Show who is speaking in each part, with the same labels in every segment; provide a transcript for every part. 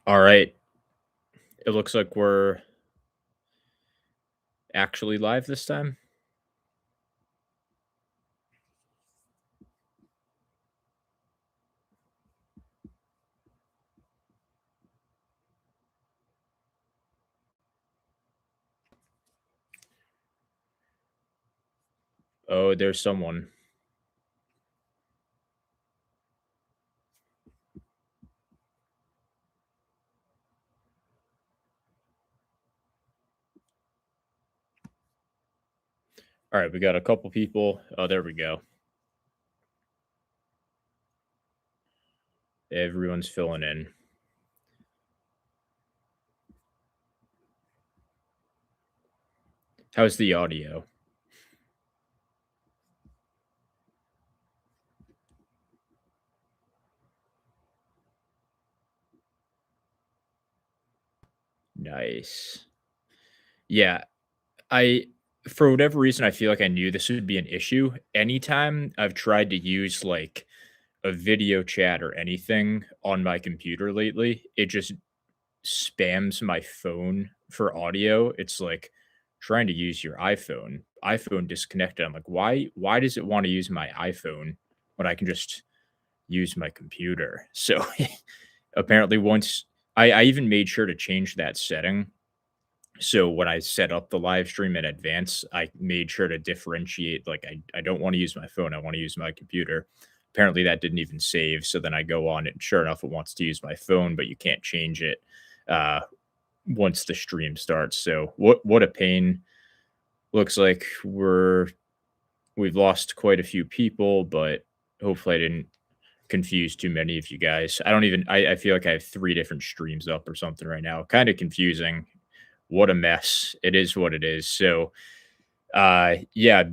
Speaker 1: All right. It looks like we're actually live this time. Oh, there's someone. All right, we got a couple people. Oh, there we go. Everyone's filling in. How's the audio? Nice. Yeah, I for whatever reason I feel like I knew this would be an issue. Anytime I've tried to use like a video chat or anything on my computer lately, it just spams my phone for audio. It's like trying to use your iPhone disconnected. I'm like, why does it want to use my iPhone when I can just use my computer? So apparently once I even made sure to change that setting. So when I set up the live stream in advance, I made sure to differentiate like I don't want to use my phone, I want to use my computer. Apparently that didn't even save. So then I go on and sure enough it wants to use my phone, but you can't change it uh once the stream starts. So what a pain. Looks like we've lost quite a few people, but hopefully I didn't confuse too many of you guys. I don't even I feel like I have three different streams up or something right now. Kind of confusing. What a mess. It is what it is. So yeah,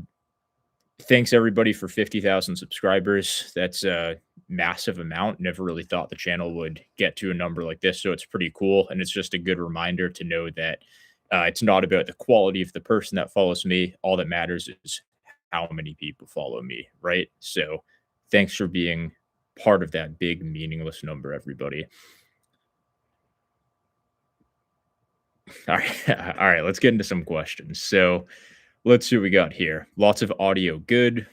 Speaker 1: thanks everybody for 50,000 subscribers. That's a massive amount. Never really thought the channel would get to a number like this. So it's pretty cool. And it's just a good reminder to know that it's not about the quality of the person that follows me. All that matters is how many people follow me. Right. So thanks for being part of that big, meaningless number, everybody. All right. All right. Let's get into some questions. So let's see what we got here. Lots of audio. Good.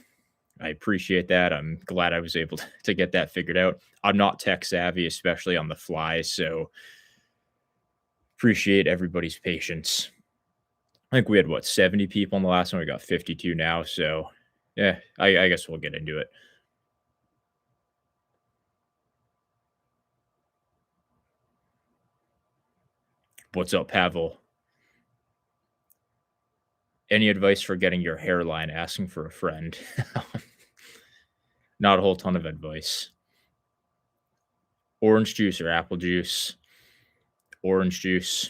Speaker 1: I appreciate that. I'm glad I was able to get that figured out. I'm not tech savvy, especially on the fly. So appreciate everybody's patience. I think we had what 70 people in the last one. We got 52 now. So yeah, I guess we'll get into it. What's up, Pavel? Any advice for getting your hairline? Asking for a friend. Not a whole ton of advice. Orange juice or apple juice? Orange juice.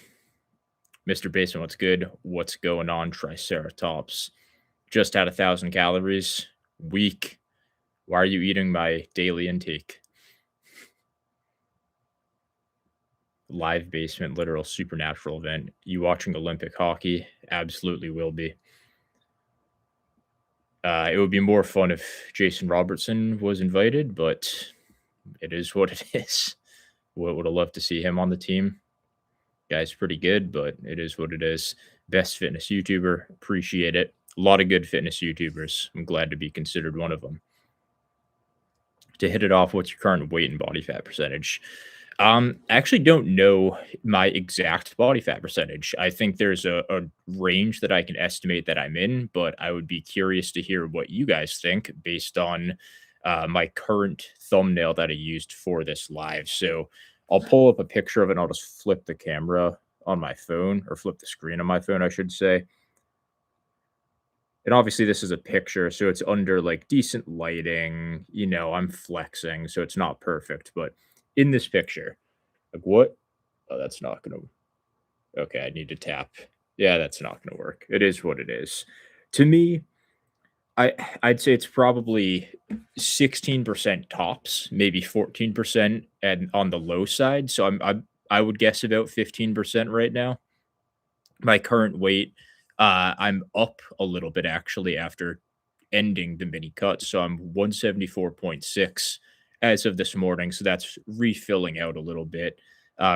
Speaker 1: Mr. Basement, what's good? What's going on? Triceratops. Just had 1,000 calories. Weak. Why are you eating my daily intake? Live basement, literal supernatural event. You watching Olympic hockey? Absolutely will be. It would be more fun if Jason Robertson was invited, but it is what it is. Would have loved to see him on the team. Guy's pretty good, but it is what it is. Best fitness YouTuber. Appreciate it. A lot of good fitness YouTubers. I'm glad to be considered one of them. To hit it off, what's your current weight and body fat percentage? I actually don't know my exact body fat percentage. I think there's a range that I can estimate that I'm in, but I would be curious to hear what you guys think based on my current thumbnail that I used for this live. So I'll pull up a picture of it and I'll just flip the camera on my phone or flip the screen on my phone, I should say. And obviously, this is a picture, so it's under like decent lighting. I'm flexing, so it's not perfect. But in this picture, like what? Oh, that's not gonna. Okay, I need to tap. Yeah, that's not gonna work. It is what it is. To me, I'd say it's probably 16% tops, maybe 14%, and on the low side. So I would guess about 15% right now. My current weight, I'm up a little bit actually after ending the mini cut. So I'm 174.6 as of this morning. So that's refilling out a little bit.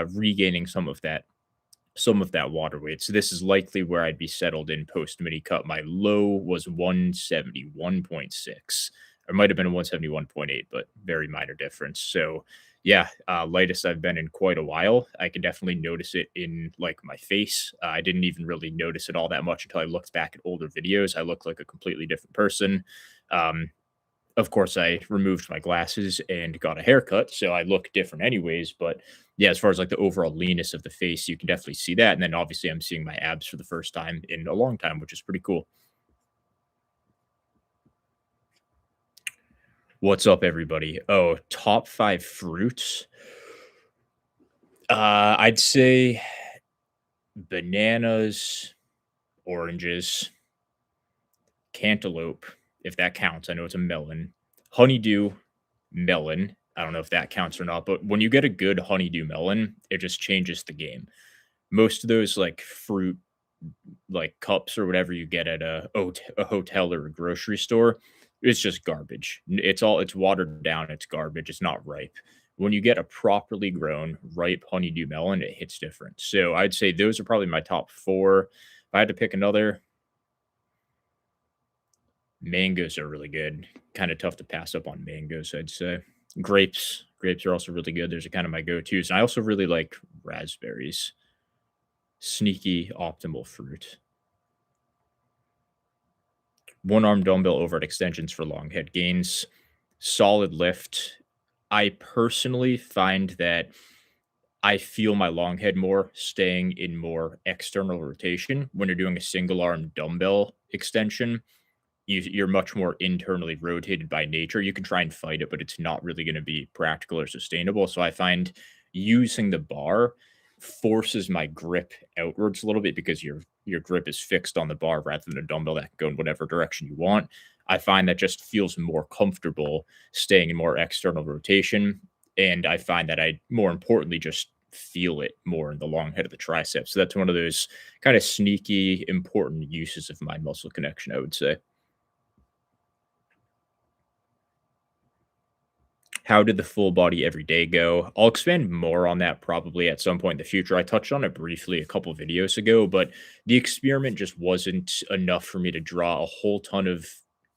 Speaker 1: regaining some of that water weight. So this is likely where I'd be settled in post mini cut. My low was 171.6. Or might have been a 171.8, but very minor difference. So yeah, lightest I've been in quite a while. I can definitely notice it in like my face. I didn't even really notice it all that much until I looked back at older videos. I look like a completely different person. Um, of course, I removed my glasses and got a haircut, so I look different anyways. But yeah, as far as like the overall leanness of the face, you can definitely see that. And then obviously, I'm seeing my abs for the first time in a long time, which is pretty cool. What's up, everybody? Oh, top five fruits. I'd say bananas, oranges, cantaloupe, if that counts. I know it's a melon. Honeydew, melon. I don't know if that counts or not, but when you get a good honeydew melon, it just changes the game. Most of those like fruit like cups or whatever you get at a hotel or a grocery store, it's just garbage. It's watered down, it's garbage, it's not ripe. When you get a properly grown, ripe honeydew melon, it hits different. So I'd say those are probably my top 4. If I had to pick another, mangoes are really good. Kind of tough to pass up on mangoes, I'd say. Grapes are also really good. There's a kind of my go-tos. And I also really like raspberries. Sneaky optimal fruit. One arm dumbbell overhead extensions for long head gains. Solid lift. I personally find that I feel my long head more staying in more external rotation when you're doing a single arm dumbbell extension. You're much more internally rotated by nature. You can try and fight it, but it's not really going to be practical or sustainable. So I find using the bar forces my grip outwards a little bit because your grip is fixed on the bar rather than a dumbbell that can go in whatever direction you want. I find that just feels more comfortable staying in more external rotation. And I find that I more importantly just feel it more in the long head of the tricep. So that's one of those kind of sneaky important uses of my muscle connection, I would say. How did the full body every day go? I'll expand more on that probably at some point in the future. I touched on it briefly a couple videos ago, but the experiment just wasn't enough for me to draw a whole ton of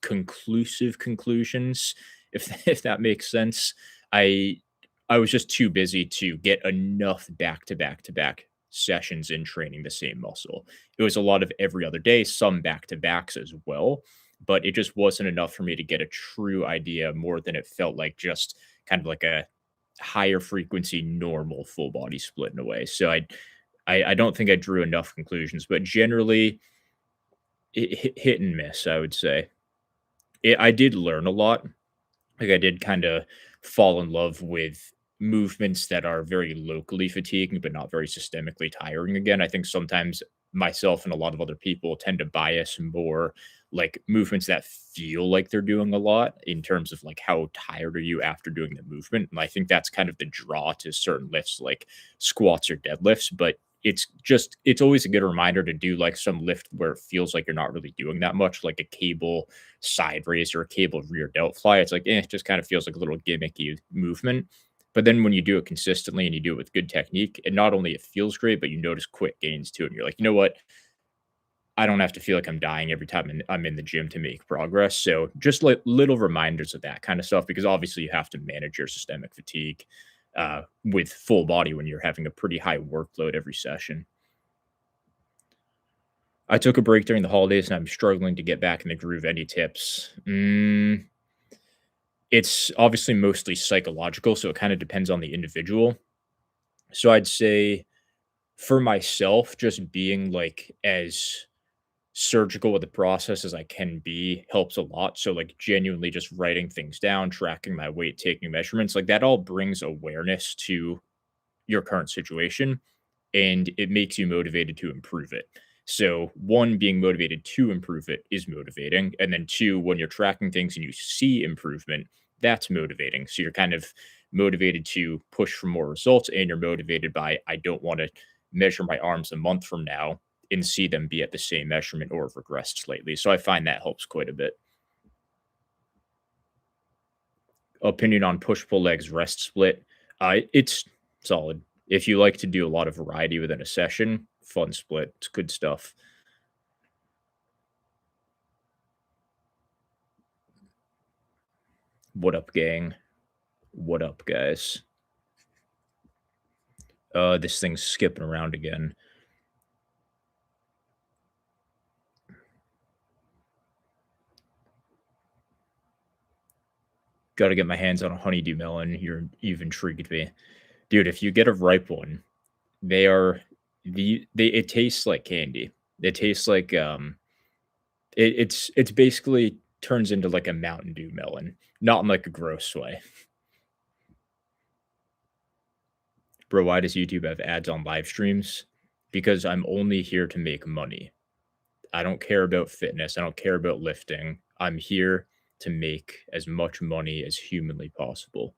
Speaker 1: conclusive conclusions, if if that makes sense. I I was just too busy to get enough back to back to back sessions in training the same muscle. It was a lot of every other day, some back to backs as well, but it just wasn't enough for me to get a true idea more than it felt like just kind of like a higher frequency normal full body split in a way. So I don't think I drew enough conclusions, but generally hit and miss, I would say. I did learn a lot. Like, I did kinda fall in love with movements that are very locally fatiguing, but not very systemically tiring again. I think sometimes myself and a lot of other people tend to bias more, like, movements that feel like they're doing a lot in terms of, like, how tired are you after doing the movement, and I think that's kind of the draw to certain lifts like squats or deadlifts, but it's always a good reminder to do, like, some lift where it feels like you're not really doing that much, like a cable side raise or a cable rear delt fly. It's like, it just kind of feels like a little gimmicky movement. But then when you do it consistently and you do it with good technique, and not only it feels great, but you notice quick gains too. And you're like, you know what? I don't have to feel like I'm dying every time I'm in the gym to make progress. So just like little reminders of that kind of stuff, because obviously you have to manage your systemic fatigue with full body when you're having a pretty high workload every session. I took a break during the holidays and I'm struggling to get back in the groove. Any tips? It's obviously mostly psychological, so it kind of depends on the individual. So I'd say for myself, just being like as surgical with the process as I can be helps a lot. So like genuinely just writing things down, tracking my weight, taking measurements, like that all brings awareness to your current situation and it makes you motivated to improve it. So, one, being motivated to improve it is motivating. And then, two, when you're tracking things and you see improvement, that's motivating. So, you're kind of motivated to push for more results, and you're motivated by, I don't want to measure my arms a month from now and see them be at the same measurement or have regressed slightly. So, I find that helps quite a bit. Opinion on push pull legs rest split. It's solid. If you like to do a lot of variety within a session, fun split. It's good stuff. What up, gang? What up, guys? This thing's skipping around again. Gotta get my hands on a honeydew melon. You've intrigued me. Dude, if you get a ripe one, they are it tastes like candy. It tastes like it's basically turns into like a Mountain Dew melon, not in like a gross way. Bro, why does YouTube have ads on live streams? Because I'm only here to make money. I don't care about fitness. I don't care about lifting. I'm here to make as much money as humanly possible.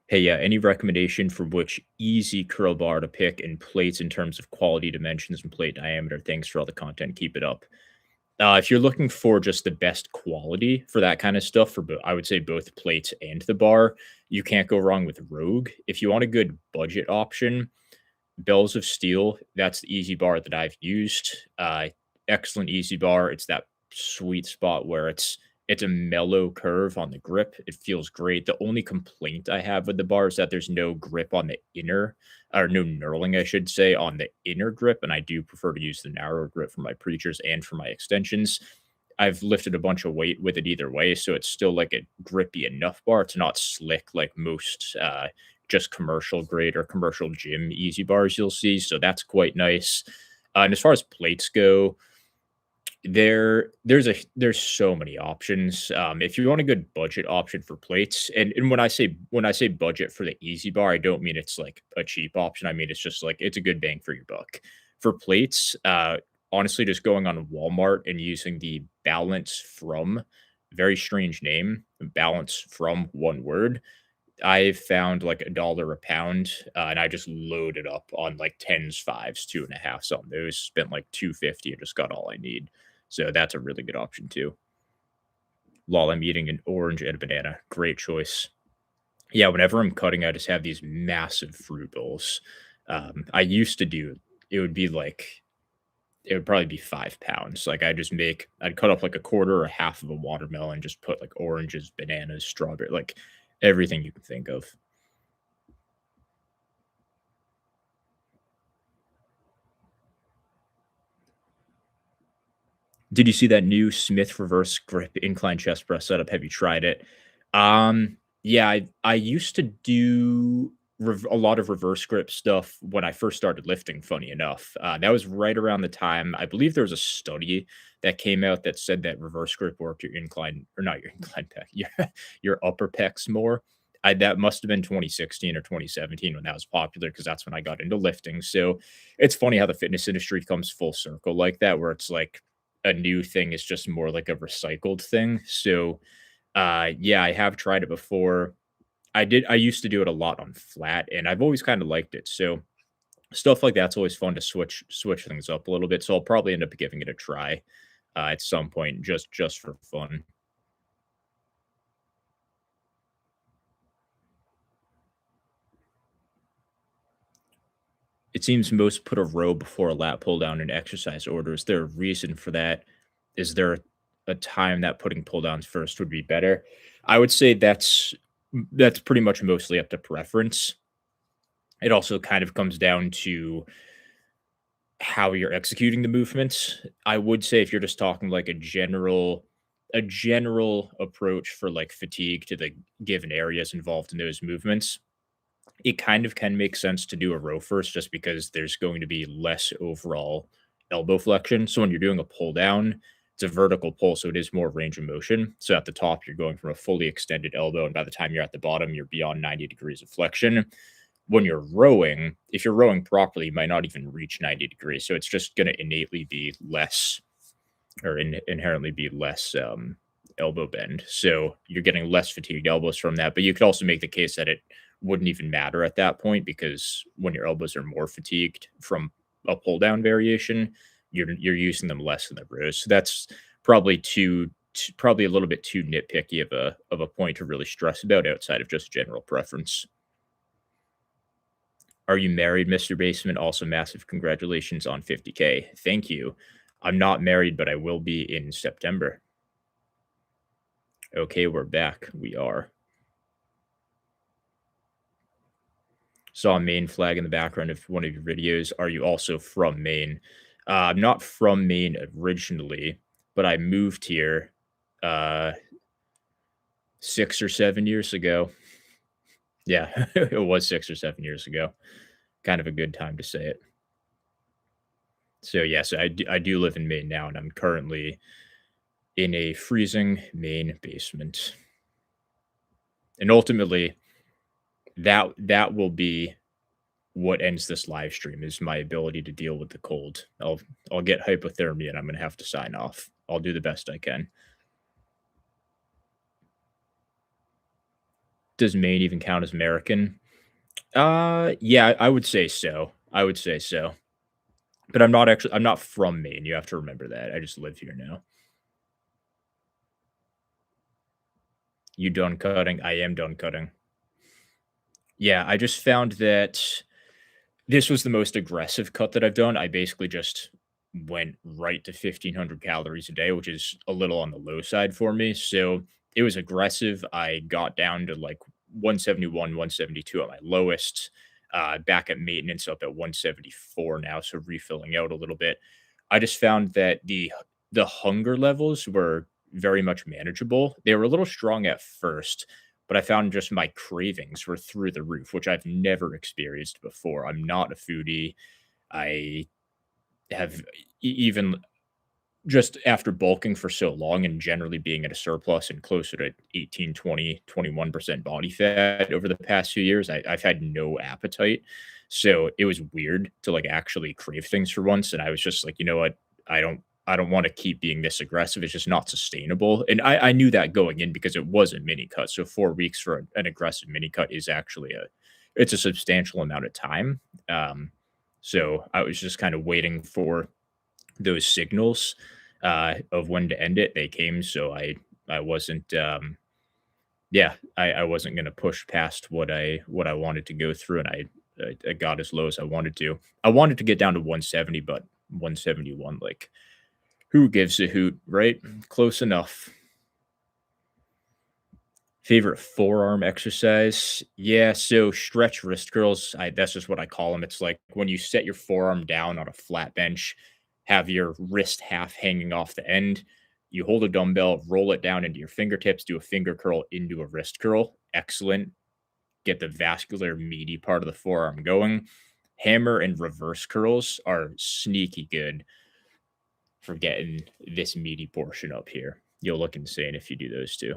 Speaker 1: Hey, yeah, any recommendation for which easy curl bar to pick and plates in terms of quality, dimensions, and plate diameter? Thanks for all the content. Keep it up. If you're looking for just the best quality for that kind of stuff, I would say both plates and the bar, you can't go wrong with Rogue. If you want a good budget option, Bells of Steel, that's the easy bar that I've used. Excellent easy bar. It's that sweet spot where it's a mellow curve on the grip. It feels great. The only complaint I have with the bar is that there's no grip on the inner, or no knurling, I should say, on the inner grip. And I do prefer to use the narrower grip for my preachers and for my extensions. I've lifted a bunch of weight with it either way, so it's still like a grippy enough bar. It's not slick like most just commercial grade or commercial gym easy bars you'll see. So that's quite nice. And as far as plates go, there's so many options. If you want a good budget option for plates, and when I say budget for the easy bar, I don't mean it's like a cheap option. I mean it's just like it's a good bang for your buck. For plates, honestly, just going on Walmart and using the Balance From, very strange name, Balance From, one word. I found like $1 a pound, and I just loaded up on like tens, fives, 2.5s on those. Spent like 250 and just got all I need. So that's a really good option too. Lol, I'm eating an orange and a banana. Great choice. Yeah, whenever I'm cutting, I just have these massive fruit bowls. I used to do it would be like it would probably be 5 pounds. Like I'd cut up like a quarter or half of a watermelon, just put like oranges, bananas, strawberry, like everything you can think of. Did you see that new Smith reverse grip incline chest press setup? Have you tried it? Yeah, I used to do a lot of reverse grip stuff when I first started lifting. Funny enough, that was right around the time I believe there was a study that came out that said that reverse grip worked your incline or not your incline pec, your upper pecs more. That must have been 2016 or 2017 when that was popular because that's when I got into lifting. So it's funny how the fitness industry comes full circle like that, where it's like a new thing is just more like a recycled thing. So, yeah, I have tried it before. I used to do it a lot on flat, and I've always kind of liked it. So stuff like that's always fun to switch things up a little bit. So I'll probably end up giving it a try at some point, just for fun. It seems most put a row before a lat pull down in exercise order. Is there a reason for that? Is there a time that putting pull downs first would be better? I would say that's pretty much mostly up to preference. It also kind of comes down to how you're executing the movements. I would say if you're just talking like a general approach for like fatigue to the given areas involved in those movements, it kind of can make sense to do a row first just because there's going to be less overall elbow flexion. So when you're doing a pull down, it's a vertical pull, so it is more range of motion. So at the top, you're going from a fully extended elbow, and by the time you're at the bottom, you're beyond 90 degrees of flexion. When you're rowing, if you're rowing properly, you might not even reach 90 degrees. So it's just going to innately be less or inherently be less elbow bend. So you're getting less fatigued elbows from that. But you could also make the case that it wouldn't even matter at that point because when your elbows are more fatigued from a pull down variation, you're using them less in the rows. So that's probably two probably a little bit too nitpicky of a point to really stress about outside of just general preference. Are you married, Mr. Basement? Also, massive congratulations on 50K. Thank you. I'm not married, but I will be in September. Okay, we're back. We are. Saw a Maine flag in the background of one of your videos. Are you also from Maine? I'm not from Maine originally, but I moved here uh 6 or 7 years ago. Yeah, it was 6 or 7 years ago. Kind of a good time to say it. So yes, I do live in Maine now, and I'm currently in a freezing Maine basement. And ultimately, that will be what ends this live stream is my ability to deal with the cold. I'll get hypothermia and I'm gonna have to sign off. I'll do the best I can. Does Maine even count as American? Yeah, I would say so. I would say so. But I'm not from Maine. You have to remember that. I just live here now. You done cutting? I am done cutting. Yeah, I just found that this was the most aggressive cut that I've done. I basically just went right to 1,500 calories a day, which is a little on the low side for me. So it was aggressive. I got down to like 171, 172 at my lowest. Back at maintenance up at 174 now, so refilling out a little bit. I just found that the hunger levels were very much manageable. They were a little strong at first, but I found just my cravings were through the roof, which I've never experienced before. I'm not a foodie. I have even just after bulking for so long and generally being at a surplus and closer to 18, 20, 21% body fat over the past few years, I've had no appetite. So it was weird to like actually crave things for once. And I was just like, you know what? I don't want to keep being this aggressive. It's just not sustainable. And I knew that going in because it was a mini cut. So 4 weeks for an aggressive mini cut is actually it's a substantial amount of time. So I was just kind of waiting for those signals of when to end it. They came, so I wasn't yeah, I wasn't going to push past what I wanted to go through, and I got as low as I wanted to. I wanted to get down to 170, but 171, like who gives a hoot, right? Close enough. Favorite forearm exercise? Yeah, so stretch wrist curls, that's just what I call them. It's like when you set your forearm down on a flat bench, have your wrist half hanging off the end, you hold a dumbbell, roll it down into your fingertips, do a finger curl into a wrist curl. Excellent. Get the vascular meaty part of the forearm going. Hammer and reverse curls are sneaky good for getting this meaty portion up here. You'll look insane if you do those two.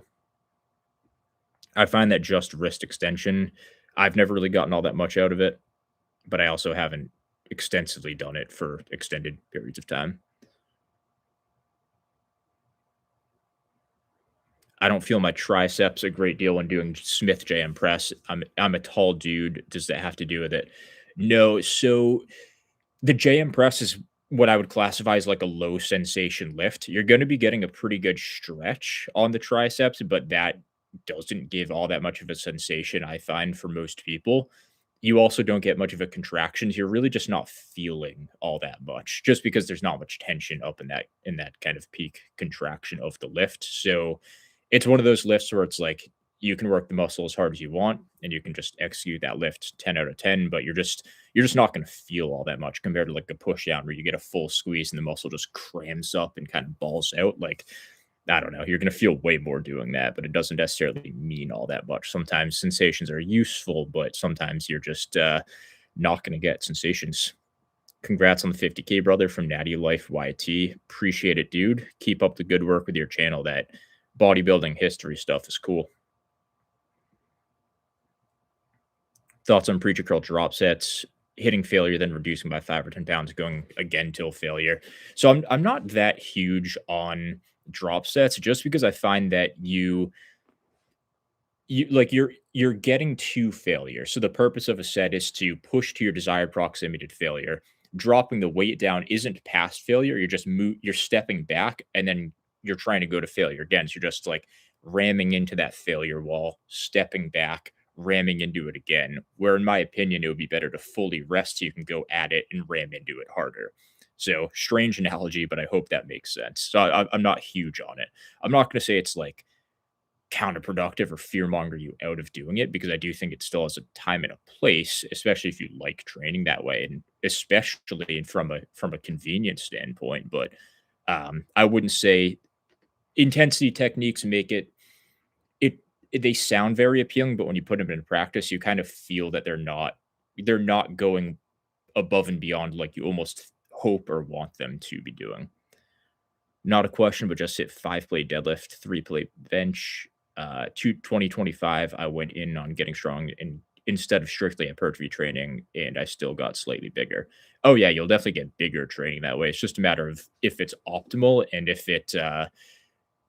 Speaker 1: I find that just wrist extension, I've never really gotten all that much out of it, but I also haven't extensively done it for extended periods of time. I don't feel my triceps a great deal when doing Smith JM press. I'm a tall dude. Does that have to do with it? No. So the JM press is what I would classify as like a low sensation lift. You're going to be getting a pretty good stretch on the triceps, but that doesn't give all that much of a sensation, I find, for most people. You also don't get much of a contraction. You're really just not feeling all that much just because there's not much tension up in that kind of peak contraction of the lift. So it's one of those lifts where it's like you can work the muscle as hard as you want and you can just execute that lift 10 out of 10, but you're just not going to feel all that much compared to like a push down where you get a full squeeze and the muscle just cramps up and kind of balls out. Like, I don't know, you're going to feel way more doing that, but it doesn't necessarily mean all that much. Sometimes sensations are useful, but sometimes you're just not going to get sensations. Congrats on the 50K, brother, from Natty Life YT. Appreciate it, dude. Keep up the good work with your channel. That bodybuilding history stuff is cool. Thoughts on preacher curl drop sets, hitting failure, then reducing by 5 or 10 pounds, going again till failure. So I'm not that huge on drop sets just because I find that you like you're getting to failure. So the purpose of a set is to push to your desired proximity to failure. Dropping the weight down isn't past failure. You're just you're stepping back and then you're trying to go to failure again. So you're just like ramming into that failure wall, stepping back, ramming into it again. Where in my opinion, it would be better to fully rest so you can go at it and ram into it harder. So strange analogy, but I hope that makes sense. So I'm not huge on it. I'm not going to say it's like counterproductive or fearmonger you out of doing it because I do think it still has a time and a place, especially if you like training that way, and especially from a convenience standpoint. But I wouldn't say intensity techniques make it they sound very appealing, but when you put them in practice, you kind of feel that they're not going above and beyond like you almost hope or want them to be doing. Not a question, but just hit 5 plate deadlift, 3 plate bench. 2025, I went in on getting strong and instead of strictly hypertrophy training, and I still got slightly bigger. Oh yeah, you'll definitely get bigger training that way. It's just a matter of if it's optimal and if it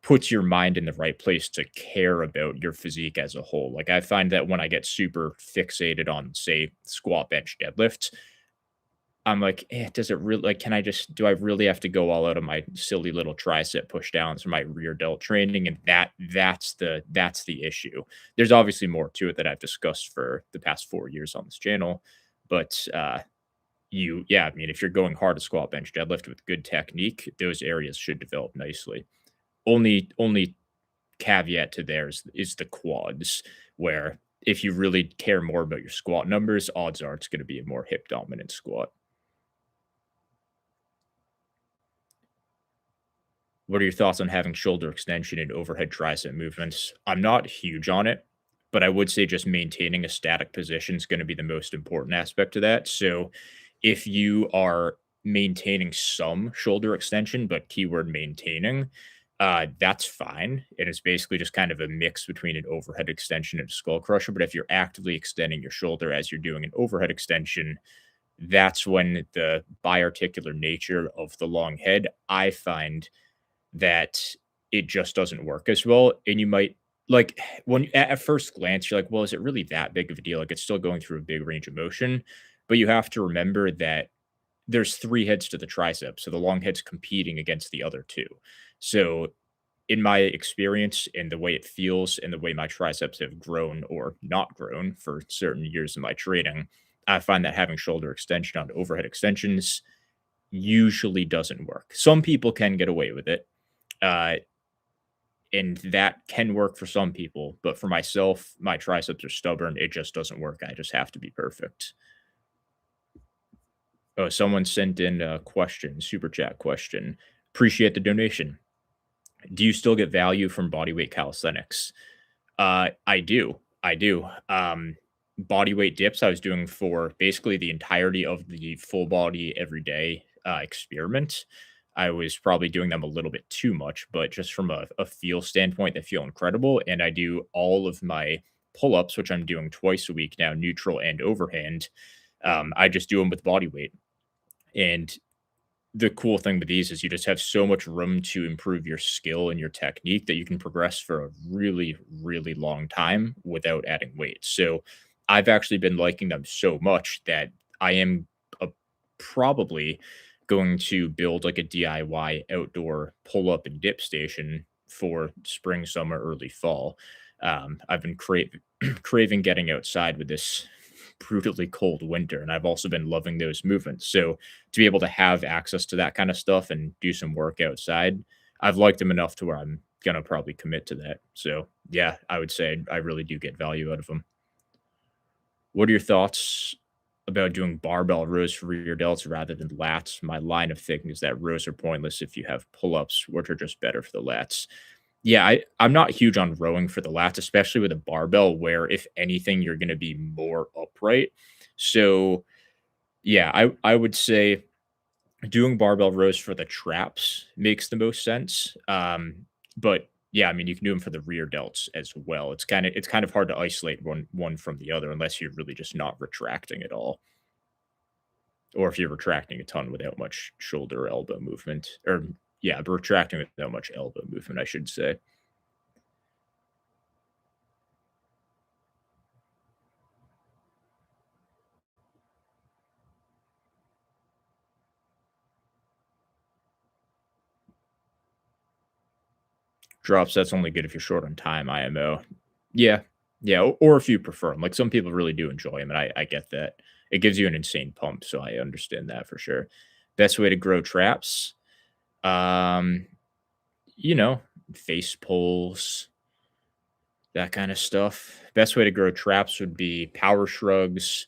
Speaker 1: puts your mind in the right place to care about your physique as a whole. Like I find that when I get super fixated on, say, squat, bench, deadlift, I'm like, does it really like, can I just do I really have to go all out of my silly little tricep push downs or my rear delt training? And that's the issue. There's obviously more to it that I've discussed for the past 4 years on this channel. But I mean, if you're going hard to squat, bench, deadlift with good technique, those areas should develop nicely. Only caveat to theirs is the quads, where if you really care more about your squat numbers, odds are it's going to be a more hip dominant squat. What are your thoughts on having shoulder extension and overhead tricep movements? I'm not huge on it, but I would say just maintaining a static position is going to be the most important aspect of that. So if you are maintaining some shoulder extension, but keyword maintaining, that's fine. And it's basically just kind of a mix between an overhead extension and a skull crusher. But if you're actively extending your shoulder as you're doing an overhead extension, that's when the biarticular nature of the long head, I find that it just doesn't work as well. And you might like when at first glance, you're like, well, is it really that big of a deal? Like it's still going through a big range of motion. But you have to remember that there's 3 heads to the tricep. So the long head's competing against the other two. So in my experience and the way it feels and the way my triceps have grown or not grown for certain years of my training, I find that having shoulder extension on overhead extensions usually doesn't work. Some people can get away with it. Uh, and that can work for some people, but for myself, my triceps are stubborn. It just doesn't work. I just have to be perfect. Oh, someone sent in a question, super chat question. Appreciate the donation. Do you still get value from bodyweight calisthenics? I do. I do. Body weight dips I was doing for basically the entirety of the full body everyday experiment. I was probably doing them a little bit too much, but just from a feel standpoint, they feel incredible. And I do all of my pull ups, which I'm doing twice a week now, neutral and overhand. I just do them with body weight. And the cool thing with these is you just have so much room to improve your skill and your technique that you can progress for a really, really long time without adding weight. So I've actually been liking them so much that I am a, probably going to build like a DIY outdoor pull up and dip station for spring, summer, early fall. I've been craving getting outside with this brutally cold winter, and I've also been loving those movements. So to be able to have access to that kind of stuff and do some work outside, I've liked them enough to where I'm gonna probably commit to that. So yeah, I would say I really do get value out of them. What are your thoughts about doing barbell rows for rear delts rather than lats? My line of thinking is that rows are pointless if you have pull-ups, which are just better for the lats. Yeah, I'm not huge on rowing for the lats, especially with a barbell where if anything, you're gonna be more upright. So yeah, I would say doing barbell rows for the traps makes the most sense. But yeah, I mean, you can do them for the rear delts as well. It's kind of hard to isolate one from the other unless you're really just not retracting at all, or if you're retracting a ton without much shoulder or elbow movement, or yeah, retracting without much elbow movement, I should say. Drops, that's only good if you're short on time, IMO. Yeah. Yeah, or if you prefer 'em. Like, some people really do enjoy them, and I get that. It gives you an insane pump, so I understand that for sure. Best way to grow traps? Um, you know, face pulls, that kinda stuff. Best way to grow traps would be power shrugs,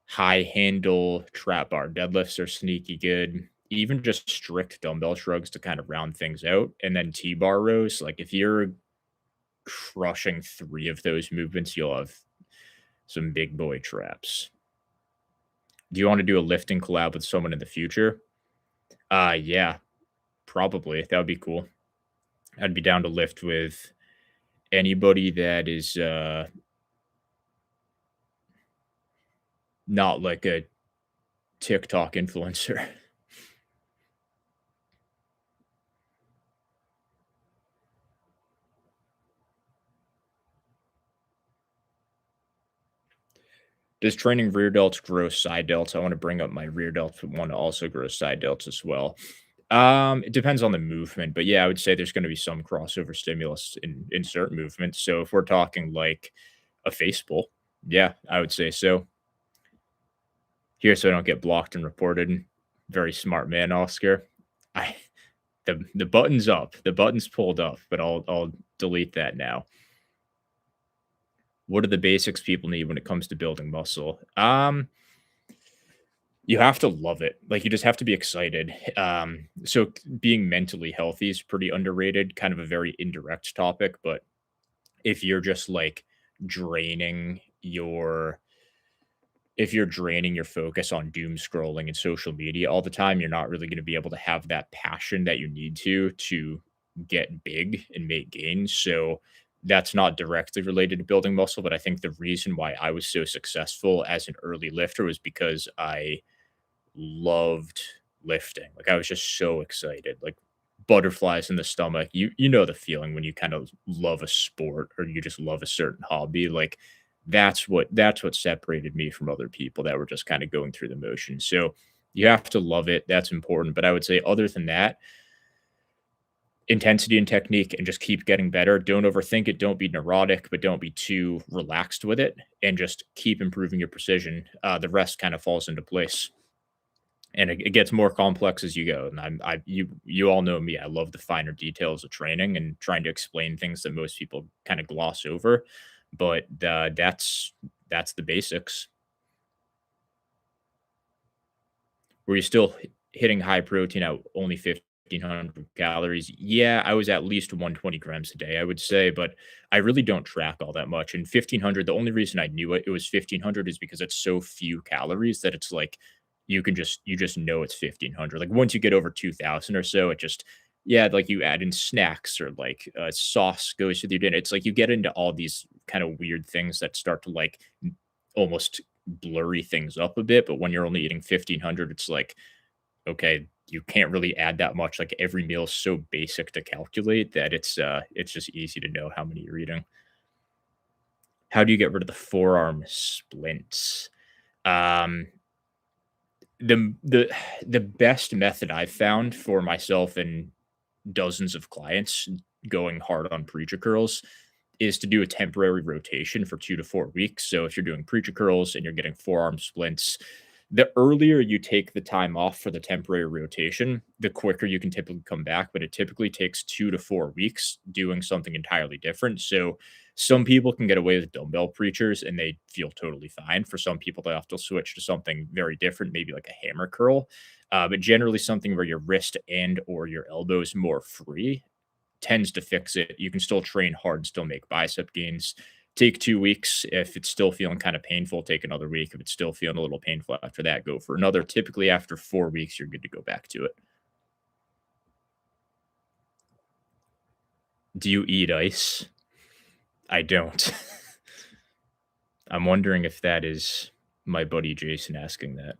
Speaker 1: high handle trap bar deadlifts are sneaky good. Even just strict dumbbell shrugs to kind of round things out, and then T-bar rows. Like, if you're crushing 3 of those movements, you'll have some big boy traps. Do you wanna do a lifting collab with someone in the future? Yeah, probably. That would be cool. I'd be down to lift with anybody that is, not like a TikTok influencer. Does training rear delts grow side delts? I wanna bring up my rear delts, but wanna also grow side delts as well. It depends on the movement, but yeah, I would say there's gonna be some crossover stimulus in certain movements. So if we're talking like a face pull, yeah, I would say so. Here, so I don't get blocked and reported. Very smart man, Oscar. I the button's up. The button's pulled up, but I'll delete that now. What are the basics people need when it comes to building muscle? You have to love it. Like, you just have to be excited. So being mentally healthy is pretty underrated, kind of a very indirect topic, but if you're just like draining your if you're draining your focus on doom scrolling and social media all the time, you're not really going to be able to have that passion that you need to get big and make gains. So that's not directly related to building muscle, but I think the reason why I was so successful as an early lifter was because I loved lifting. Like, I was just so excited, like butterflies in the stomach. You know the feeling when you kind of love a sport or you just love a certain hobby. Like, that's what separated me from other people that were just kind of going through the motions. So you have to love it. That's important. But I would say other than that, intensity and technique, and just keep getting better. Don't overthink it. Don't be neurotic, but don't be too relaxed with it. And just keep improving your precision. The rest kind of falls into place, and it gets more complex as you go. And you all know me. I love the finer details of training and trying to explain things that most people kind of gloss over. But that's the basics. Were you still hitting high protein at only 1,500 calories? Yeah, I was at least 120 grams a day, I would say, but I really don't track all that much. And 1,500, the only reason I knew it was 1,500 is because it's so few calories that it's like you just know it's 1,500. Like, once you get over 2,000 or so, it just yeah, like, you add in snacks, or like sauce goes with your dinner. It's like you get into all these kind of weird things that start to like almost blurry things up a bit. But when you're only eating 1,500, it's like, okay, you can't really add that much. Like, every meal is so basic to calculate that it's just easy to know how many you're eating. How do you get rid of the forearm splints? Um, the best method I've found for myself and dozens of clients going hard on preacher curls is to do a temporary rotation for 2 to 4 weeks. So if you're doing preacher curls and you're getting forearm splints, the earlier you take the time off for the temporary rotation, the quicker you can typically come back. But it typically takes 2 to 4 weeks doing something entirely different. So some people can get away with dumbbell preachers and they feel totally fine. For some people, they have to switch to something very different, maybe like a hammer curl. But generally, something where your wrist and or your elbow is more free tends to fix it. You can still train hard, still make bicep gains. Take 2 weeks. If it's still feeling kind of painful, take another week. If it's still feeling a little painful after that, go for another. Typically, after 4 weeks, you're good to go back to it. Do you eat ice? I don't. I'm wondering if that is my buddy Jason asking that.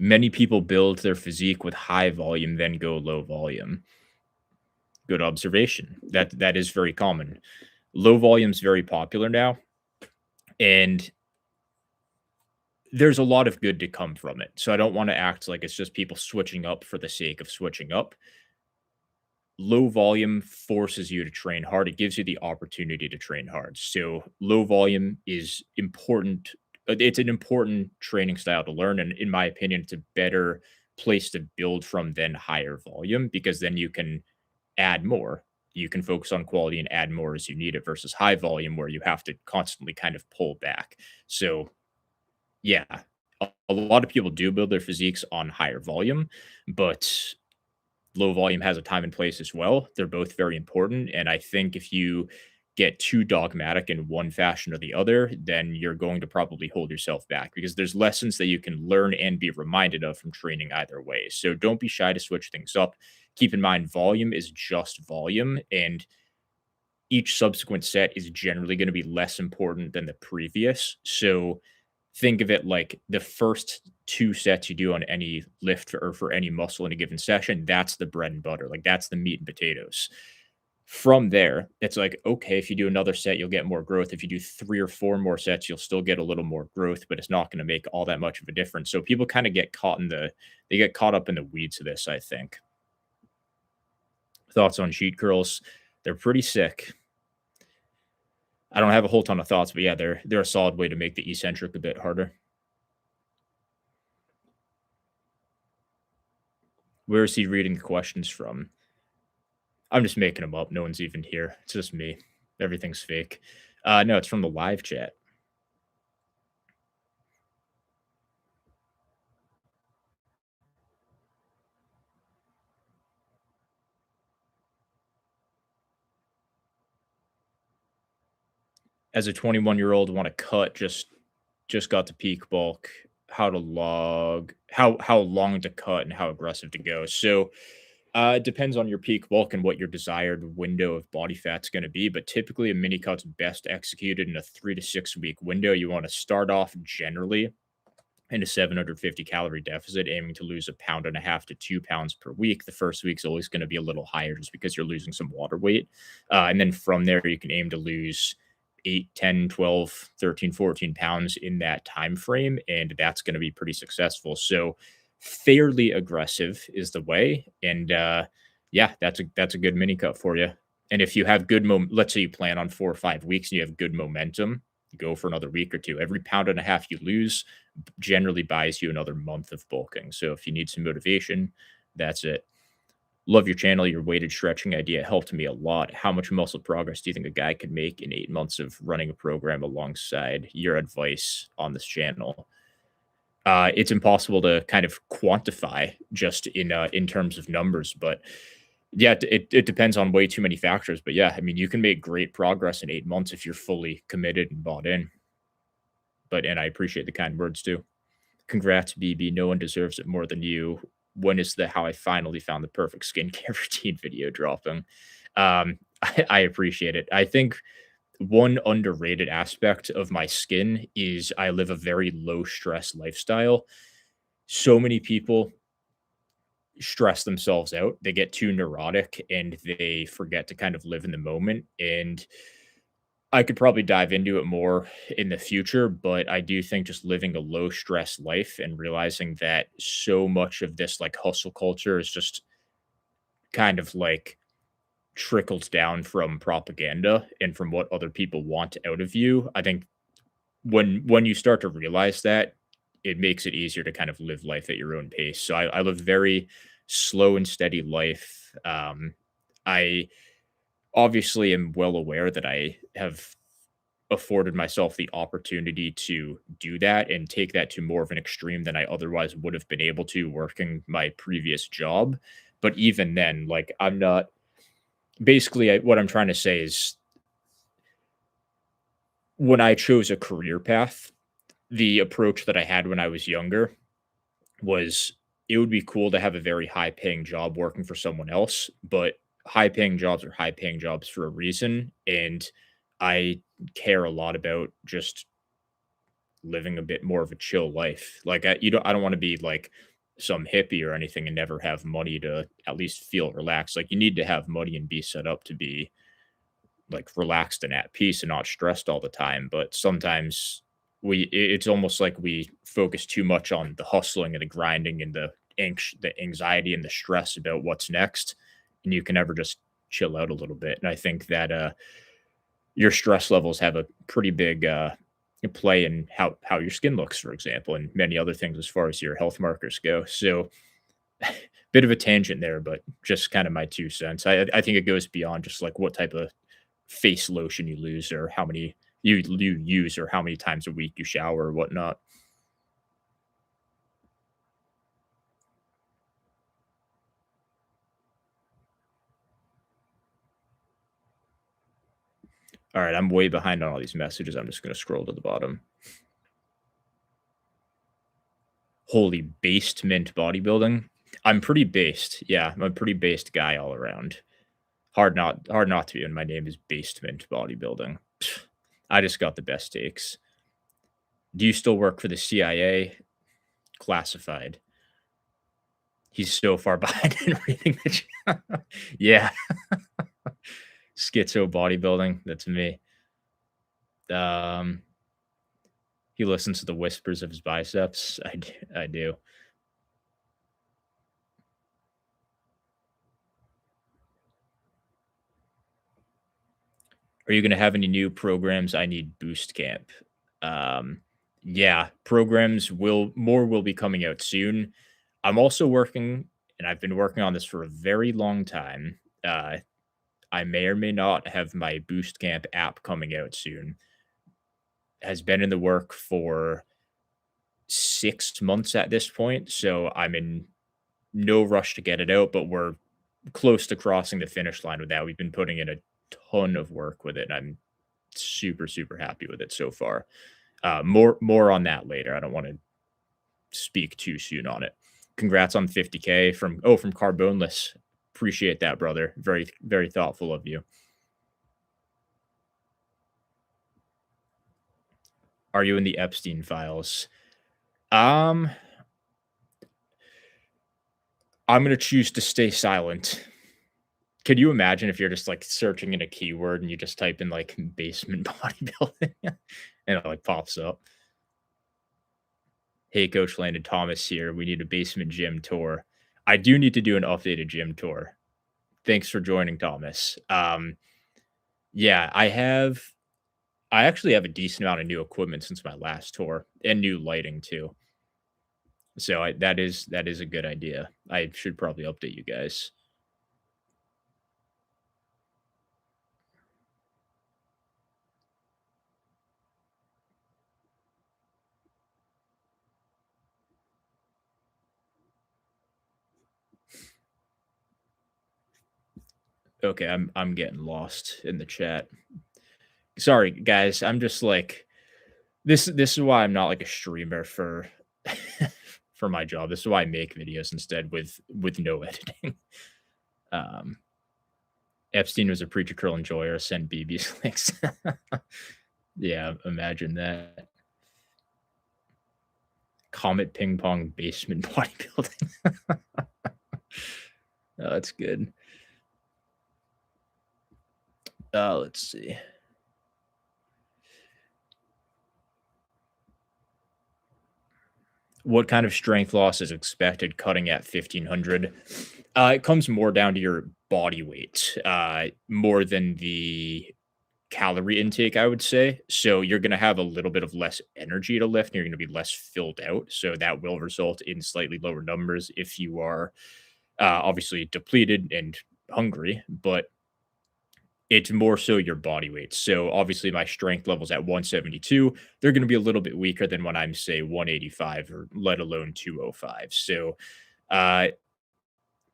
Speaker 1: Many people build their physique with high volume, then go low volume. Good observation. That is very common. Low volume is very popular now, and there's a lot of good to come from it. So I don't want to act like it's just people switching up for the sake of switching up. Low volume forces you to train hard. It gives you the opportunity to train hard. So low volume is important. It's an important training style to learn. And in my opinion, it's a better place to build from than higher volume because then you can add more. You can focus on quality and add more as you need it versus high volume where you have to constantly kind of pull back. So yeah, a lot of people do build their physiques on higher volume, but low volume has a time and place as well. They're both very important. And I think if you get too dogmatic in one fashion or the other, then you're going to probably hold yourself back because there's lessons that you can learn and be reminded of from training either way. So don't be shy to switch things up. Keep in mind, volume is just volume, and each subsequent set is generally going to be less important than the previous. So think of it like the first 2 sets you do on any lift or for any muscle in a given session, that's the bread and butter, like, that's the meat and potatoes. From there, it's like, okay, if you do another set, you'll get more growth. If you do 3 or 4 more sets, you'll still get a little more growth, but it's not gonna make all that much of a difference. So people kinda get caught in the they get caught up in the weeds of this, I think. Thoughts on sheet curls? They're pretty sick. I don't have a whole ton of thoughts, but yeah, they're a solid way to make the eccentric a bit harder. Where is he reading the questions from? I'm just making them up. No one's even here. It's just me. Everything's fake. No, it's from the live chat. As a 21-year-old, want to cut, just got to peak bulk. How to log, how long to cut, and how aggressive to go. So it depends on your peak bulk and what your desired window of body fat's going to be. But typically, a mini cut's best executed in a 3 to 6 week window. You want to start off generally in a 750 calorie deficit, aiming to lose a pound and a half to 2 pounds per week. The first week's always going to be a little higher just because you're losing some water weight. And then from there, you can aim to lose 8, 10, 12, 13, 14 pounds in that time frame. And that's going to be pretty successful. So fairly aggressive is the way. And yeah, that's a good mini cut for you. And if you have good let's say you plan on 4 or 5 weeks and you have good momentum, go for another week or two. Every pound and a half you lose generally buys you another month of bulking. So if you need some motivation, that's it. Love your channel. Your weighted stretching idea helped me a lot. How much muscle progress do you think a guy could make in 8 months of running a program alongside your advice on this channel? It's impossible to kind of quantify just in terms of numbers, but yeah, it depends on way too many factors. But yeah, I mean, you can make great progress in 8 months if you're fully committed and bought in. But and I appreciate the kind words too. Congrats, BB. No one deserves it more than you. When is the how I finally found the perfect skincare routine video dropping? I appreciate it. I think one underrated aspect of my skin is I live a very low stress lifestyle. So many people stress themselves out. They get too neurotic and they forget to kind of live in the moment. And I could probably dive into it more in the future, but I do think just living a low stress life and realizing that so much of this like hustle culture is just kind of like trickles down from propaganda and from what other people want out of you. I think when you start to realize that, it makes it easier to kind of live life at your own pace. So I live very slow and steady life. I obviously am well aware that I have afforded myself the opportunity to do that and take that to more of an extreme than I otherwise would have been able to working my previous job. But even then, like I'm not basically what I'm trying to say is when I chose a career path, the approach that I had when I was younger was it would be cool to have a very high paying job working for someone else, but high paying jobs are high paying jobs for a reason. And I care a lot about just living a bit more of a chill life. Like I don't want to be like some hippie or anything and never have money to at least feel relaxed. Like you need to have money and be set up to be like relaxed and at peace and not stressed all the time. But sometimes it's almost like we focus too much on the hustling and the grinding and the anxiety and the stress about what's next, and you can never just chill out a little bit. And I think that your stress levels have a pretty big play in how your skin looks, for example, and many other things as far as your health markers go. So, bit of a tangent there, but just kind of my 2 cents. I think it goes beyond just like what type of face lotion you lose or how many you use or how many times a week you shower or whatnot. All right, I'm way behind on all these messages. I'm just gonna scroll to the bottom. Holy basement bodybuilding. I'm pretty based. Yeah, I'm a pretty based guy all around. Hard not to be, and my name is basement bodybuilding. I just got the best takes. Do you still work for the CIA? Classified. He's so far behind in reading the chat. Yeah, schizo bodybuilding. That's me. Um, he listens to the whispers of his biceps. I do. Are you gonna have any new programs? I need boost camp. Um, yeah, programs will be coming out soon. I'm also working, and I've been working on this for a very long time. I may or may not have my boost camp app coming out soon. Has been in the work for 6 months at this point, so I'm in no rush to get it out, but we're close to crossing the finish line with that. We've been putting in a ton of work with it, and I'm super, super happy with it so far. More on that later. I don't want to speak too soon on it. Congrats on 50K from Carboneless. Appreciate that, brother. Very, very thoughtful of you. Are you in the Epstein files? Um, I'm gonna choose to stay silent. Could you imagine if you're just like searching in a keyword and you just type in like basement bodybuilding and it like pops up? Hey, Coach Landon Thomas here. We need a basement gym tour. I do need to do an updated gym tour. Thanks for joining, Thomas. Yeah, I actually have a decent amount of new equipment since my last tour and new lighting too. So that is a good idea. I should probably update you guys. Okay, I'm getting lost in the chat. Sorry, guys. I'm just like this is why I'm not like a streamer for for my job. This is why I make videos instead with no editing. Um Epstein was a preacher curl enjoyer, sent BB's links. Yeah, imagine that. Comet ping pong basement bodybuilding. Oh, that's good. Let's see. What kind of strength loss is expected cutting at 1500? It comes more down to your body weight, more than the calorie intake, I would say. So you're going to have a little bit of less energy to lift and you're going to be less filled out. So that will result in slightly lower numbers if you are obviously depleted and hungry, but it's more so your body weight. So obviously my strength levels at 172, they're going to be a little bit weaker than when I'm say 185 or let alone 205. So uh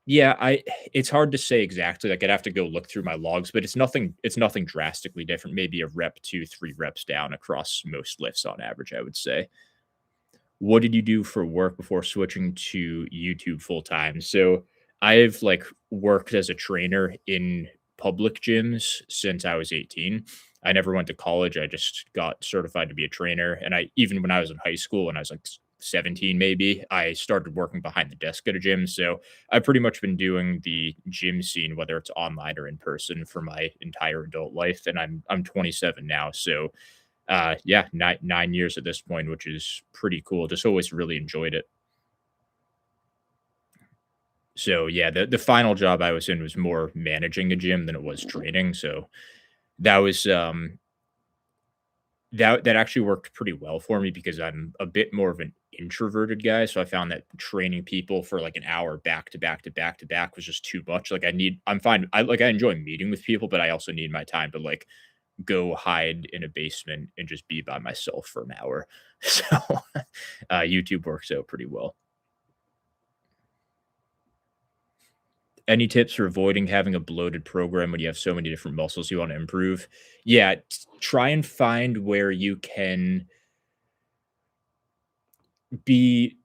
Speaker 1: yeah, I it's hard to say exactly. Like I'd have to go look through my logs, but it's nothing drastically different. Maybe a rep 2, 3 reps down across most lifts on average, I would say. What did you do for work before switching to YouTube full time? So I've like worked as a trainer in public gyms since I was 18. I never went to college. I just got certified to be a trainer. And I even when I was in high school, when I was like 17 maybe, I started working behind the desk at a gym. So I've pretty much been doing the gym scene, whether it's online or in person, for my entire adult life. And I'm 27 now. So Yeah, 9 years at this point, which is pretty cool. Just always really enjoyed it. So yeah, the final job I was in was more managing a gym than it was training. So that was that actually worked pretty well for me because I'm a bit more of an introverted guy. So I found that training people for like an hour back to back to back to back was just too much. Like I'm fine. I enjoy meeting with people, but I also need my time to like go hide in a basement and just be by myself for an hour. So YouTube works out pretty well. Any tips for avoiding having a bloated program when you have so many different muscles you want to improve? Yeah, try and find where you can be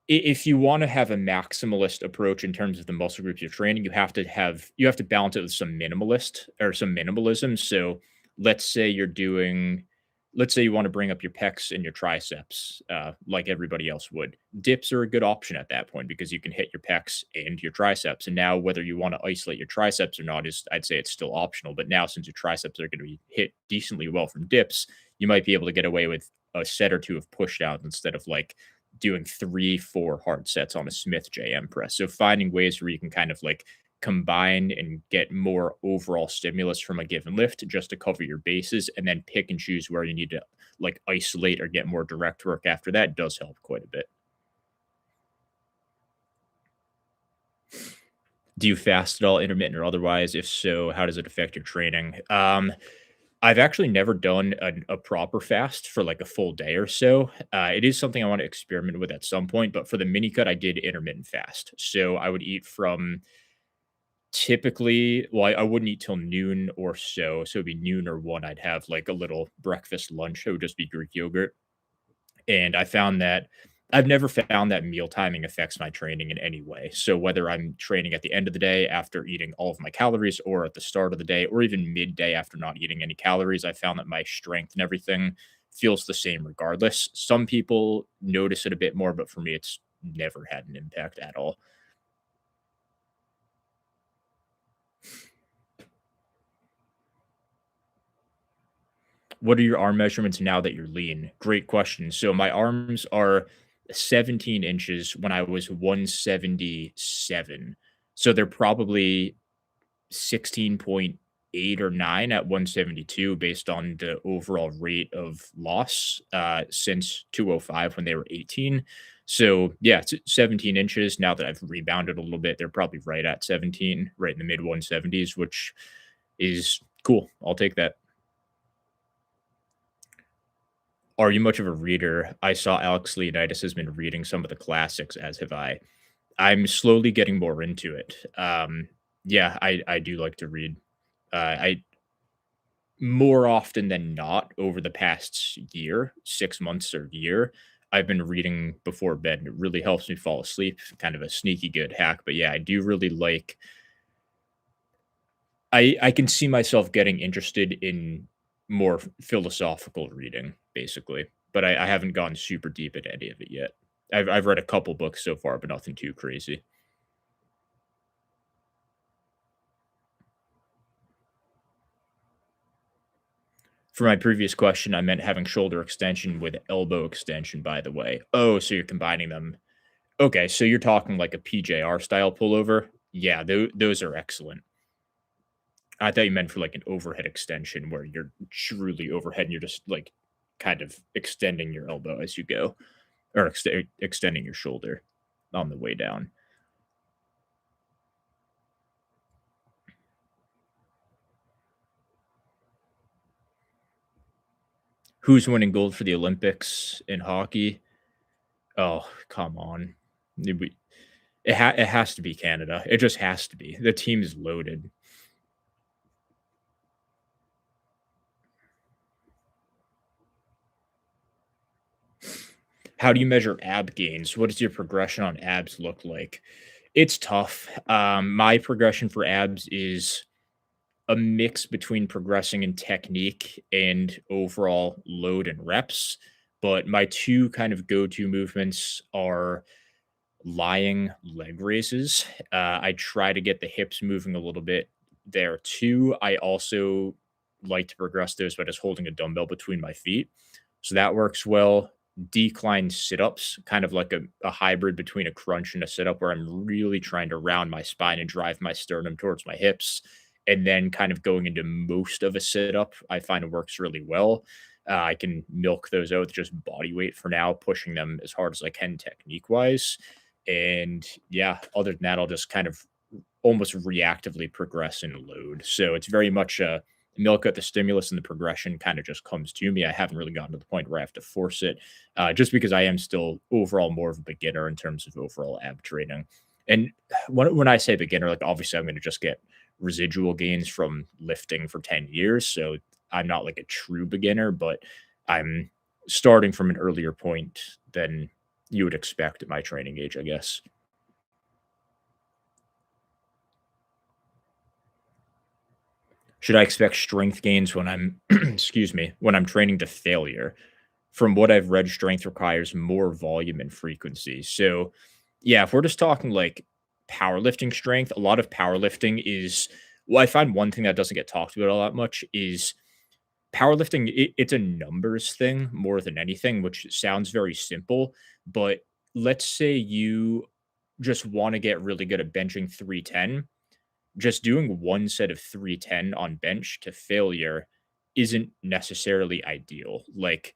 Speaker 1: if you want to have a maximalist approach in terms of the muscle groups you're training, you have to balance it with some minimalist or some minimalism. So let's say you're doing let's say you want to bring up your pecs and your triceps, like everybody else would. Dips are a good option at that point because you can hit your pecs and your triceps. And now whether you want to isolate your triceps or not is I'd say it's still optional. But now since your triceps are going to be hit decently well from dips, you might be able to get away with a set or two of push downs instead of like doing 3, 4 hard sets on a Smith JM press. So finding ways where you can kind of like combine and get more overall stimulus from a given lift just to cover your bases and then pick and choose where you need to like isolate or get more direct work after that does help quite a bit. Do you fast at all, intermittent or otherwise? If so, how does it affect your training? I've actually never done a proper fast for like a full day or so. It is something I want to experiment with at some point, but for the mini cut, I did intermittent fast. So I would eat from typically, well, I wouldn't eat till noon or so. So it'd be noon or one. I'd have like a little breakfast lunch. It would just be Greek yogurt. And I found that I've never found that meal timing affects my training in any way. So whether I'm training at the end of the day after eating all of my calories or at the start of the day or even midday after not eating any calories, I found that my strength and everything feels the same regardless. Some people notice it a bit more, but for me, it's never had an impact at all. What are your arm measurements now that you're lean? Great question. So my arms are 17 inches when I was 177. So they're probably 16.8 or 9 at 172 based on the overall rate of loss since 205 when they were 18. So yeah, it's 17 inches. Now that I've rebounded a little bit, they're probably right at 17, right in the mid 170s, which is cool. I'll take that. Are you much of a reader? I saw Alex Leonidas has been reading some of the classics, as have I. I'm slowly getting more into it. Yeah, I do like to read. I more often than not over the past year, 6 months or year, I've been reading before bed. And it really helps me fall asleep. Kind of a sneaky good hack, but yeah, I do really like I can see myself getting interested in more philosophical reading, basically, but I haven't gone super deep into any of it yet. I've read a couple books so far, but nothing too crazy. For my previous question, I meant having shoulder extension with elbow extension, by the way. Oh, so you're combining them. Okay, so you're talking like a PJR style pullover. Yeah, those are excellent. I thought you meant for like an overhead extension where you're truly overhead and you're just like kind of extending your elbow as you go. Or extending your shoulder on the way down. Who's winning gold for the Olympics in hockey? Oh, come on. It has to be Canada. It just has to be. The team is loaded. How do you measure ab gains? What does your progression on abs look like? It's tough. My progression for abs is a mix between progressing in technique and overall load and reps. But my two kind of go-to movements are lying leg raises. I try to get the hips moving a little bit there too. I also like to progress those by just holding a dumbbell between my feet. So that works well. Decline sit ups, kind of like a hybrid between a crunch and a sit up, where I'm really trying to round my spine and drive my sternum towards my hips. And then kind of going into most of a sit up, I find it works really well. I can milk those out with just body weight for now, pushing them as hard as I can technique wise. And yeah, other than that, I'll just kind of almost reactively progress and load. So it's very much a milk out the stimulus and the progression kind of just comes to me. I haven't really gotten to the point where I have to force it, just because I am still overall more of a beginner in terms of overall ab training. And when I say beginner, like obviously I'm going to just get residual gains from lifting for 10 years. So I'm not like a true beginner, but I'm starting from an earlier point than you would expect at my training age, I guess. Should I expect strength gains when I'm excuse me, when I'm training to failure? From what I've read, strength requires more volume and frequency. So, yeah, if we're just talking like powerlifting strength, a lot of powerlifting is well, I find one thing that doesn't get talked about all that much is powerlifting. It's a numbers thing more than anything, which sounds very simple. But let's say you just want to get really good at benching 310, just doing one set of 310 on bench to failure isn't necessarily ideal. Like,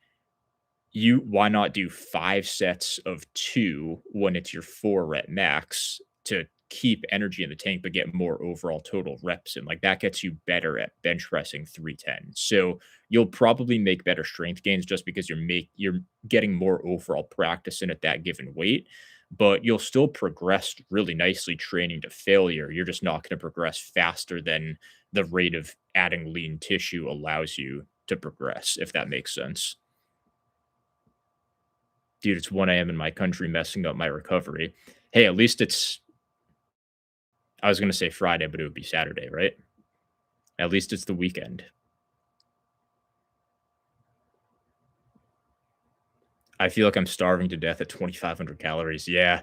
Speaker 1: you why not do 5 sets of 2 when it's your 4 rep max to keep energy in the tank, but get more overall total reps in? Like, that gets you better at bench pressing 310. So, you'll probably make better strength gains just because you're getting more overall practice in at that given weight, but you'll still progress really nicely training to failure. You're just not gonna progress faster than the rate of adding lean tissue allows you to progress, if that makes sense. Dude, it's 1 AM in my country messing up my recovery. Hey, at least it's I was gonna say Friday, but it would be Saturday, right? At least it's the weekend. I feel like I'm starving to death at 2,500 calories. Yeah.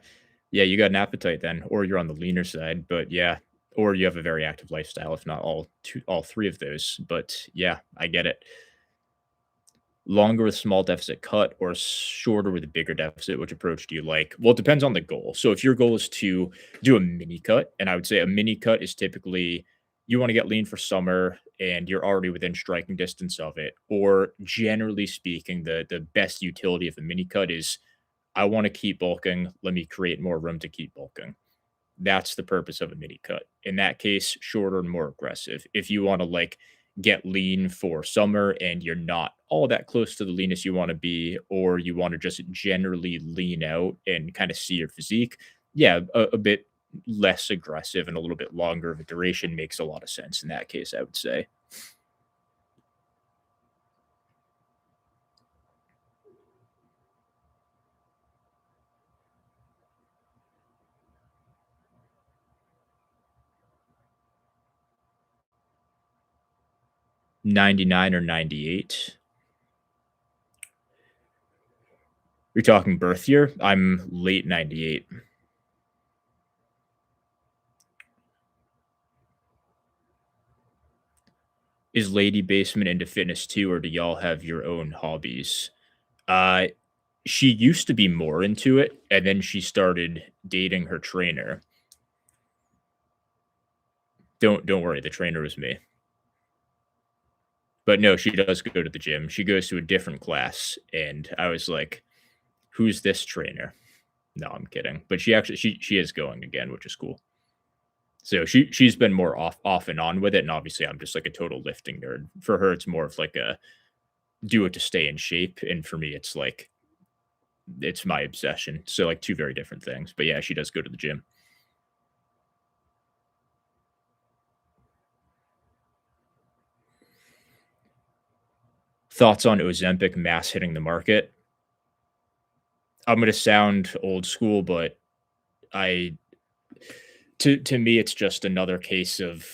Speaker 1: Yeah, you got an appetite then, or you're on the leaner side, but yeah, or you have a very active lifestyle, if not all 3 of those, but yeah, I get it. Longer with small deficit cut or shorter with a bigger deficit? Which approach do you like? Well, it depends on the goal. So if your goal is to do a mini cut, and I would say a mini cut is typically you want to get lean for summer and you're already within striking distance of it. Or generally speaking, the best utility of a mini cut is I want to keep bulking. Let me create more room to keep bulking. That's the purpose of a mini cut. In that case, shorter and more aggressive. If you want to like get lean for summer and you're not all that close to the leanest you want to be, or you want to just generally lean out and kind of see your physique, yeah, a bit less aggressive and a little bit longer of a duration makes a lot of sense in that case, I would say. 99 or 98. You're talking birth year? I'm late 98. Is Lady Basement into fitness too, or do y'all have your own hobbies? Uh, she used to be more into it, and then she started dating her trainer. Don't worry, the trainer was me. But no, she does go to the gym. She goes to a different class, and I was like, "Who's this trainer?" No, I'm kidding. But she is going again, which is cool. So she's been more off and on with it, and obviously I'm just like a total lifting nerd. For her, it's more of like a do it to stay in shape, and for me, it's like it's my obsession. So like 2 very different things. But yeah, she does go to the gym. Thoughts on Ozempic mass hitting the market? I'm gonna sound old school, but I to me, it's just another case of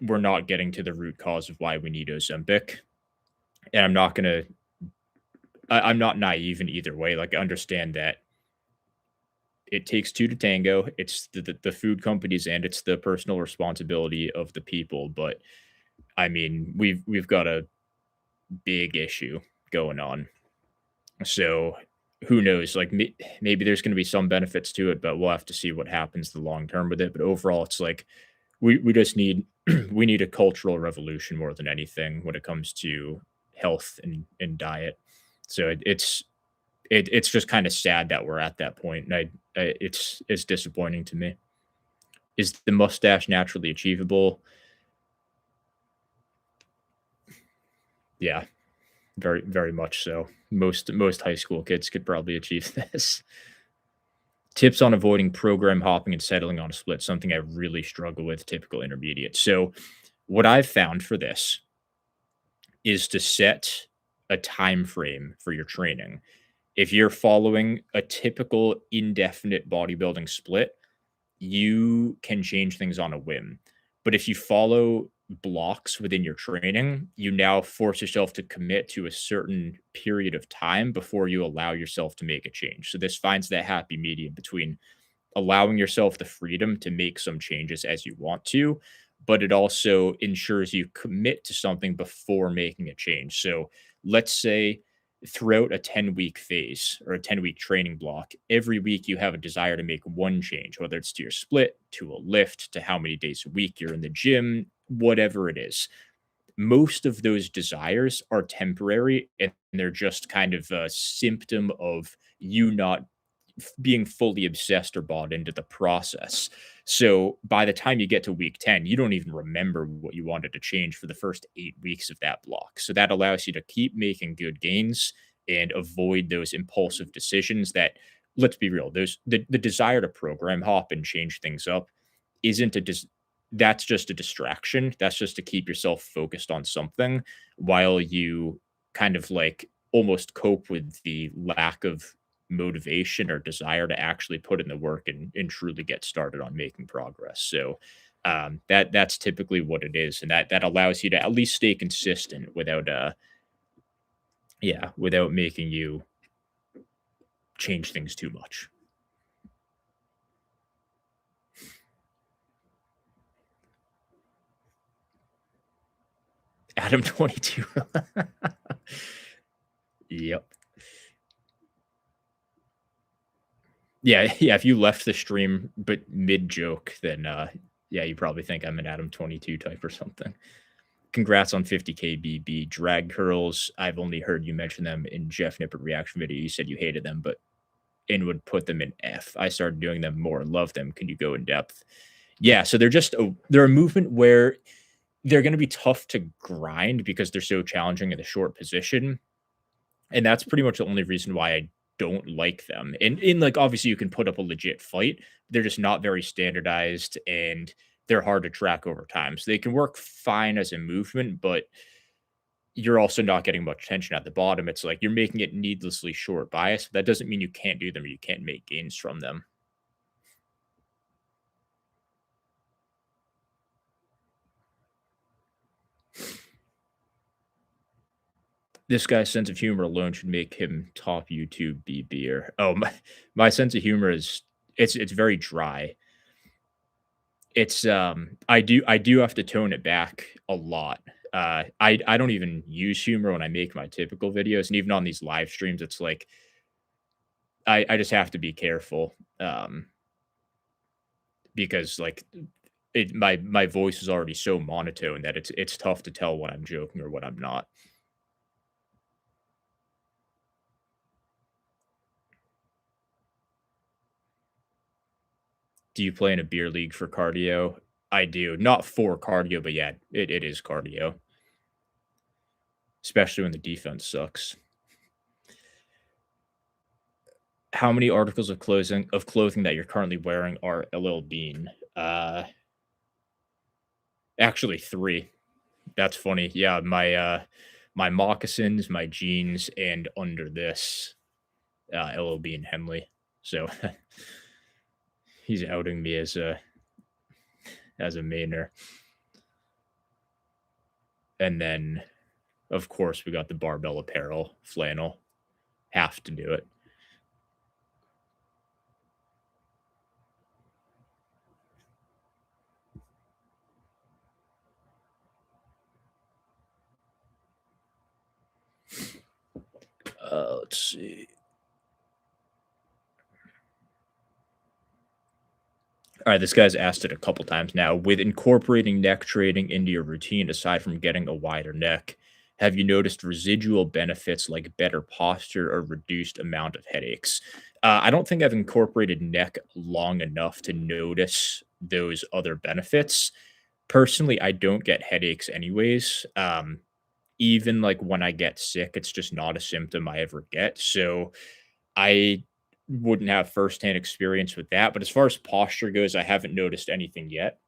Speaker 1: we're not getting to the root cause of why we need Ozempic. And I'm not naive in either way. Like, I understand that it takes 2 to tango. It's the food companies and it's the personal responsibility of the people, but I mean, we've got a big issue going on. So who knows? Like maybe there's going to be some benefits to it, but we'll have to see what happens the long term with it. But overall, it's like we just need we need a cultural revolution more than anything when it comes to health and diet. So it's just kind of sad that we're at that point, and it's disappointing to me. Is the mustache naturally achievable? Yeah, very much so. Most high school kids could probably achieve this. Tips on avoiding program hopping and settling on a split, something I really struggle with, typical intermediate. So, what I've found for this is to set a time frame for your training. If you're following a typical indefinite bodybuilding split, you can change things on a whim. But if you follow blocks within your training, you now force yourself to commit to a certain period of time before you allow yourself to make a change. So this finds that happy medium between allowing yourself the freedom to make some changes as you want to, but it also ensures you commit to something before making a change. So let's say throughout a 10-week phase or a 10-week training block, every week you have a desire to make one change, whether it's to your split, to a lift, to how many days a week you're in the gym, whatever it is. Most of those desires are temporary and they're just kind of a symptom of you not being fully obsessed or bought into the process. So by the time you get to week 10, you don't even remember what you wanted to change for the first 8 weeks of that block. So that allows you to keep making good gains and avoid those impulsive decisions that, let's be real, the desire to program hop and change things up isn't a that's just a distraction. That's just to keep yourself focused on something while you kind of like almost cope with the lack of motivation or desire to actually put in the work and truly get started on making progress. So that's typically what it is, and that allows you to at least stay consistent without without making you change things too much. Adam 22. Yep. Yeah, yeah, if you left the stream but mid joke, then yeah, you probably think I'm an Adam 22 type or something. Congrats on 50K BB. Drag curls. I've only heard you mention them in Jeff Nippert reaction video. You said you hated them, but and would put them in F. I started doing them more and love them. Can you go in depth? Yeah, so they're a movement where they're going to be tough to grind because they're so challenging in the short position. And that's pretty much the only reason why I don't like them. And in like obviously you can put up a legit fight. They're just not very standardized and they're hard to track over time. So they can work fine as a movement, but you're also not getting much tension at the bottom. It's like you're making it needlessly short bias. That doesn't mean you can't do them or you can't make gains from them. This guy's sense of humor alone should make him top YouTube BBer. Oh, my sense of humor is it's very dry. It's, I do have to tone it back a lot. I don't even use humor when I make my typical videos, and even on these live streams, it's like I just have to be careful, because, like, my voice is already so monotone that it's tough to tell when I'm joking or when I'm not. Do you play in a beer league for cardio? I do. Not for cardio, but yeah, it is cardio, especially when the defense sucks. How many articles of clothing that you're currently wearing are LL Bean? Actually 3. That's funny. Yeah, my moccasins, my jeans, and under this, LL Bean Henley. So he's outing me as a mainer. And then, of course, we got the Barbell Apparel flannel. Have to do it. Let's see. All right, this guy's asked it a couple times now. With incorporating neck training into your routine, aside from getting a wider neck, have you noticed residual benefits like better posture or reduced amount of headaches? I don't think I've incorporated neck long enough to notice those other benefits. Personally, I don't get headaches anyways. Even like when I get sick, it's just not a symptom I ever get. So I wouldn't have firsthand experience with that, but as far as posture goes, I haven't noticed anything yet.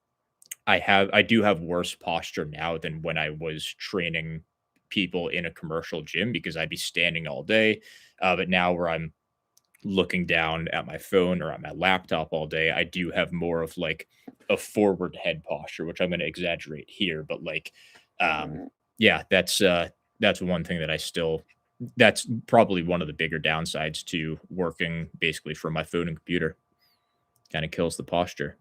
Speaker 1: I do have worse posture now than when I was training people in a commercial gym because I'd be standing all day. But now where I'm looking down at my phone or at my laptop all day, I do have more of like a forward head posture, which I'm going to exaggerate here, but like, yeah, that's one thing that I still that's probably one of the bigger downsides to working basically from my phone and computer. Kind of kills the posture.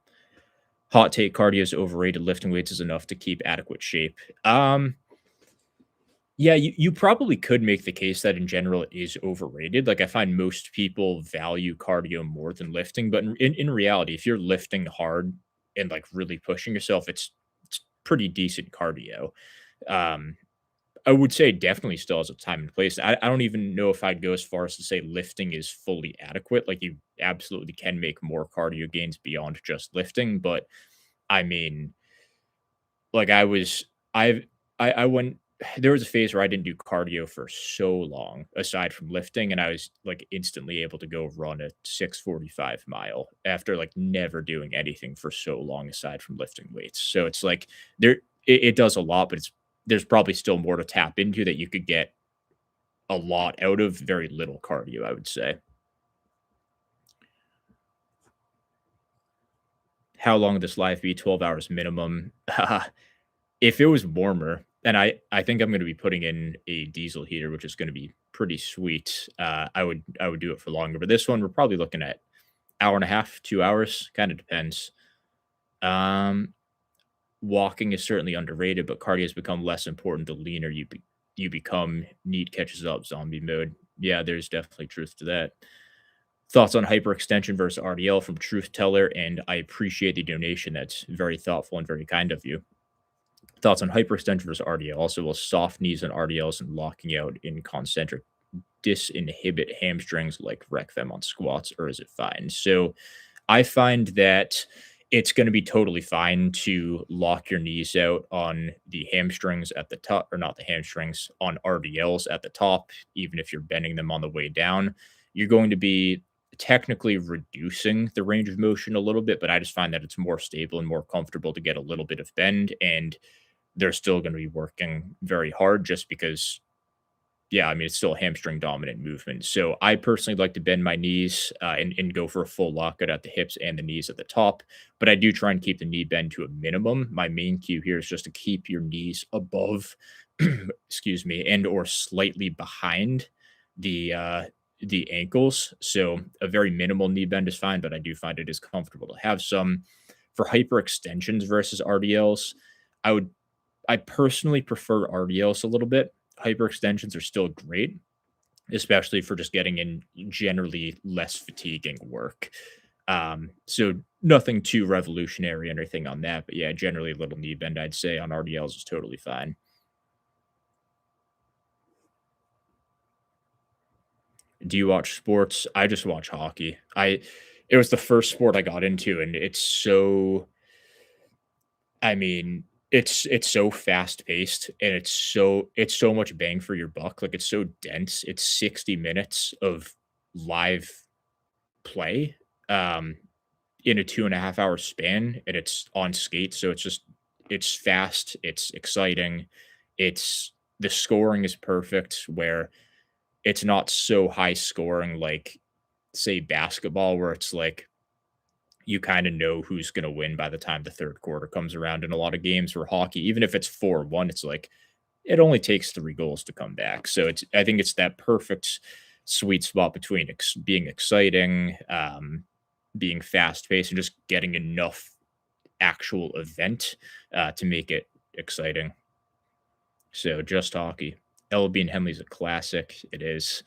Speaker 1: Hot take: cardio is overrated. Lifting weights is enough to keep adequate shape. Yeah, you probably could make the case that in general it is overrated. Like I find most people value cardio more than lifting, but in reality, if you're lifting hard and like really pushing yourself, it's pretty decent cardio. Um, I would say definitely still has a time and place. I don't even know if I'd go as far as to say lifting is fully adequate. Like you absolutely can make more cardio gains beyond just lifting, but I mean, like I was I've I went there was a phase where I didn't do cardio for so long aside from lifting, and I was like instantly able to go run a 6:45 mile after like never doing anything for so long aside from lifting weights. So it's like it does a lot, but there's probably still more to tap into that you could get a lot out of very little cardio, I would say. How long would this live be? 12 hours minimum. If it was warmer, and I think I'm gonna be putting in a diesel heater, which is gonna be pretty sweet, I would do it for longer, but this one, we're probably looking at hour and a half, 2 hours, kinda depends. Um, Walking is certainly underrated, but cardio has become less important the leaner you become. Need catches up, zombie mode. Yeah, there's definitely truth to that. Thoughts on hyperextension versus RDL from Truth Teller, and I appreciate the donation. That's very thoughtful and very kind of you. Thoughts on hyperextension versus RDL. Also, will soft knees and RDLs and locking out in concentric disinhibit hamstrings like wreck them on squats, or is it fine? So I find that it's going to be totally fine to lock your knees out on the hamstrings at the top, or not the hamstrings, on RDLs at the top, even if you're bending them on the way down. You're going to be technically reducing the range of motion a little bit, but I just find that it's more stable and more comfortable to get a little bit of bend, and they're still going to be working very hard just because yeah, I mean, it's still a hamstring dominant movement. So I personally like to bend my knees and go for a full lockout at the hips and the knees at the top. But I do try and keep the knee bend to a minimum. My main cue here is just to keep your knees above, excuse me, and or slightly behind the ankles. So a very minimal knee bend is fine, but I do find it is comfortable to have some. For hyperextensions versus RDLs, I would I personally prefer RDLs a little bit. Hyperextensions are still great, especially for just getting in generally less fatiguing work. So nothing too revolutionary or anything on that, but yeah, generally a little knee bend, I'd say on RDLs is totally fine. Do you watch sports? I just watch hockey. It was the first sport I got into, and it's so I mean, it's so fast paced and it's so much bang for your buck. Like it's so dense. It's 60 minutes of live play um in a 2.5 hour span, and it's on skates. So it's fast, it's exciting, it's the scoring is perfect where it's not so high scoring like say basketball where it's like you kind of know who's going to win by the time the third quarter comes around in a lot of games where hockey, even if it's 4-1, it's like it only takes 3 goals to come back. So I think it's that perfect sweet spot between being exciting, being fast paced, and just getting enough actual event to make it exciting. So just hockey. LB and Henley's a classic. It is.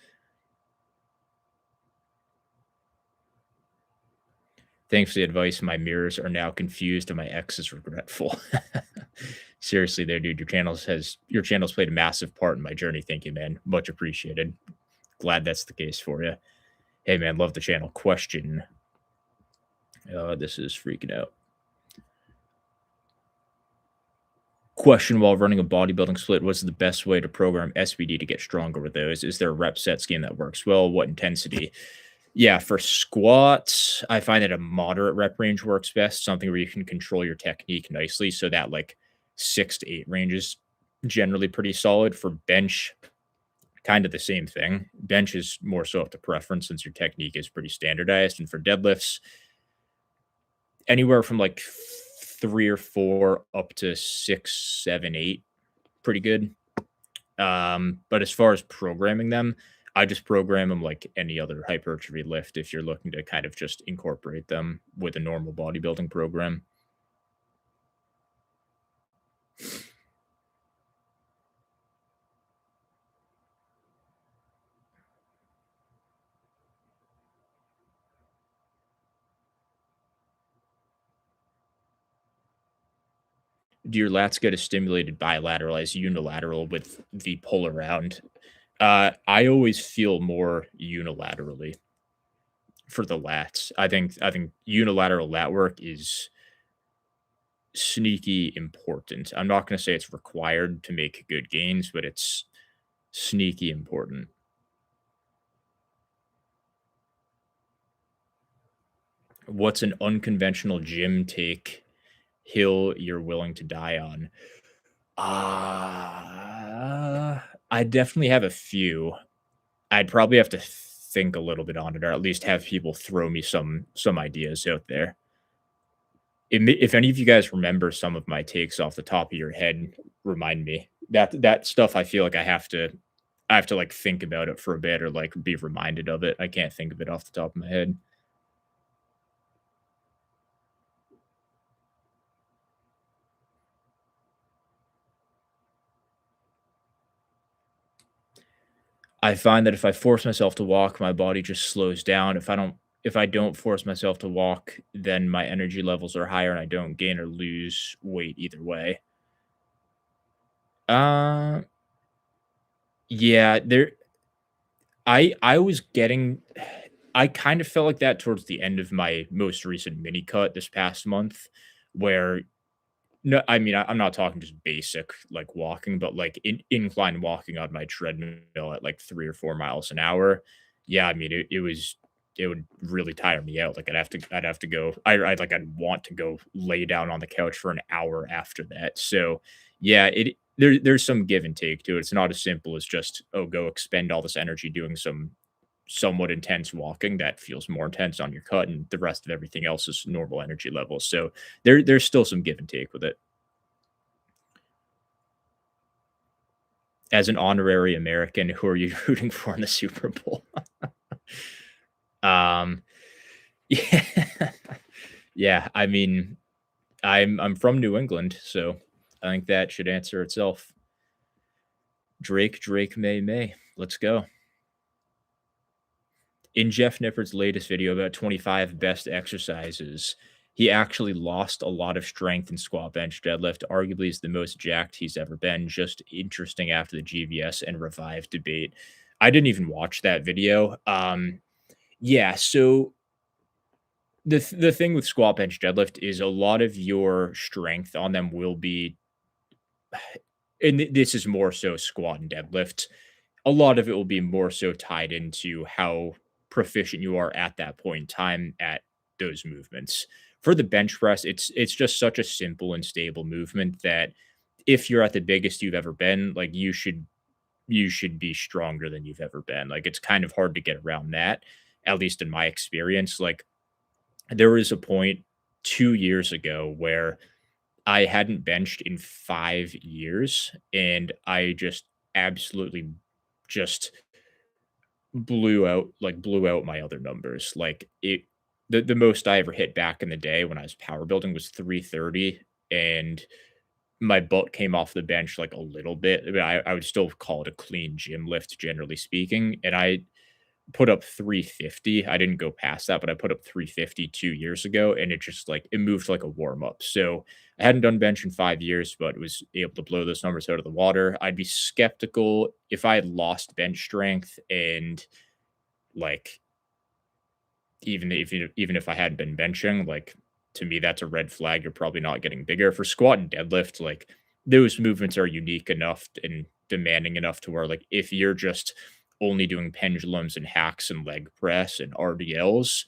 Speaker 1: Thanks for the advice. My mirrors are now confused and my ex is regretful. Seriously there, dude, your channel's played a massive part in my journey. Thank you, man. Much appreciated. Glad that's the case for you. Hey, man, love the channel. Question. This is freaking out. Question while running a bodybuilding split, what's the best way to program SBD to get stronger with those? Is there a rep set scheme that works well? What intensity? Yeah, for squats, I find that a moderate rep range works best, something where you can control your technique nicely. So that like 6 to 8 range is generally pretty solid. For bench, kind of the same thing. Bench is more so up to preference since your technique is pretty standardized. And for deadlifts, anywhere from like 3 or 4 up to 6, 7, 8, pretty good. But as far as programming them, I just program them like any other hypertrophy lift if you're looking to kind of just incorporate them with a normal bodybuilding program. Do your lats get as stimulated bilateral as unilateral with the pull around? I always feel more unilaterally for the lats. I think unilateral lat work is sneaky important. I'm not going to say it's required to make good gains, but it's sneaky important. What's an unconventional gym take hill you're willing to die on? I definitely have a few. I'd probably have to think a little bit on it, or at least have people throw me some ideas out there. If any of you guys remember some of my takes off the top of your head, remind me. That stuff I feel like I have to like think about it for a bit or like be reminded of it. I can't think of it off the top of my head. I find that if I force myself to walk, my body just slows down. If I don't force myself to walk, then my energy levels are higher and I don't gain or lose weight either way. Uh yeah, I was getting I kind of felt like that towards the end of my most recent mini cut this past month where no, I mean, I'm not talking just basic like walking, but like incline walking on my treadmill at like 3 or 4 miles an hour. Yeah, I mean, it would really tire me out. Like I'd have to go. I'd want to go lay down on the couch for an hour after that. So yeah, there's some give and take to it. It's not as simple as just oh go expend all this energy doing some somewhat intense walking that feels more intense on your cut, and the rest of everything else is normal energy levels. So there's still some give and take with it. As an honorary American, who are you rooting for in the Super Bowl? um, yeah, yeah. I mean, I'm from New England, so I think that should answer itself. Drake, May. Let's go. In Jeff Nippard's latest video about 25 best exercises, he actually lost a lot of strength in squat, bench, deadlift. Arguably is the most jacked he's ever been. Just interesting after the GVS and Revive debate. I didn't even watch that video. Yeah, so the thing with squat, bench, deadlift is a lot of your strength on them will be, and this is more so squat and deadlift, a lot of it will be more so tied into how proficient you are at that point in time at those movements. For the bench press, it's just such a simple and stable movement that if you're at the biggest you've ever been, like you should be stronger than you've ever been. Like it's kind of hard to get around that, at least in my experience. Like there was a point 2 years ago where I hadn't benched in 5 years and I just absolutely just blew out my other numbers. Like the most I ever hit back in the day when I was power building was 330 and my butt came off the bench like a little bit. I would still call it a clean gym lift, generally speaking. And I put up 350. I didn't go past that, but I put up 350 2 years ago, and it just like it moved like a warm up. So I hadn't done bench in 5 years, but was able to blow those numbers out of the water. I'd be skeptical if I had lost bench strength and like even if I had been benching, like to me, that's a red flag. You're probably not getting bigger for squat and deadlift. Like those movements are unique enough and demanding enough to where like if you're just only doing pendulums and hacks and leg press and RDLs,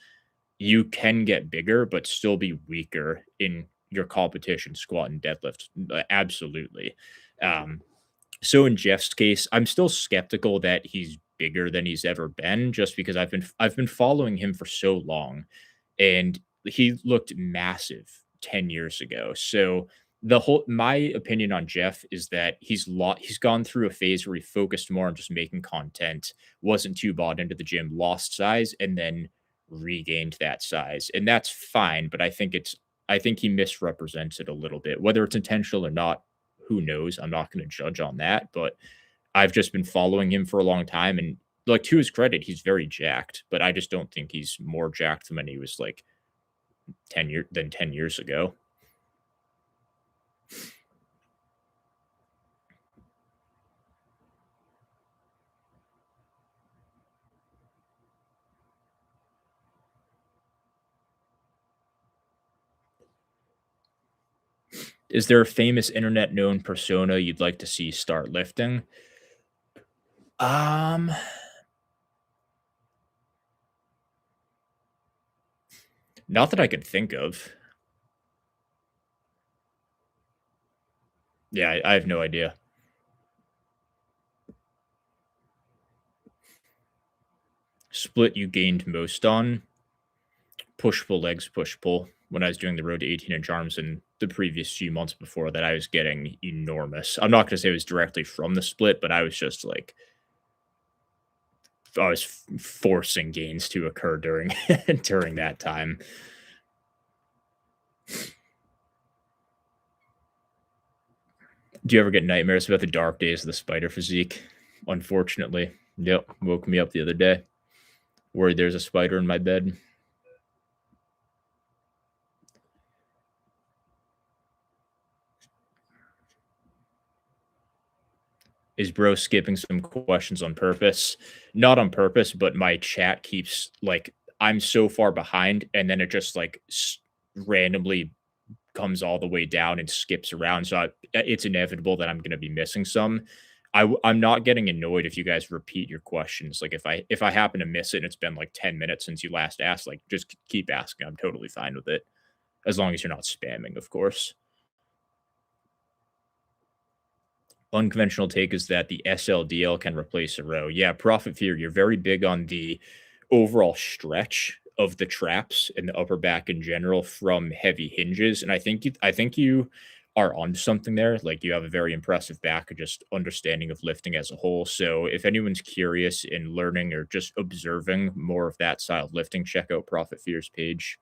Speaker 1: you can get bigger but still be weaker in your competition squat and deadlift. Absolutely. Um, so in Jeff's case, I'm still skeptical that he's bigger than he's ever been just because I've been following him for so long and he looked massive 10 years ago. So the whole my opinion on Jeff is that he's gone through a phase where he focused more on just making content, wasn't too bought into the gym, lost size, and then regained that size. And that's fine, but I think he misrepresents it a little bit. Whether it's intentional or not, who knows? I'm not going to judge on that, but I've just been following him for a long time and like to his credit, he's very jacked, but I just don't think he's more jacked than when he was like 10 years ago. Is there a famous internet known persona you'd like to see start lifting? Um, Not that I could think of. Yeah, I have no idea. Split you gained most on push pull legs, push pull. When I was doing the road to 18-inch arms in the previous few months before that, I was getting enormous. I'm not going to say it was directly from the split, but I was just like I was forcing gains to occur during during that time. Do you ever get nightmares about the dark days of the spider physique? Unfortunately, yep, woke me up the other day. Worried there's a spider in my bed. Is bro skipping some questions on purpose? Not on purpose, but my chat keeps like I'm so far behind, and then it just like randomly comes all the way down and skips around. So it's inevitable that I'm going to be missing some. I'm not getting annoyed if you guys repeat your questions. Like if I happen to miss it and it's been like 10 minutes since you last asked, like just keep asking. I'm totally fine with it as long as you're not spamming, of course. Unconventional take is that the SLDL can replace a row. Yeah, Profit Fear, you're very big on the overall stretch of the traps and the upper back in general from heavy hinges. And I think you are on something there. Like you have a very impressive back and just understanding of lifting as a whole. So if anyone's curious in learning or just observing more of that style of lifting, check out Profit Fear's page.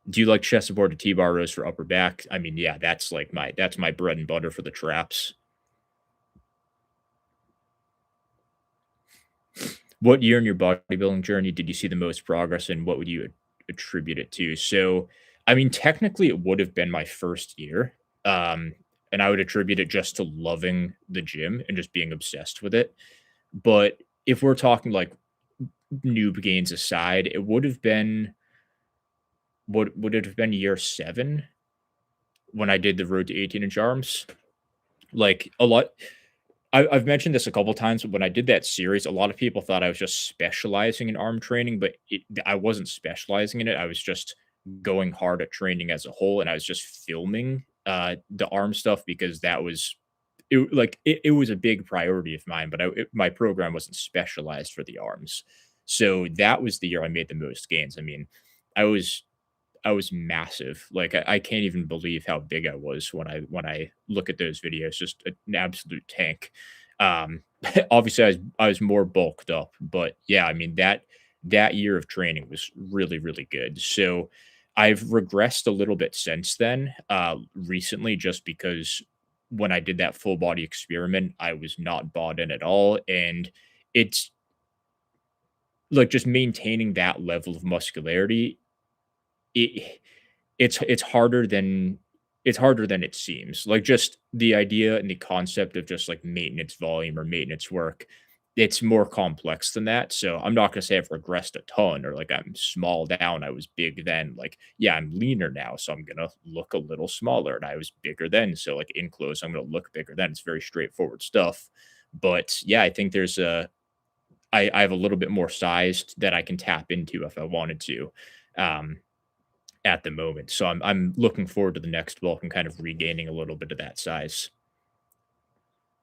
Speaker 1: Do you like chest support to T-bar rows for upper back? I mean, yeah, that's my bread and butter for the traps. What year in your bodybuilding journey did you see the most progress, and what would you attribute it to? So, I mean, technically, it would have been my first year, um, and I would attribute it just to loving the gym and just being obsessed with it. But if we're talking like noob gains aside, it would have been would it have been year 7 when I did the road to 18-inch arms? Like a lot I've mentioned this a couple times, but when I did that series, a lot of people thought I was just specializing in arm training, but I wasn't specializing in it. I was just going hard at training as a whole, and I was just filming the arm stuff because it was a big priority of mine, but my program wasn't specialized for the arms. So that was the year I made the most gains. I mean, I was I was massive. Like I can't even believe how big I was when I look at those videos. Just an absolute tank. Um, Obviously, I was more bulked up, but yeah, I mean that year of training was really good. So I've regressed a little bit since then. Recently, just because when I did that full body experiment, I was not bought in at all, and it's like, just maintaining that level of muscularity, it it's harder than it's harder than it seems. Like, just the idea and the concept of just, like, maintenance volume or maintenance work, it's more complex than that, so I'm not gonna say I've regressed a ton or, like, I'm small down, I was big then, like, yeah, I'm leaner now, so I'm gonna look a little smaller, and I was bigger then, so, like, in clothes, I'm gonna look bigger then. It's very straightforward stuff, but, yeah, I think there's a I have a little bit more size that I can tap into if I wanted to, um, at the moment. So I'm looking forward to the next bulk and kind of regaining a little bit of that size.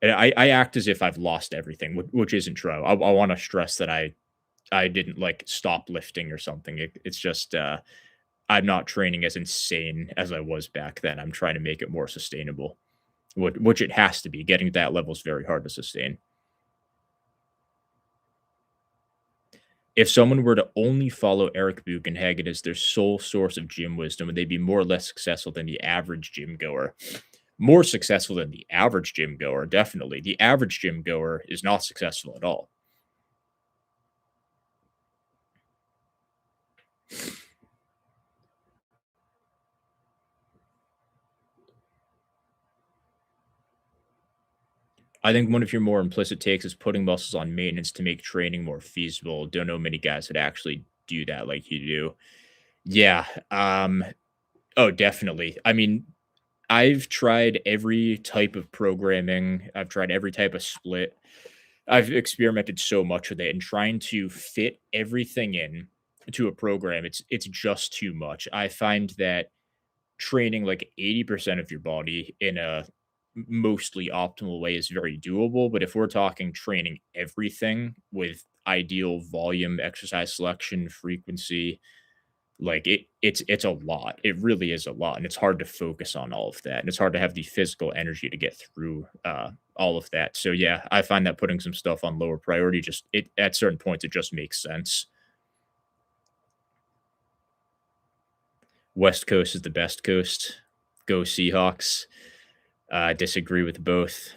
Speaker 1: And I act as if I've lost everything, which isn't true. I want to stress that I didn't like stop lifting or something. It's just I'm not training as insane as I was back then. I'm trying to make it more sustainable, which it has to be. Getting to that level is very hard to sustain. If someone were to only follow Eric Buchenhagen as their sole source of gym wisdom, would they be more or less successful than the average gym goer? More successful than the average gym goer, definitely. The average gym goer is not successful at all. I think one of your more implicit takes is putting muscles on maintenance to make training more feasible. Don't know many guys that actually do that like you do. Yeah. Oh, definitely. I mean, I've tried every type of programming. I've tried every type of split. I've experimented so much with it and trying to fit everything in to a program. It's just too much. I find that training like 80% of your body in a mostly optimal way is very doable. But if we're talking training everything with ideal volume, exercise selection, frequency, like it's a lot. It really is a lot, and it's hard to focus on all of that, and it's hard to have the physical energy to get through all of that. So yeah, I find that putting some stuff on lower priority just it at certain points it just makes sense. West Coast is the best coast. Go Seahawks. Disagree with both.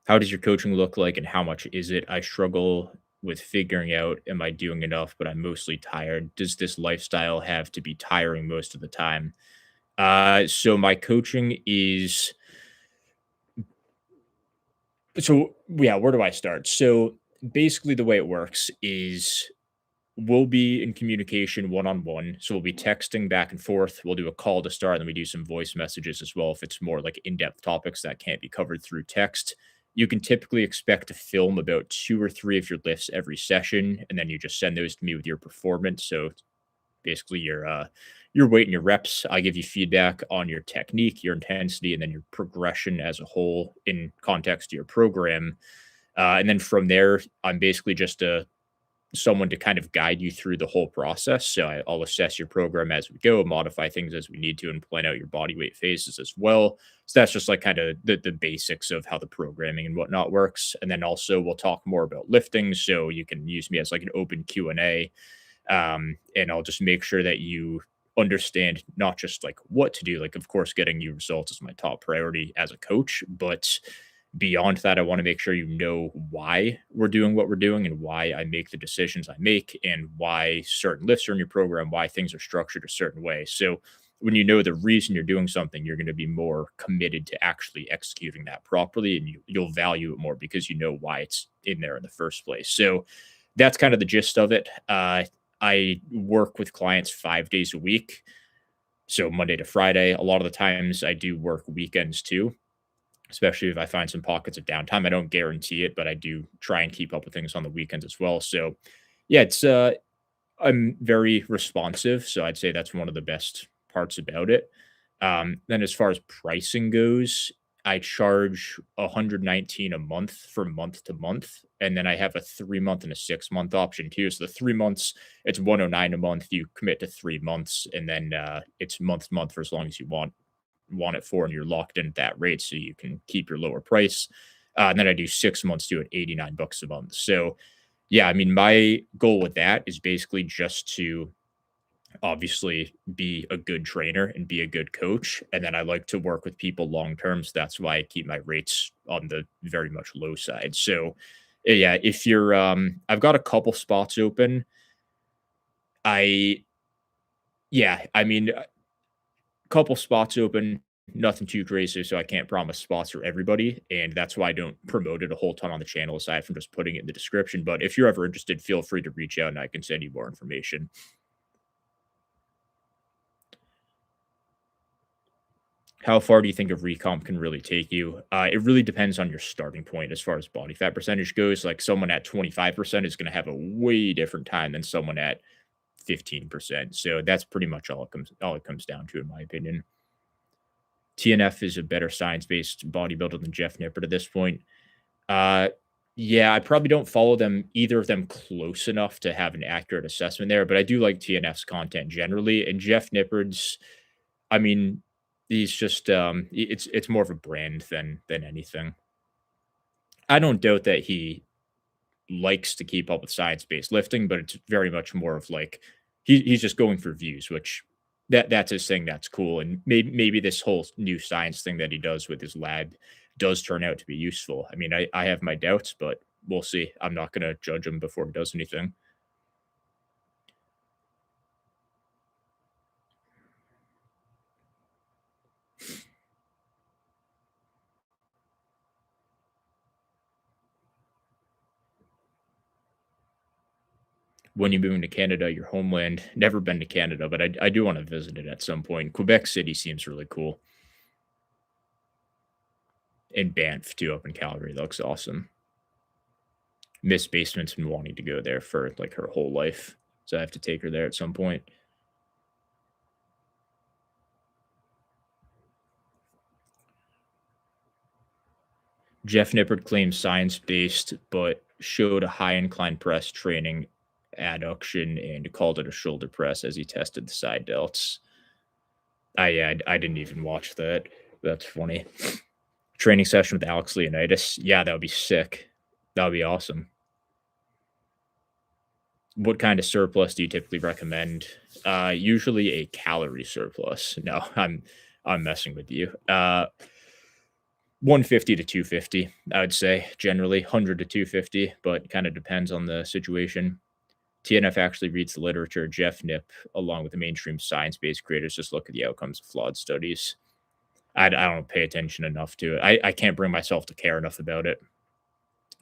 Speaker 1: How does your coaching look like, and how much is it? I struggle with figuring out, am I doing enough? But I'm mostly tired. Does this lifestyle have to be tiring most of the time? So my coaching is so yeah, where do I start? So basically the way it works is we'll be in communication one on one. So we'll be texting back and forth. We'll do a call to start, and then we do some voice messages as well if it's more like in-depth topics that can't be covered through text. You can typically expect to film about 2 or 3 of your lifts every session, and then you just send those to me with your performance. So basically your weight and your reps. I give you feedback on your technique, your intensity, and then your progression as a whole in context to your program. And then from there, I'm basically just someone to kind of guide you through the whole process. So I'll assess your program as we go, modify things as we need to, and plan out your body weight phases as well. So that's just like kind of the basics of how the programming and whatnot works. And then also we'll talk more about lifting. So you can use me as like an open Q&A, and I'll just make sure that you understand not just like what to do. Like, of course, getting you results is my top priority as a coach, but beyond that, I want to make sure you know why we're doing what we're doing and why I make the decisions I make and why certain lifts are in your program, why things are structured a certain way. So when you know the reason you're doing something, you're going to be more committed to actually executing that properly, and you'll value it more because you know why it's in there in the first place. So that's kind of the gist of it. I work with clients 5 days a week. So Monday to Friday. A lot of the times I do work weekends too, especially if I find some pockets of downtime. I don't guarantee it, but I do try and keep up with things on the weekends as well. So yeah, it's I'm very responsive. So I'd say that's one of the best parts about it. Then as far as pricing goes, I charge 119 a month for month to month. And then I have a 3 month and a 6 month option too. So the 3 months, it's 109 a month. You commit to 3 months, and then it's month to month for as long as you want it for, and you're locked in at that rate so you can keep your lower price. And then I do 6 months to at 89 bucks a month. So yeah, I mean, my goal with that is basically just to obviously be a good trainer and be a good coach. And then I like to work with people long term. So that's why I keep my rates on the very much low side. So Yeah, if you're, I've got a couple spots open. I Yeah, I mean, couple spots open, nothing too crazy, so I can't promise spots for everybody, and that's why I don't promote it a whole ton on the channel aside from just putting it in the description. But if you're ever interested, feel free to reach out and I can send you more information. How far do you think a recomp can really take you? It really depends on your starting point as far as body fat percentage goes. Like someone at 25% is going to have a way different time than someone at 15%. So that's pretty much all it comes down to, in my opinion. TNF is a better science-based bodybuilder than Jeff Nippert at this point. Uh, yeah, I probably don't follow them either of them close enough to have an accurate assessment there, but I do like TNF's content generally. And Jeff Nippert's, I mean, he's just it's more of a brand than anything. I don't doubt that he likes to keep up with science-based lifting, but it's very much more of like he's just going for views, which that's his thing. That's cool. And maybe this whole new science thing that he does with his lab does turn out to be useful. I mean, I have my doubts, but we'll see. I'm not gonna judge him before he does anything. When you move to Canada, your homeland, never been to Canada, but I do want to visit it at some point. Quebec City seems really cool. And Banff too, up in Calgary, looks awesome. Miss Basement's been wanting to go there for like her whole life, so I have to take her there at some point. Jeff Nippert claims science-based, but showed a high incline press training adduction and called it a shoulder press as he tested the side delts. I didn't even watch that. That's funny. Training session with Alex Leonidas. Yeah, that would be sick. That would be awesome. What kind of surplus do you typically recommend? Usually a calorie surplus. No, I'm messing with you. 150 to 250, I would say, generally 100 to 250, but kind of depends on the situation. TNF actually reads the literature. Jeff Nip, along with the mainstream science-based creators, just look at the outcomes of flawed studies. I don't pay attention enough to it. I can't bring myself to care enough about it.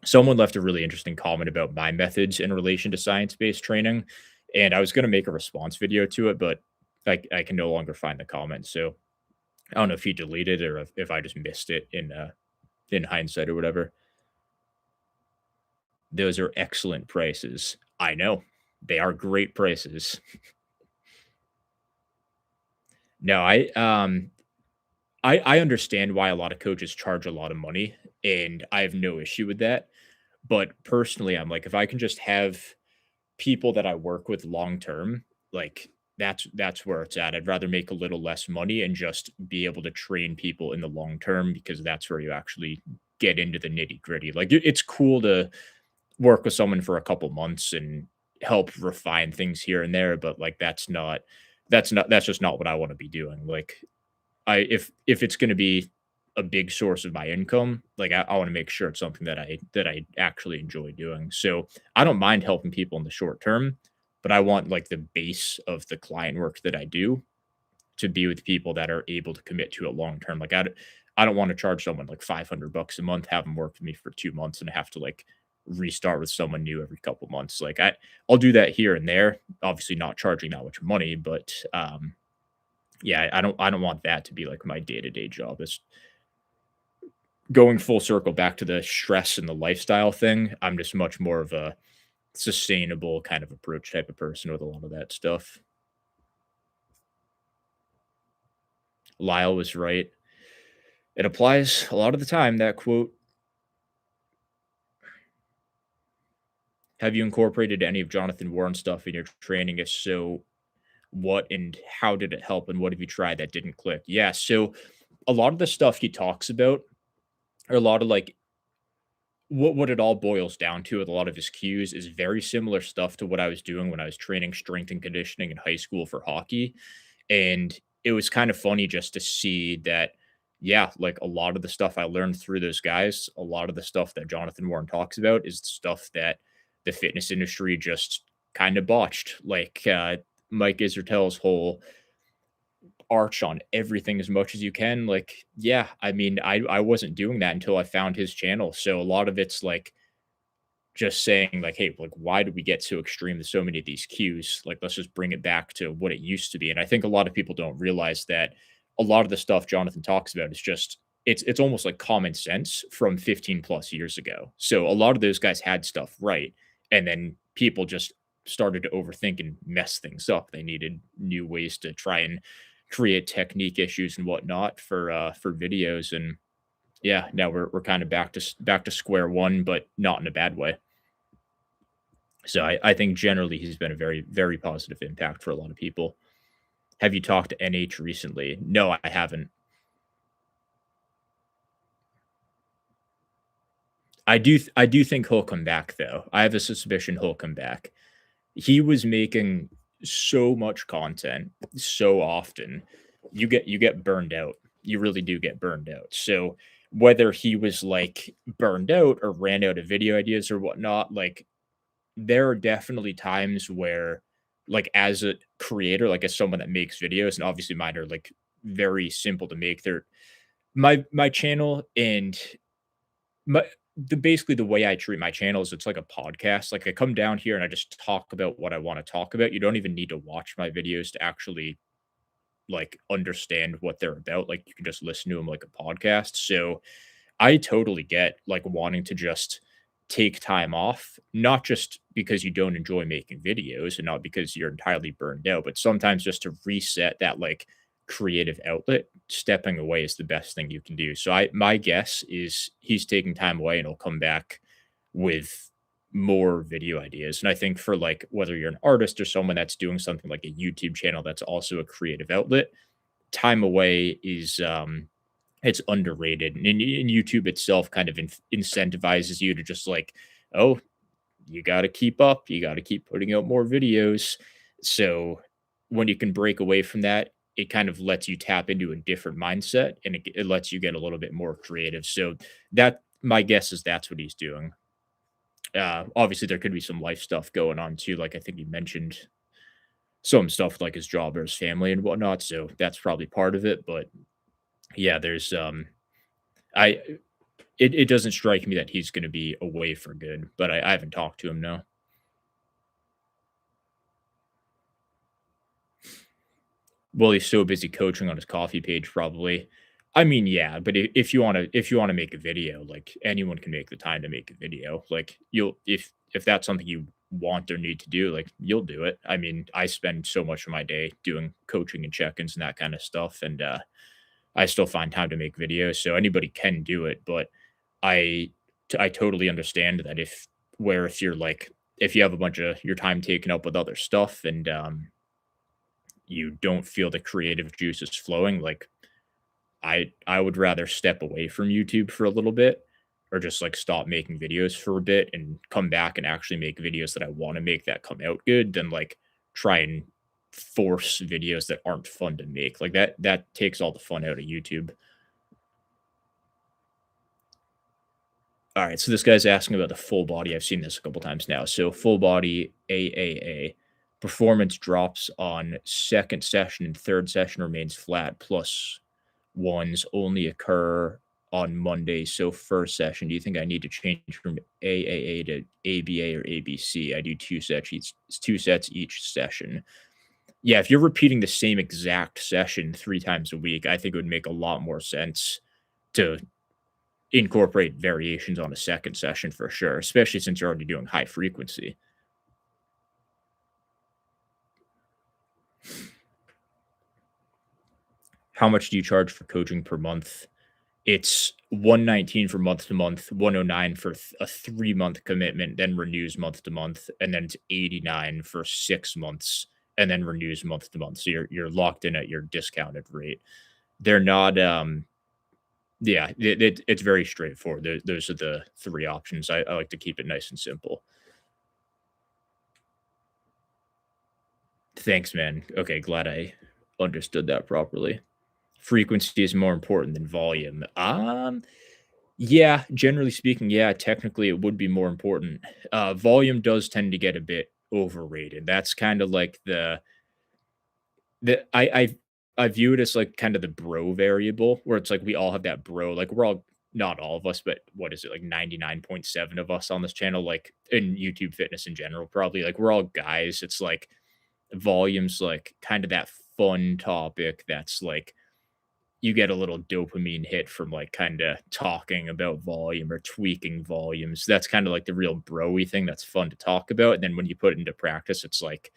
Speaker 1: Someone left a really interesting comment about my methods in relation to science-based training, and I was going to make a response video to it, but I can no longer find the comment. So I don't know if he deleted it or if I just missed it in hindsight or whatever. Those are excellent prices. I know. They are great prices. No, I understand why a lot of coaches charge a lot of money, and I have no issue with that. But personally, I'm like, if I can just have people that I work with long term, like that's where it's at. I'd rather make a little less money and just be able to train people in the long term because that's where you actually get into the nitty gritty. Like it's cool to work with someone for a couple months and help refine things here and there, but like that's just not what I want to be doing. Like if it's going to be a big source of my income, like I want to make sure it's something that I actually enjoy doing. So I don't mind helping people in the short term, but I want like the base of the client work that I do to be with people that are able to commit to it long term. Like I don't want to charge someone like 500 bucks a month, have them work with me for 2 months, and have to like restart with someone new every couple months. Like I'll do that here and there, obviously not charging that much money, but yeah, I don't want that to be like my day-to-day job. It's going full circle back to the stress and the lifestyle thing. I'm just much more of a sustainable kind of approach type of person with a lot of that stuff. Lyle was right. It applies a lot of the time, that quote. Have you incorporated any of Jonathan Warren's stuff in your training? If so, what and how did it help? And what have you tried that didn't click? Yeah. So a lot of the stuff he talks about are a lot of like what it all boils down to with a lot of his cues is very similar stuff to what I was doing when I was training strength and conditioning in high school for hockey. And it was kind of funny just to see that, yeah, like a lot of the stuff I learned through those guys, a lot of the stuff that Jonathan Warren talks about is stuff that the fitness industry just kind of botched. Like Mike Isertel's whole arch on everything as much as you can. Like, yeah, I mean, I wasn't doing that until I found his channel. So a lot of it's like just saying like, hey, like, why do we get so extreme with so many of these cues? Like, let's just bring it back to what it used to be. And I think a lot of people don't realize that a lot of the stuff Jonathan talks about is just it's almost like common sense from 15 plus years ago. So a lot of those guys had stuff right. And then people just started to overthink and mess things up. They needed new ways to try and create technique issues and whatnot for videos. And yeah, now we're kind of back to square one, but not in a bad way. So I think generally he's been a very positive impact for a lot of people. Have you talked to NH recently? No, I haven't. I do think he'll come back though. I have a suspicion he'll come back. He was making so much content so often. You get burned out. You really do get burned out. So whether he was like burned out or ran out of video ideas or whatnot, like there are definitely times where, like, as a creator, like, as someone that makes videos, and obviously mine are, like, very simple to make. They're my channel and my the basically the way I treat my channel is it's like a podcast. Like, I come down here and I just talk about what I wanna talk about. You don't even need to watch my videos to actually, like, understand what they're about. Like, you can just listen to them like a podcast. So I totally get like wanting to just take time off, not just because you don't enjoy making videos and not because you're entirely burned out, but sometimes just to reset that like creative outlet, stepping away is the best thing you can do. So my guess is he's taking time away and he'll come back with more video ideas. And I think for like whether you're an artist or someone that's doing something like a YouTube channel that's also a creative outlet, time away is it's underrated, and YouTube itself kind of incentivizes you to just like, "Oh, you gotta keep up, you gotta keep putting out more videos." So, when you can break away from that, it kind of lets you tap into a different mindset, and it lets you get a little bit more creative. So, that my guess is that's what he's doing. Obviously, there could be some life stuff going on too, like I think you mentioned some stuff like his job or his family and whatnot, so that's probably part of it, but yeah, there's, I it doesn't strike me that he's gonna be away for good, but I haven't talked to him, no. Well, he's so busy coaching on his coffee page probably. I mean, yeah, but if you wanna make a video, like, anyone can make the time to make a video. Like, you'll if that's something you want or need to do, like, you'll do it. I mean, I spend so much of my day doing coaching and check-ins and that kinda stuff, and, I still find time to make videos, so anybody can do it, but I I totally understand that if you're like if you have a bunch of your time taken up with other stuff and you don't feel the creative juices flowing, like I would rather step away from YouTube for a little bit or just like stop making videos for a bit and come back and actually make videos that I want to make that come out good than like try and force videos that aren't fun to make. Like that takes all the fun out of YouTube. All right, so this guy's asking about the full body. I've seen this a couple times now. So full body AAA performance drops on second session and third session remains flat. Plus ones only occur on Monday. So first session, do you think I need to change from AAA to ABA or ABC? I do two sets each session. Yeah, if you're repeating the same exact session 3 times a week, I think it would make a lot more sense to incorporate variations on a second session for sure, especially since you're already doing high frequency. How much do you charge for coaching per month? It's 119 for month to month, 109 for a 3 month commitment, then renews month to month, and then it's 89 for 6 months, and then renews month to month. So you're locked in at your discounted rate. They're not yeah, it's very straightforward. Those are the three options. I like to keep it nice and simple. Thanks, man. Okay, glad I understood that properly. frequency is more important than volume. Yeah, generally speaking, yeah, technically it would be more important. Volume does tend to get a bit overrated. That's kind of like the I view it as like kind of the bro variable where it's like we all have that bro, like we're all not all of us, but what is it, like 99.7 of us on this channel, like in YouTube fitness in general, probably like we're all guys. It's like volume's like kind of that fun topic that's like you get a little dopamine hit from like kind of talking about volume or tweaking volumes. That's kind of like the real broy thing that's fun to talk about. And then when you put it into practice, it's like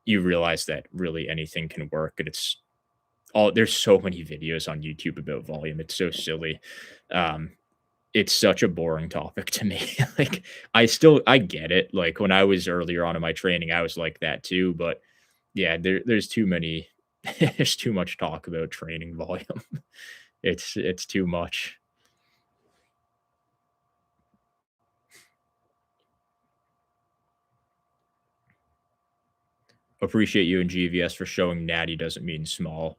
Speaker 1: you realize that really anything can work. And it's all there's so many videos on YouTube about volume. It's so silly. Um, it's such a boring topic to me. Like I get it. Like when I was earlier on in my training, I was like that too. But yeah, there's too many there's too much talk about training volume. It's too much. Appreciate you and GVS for showing natty doesn't mean small.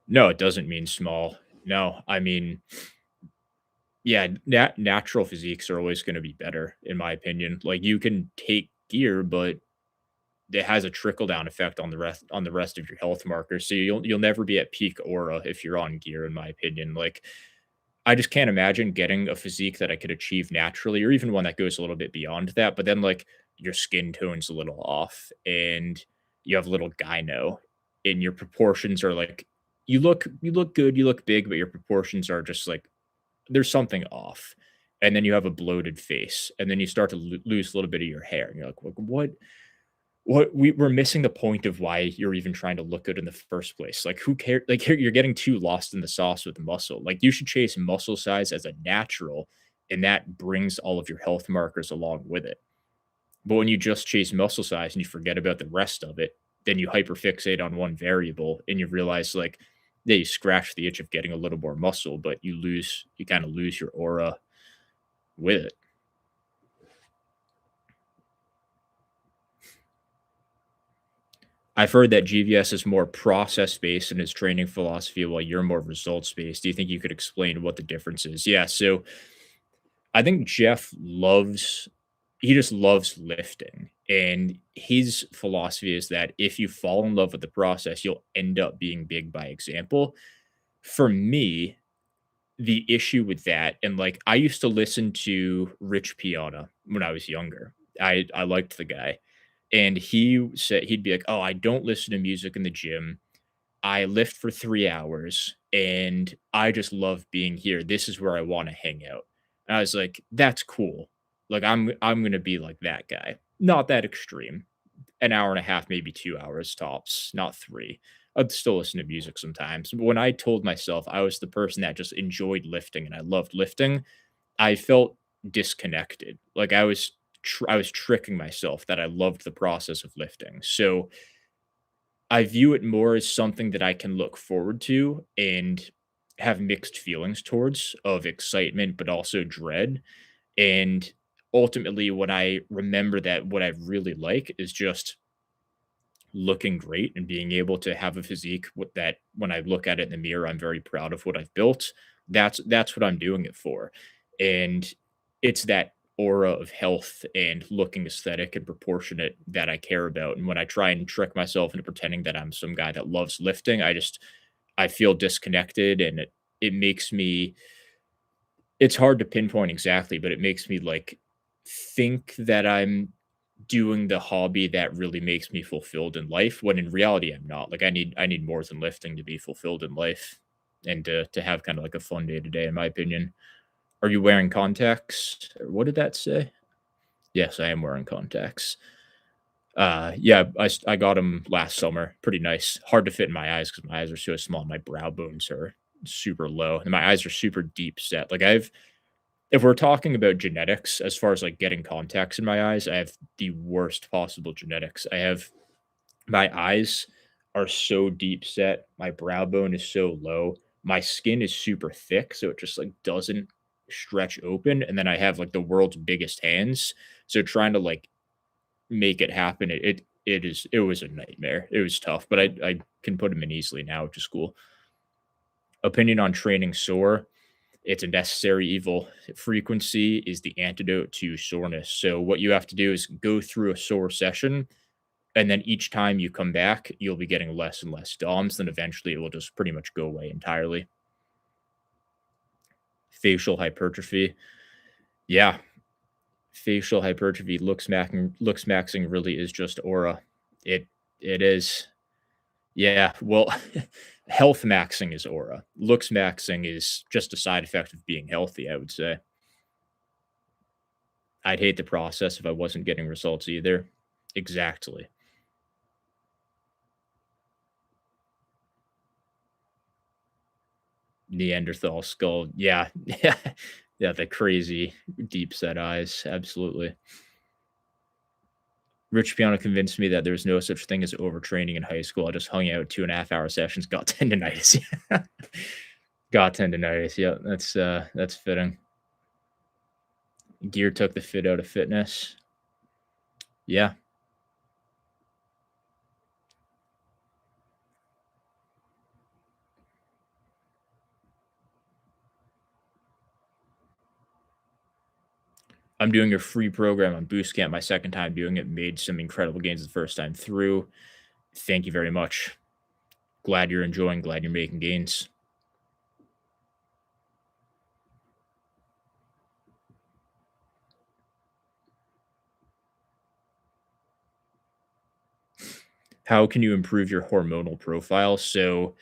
Speaker 1: No, it doesn't mean small. No, I mean, yeah, natural physiques are always gonna be better, in my opinion. Like, you can take gear, but it has a trickle down effect on the rest of your health markers. So you'll never be at peak aura if you're on gear, in my opinion. Like, I just can't imagine getting a physique that I could achieve naturally, or even one that goes a little bit beyond that. But then, like, your skin tone's a little off, and you have a little gyno, and your proportions are like you look good, you look big, but your proportions are just like there's something off. And then you have a bloated face, and then you start to lose a little bit of your hair, and you're like, we're missing the point of why you're even trying to look good in the first place. Like, who cares? Like, you're getting too lost in the sauce with muscle. Like, you should chase muscle size as a natural, and that brings all of your health markers along with it. But when you just chase muscle size and you forget about the rest of it, then you hyperfixate on one variable and you realize, like, yeah, you scratch the itch of getting a little more muscle, but you kind of lose your aura with it. I've heard that GVS is more process based in his training philosophy while you're more results based. Do you think you could explain what the difference is? Yeah, so I think Jeff loves he just loves lifting. And his philosophy is that if you fall in love with the process, you'll end up being big by example. For me, the issue with that, and like I used to listen to Rich Piana when I was younger. I liked the guy. And he said he'd be like, "Oh, I don't listen to music in the gym. I lift for 3 hours and I just love being here. This is where I wanna hang out." And I was like, "That's cool." Like, I'm gonna be like that guy. Not that extreme. An hour and a half, maybe 2 hours tops, not 3. I'd still listen to music sometimes. But when I told myself I was the person that just enjoyed lifting and I loved lifting, I felt disconnected. Like, I was tricking myself that I loved the process of lifting. So I view it more as something that I can look forward to and have mixed feelings towards of excitement, but also dread. And ultimately, when I remember that what I really like is just looking great and being able to have a physique with that when I look at it in the mirror, I'm very proud of what I've built. That's what I'm doing it for. And it's that aura of health and looking aesthetic and proportionate that I care about. And when I try and trick myself into pretending that I'm some guy that loves lifting, I feel disconnected and it makes me it's hard to pinpoint exactly, but it makes me like think that I'm doing the hobby that really makes me fulfilled in life when in reality I'm not. Like I need more than lifting to be fulfilled in life and to have kind of like a fun day to day in my opinion. Are you wearing contacts? Or what did that say? Yes, I am wearing contacts. Yeah, I got them last summer. Pretty nice. Hard to fit in my eyes because my eyes are so small. My brow bones are super low, and my eyes are super deep set. Like if we're talking about genetics, as far as like getting contacts in my eyes, I have the worst possible genetics. I have my eyes are so deep set, my brow bone is so low, my skin is super thick, so it just like doesn't stretch open, and then I have like the world's biggest hands. So trying to like make it happen, it was a nightmare. It was tough, but I can put them in easily now, which is cool. Opinion on training sore. It's a necessary evil. Frequency is the antidote to soreness. So what you have to do is go through a sore session, and then each time you come back, you'll be getting less and less DOMs. Then eventually it will just pretty much go away entirely. Facial hypertrophy. Yeah, facial hypertrophy, looks maxing really is just aura. It it is. Yeah, well, health maxing is aura. Looks maxing is just a side effect of being healthy, I would say. I'd hate the process if I wasn't getting results either. Exactly. Neanderthal skull. Yeah. Yeah. Yeah, the crazy deep set eyes. Absolutely. Rich Piano convinced me that there was no such thing as overtraining in high school. I just hung out 2.5 hour sessions, got tendonitis. Got tendonitis. Yeah, that's fitting. Gear took the fit out of fitness. Yeah. I'm doing a free program on Boost Camp, my second time doing it, made some incredible gains the first time through. Thank you very much. Glad you're enjoying, glad you're making gains. How can you improve your hormonal profile? So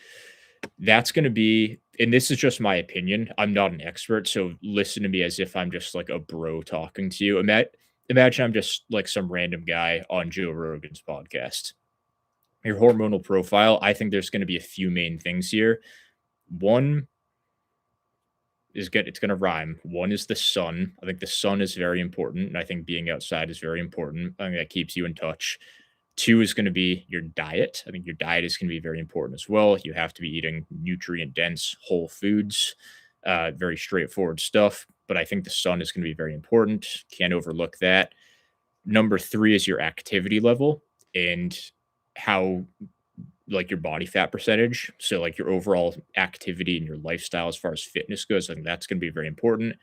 Speaker 1: that's going to be, and this is just my opinion. I'm not an expert, so listen to me as if I'm just like a bro talking to you. Imagine I'm just like some random guy on Joe Rogan's podcast. Your hormonal profile, I think there's going to be a few main things here. One is good. It's going to rhyme. One is the sun. I think the sun is very important. And I think being outside is very important. I think that keeps you in touch. Two is going to be your diet. I think your diet is going to be very important as well. You have to be eating nutrient dense whole foods, very straightforward stuff. But I think the sun is going to be very important. Can't overlook that. Number three is your activity level and how, like, your body fat percentage. So, like, your overall activity and your lifestyle as far as fitness goes. I think that's going to be very important.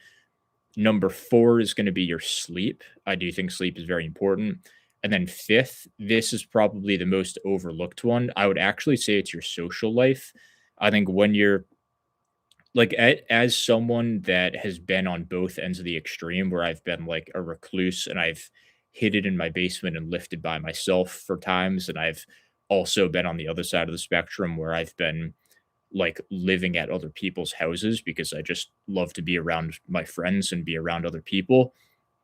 Speaker 1: Number 4 is gonna be your sleep. I do think sleep is very important. And then 5th, this is probably the most overlooked one. I would actually say it's your social life. I think when you're like, as someone that has been on both ends of the extreme, where I've been like a recluse and I've hid in my basement and lifted by myself for times, and I've also been on the other side of the spectrum where I've been like living at other people's houses because I just love to be around my friends and be around other people.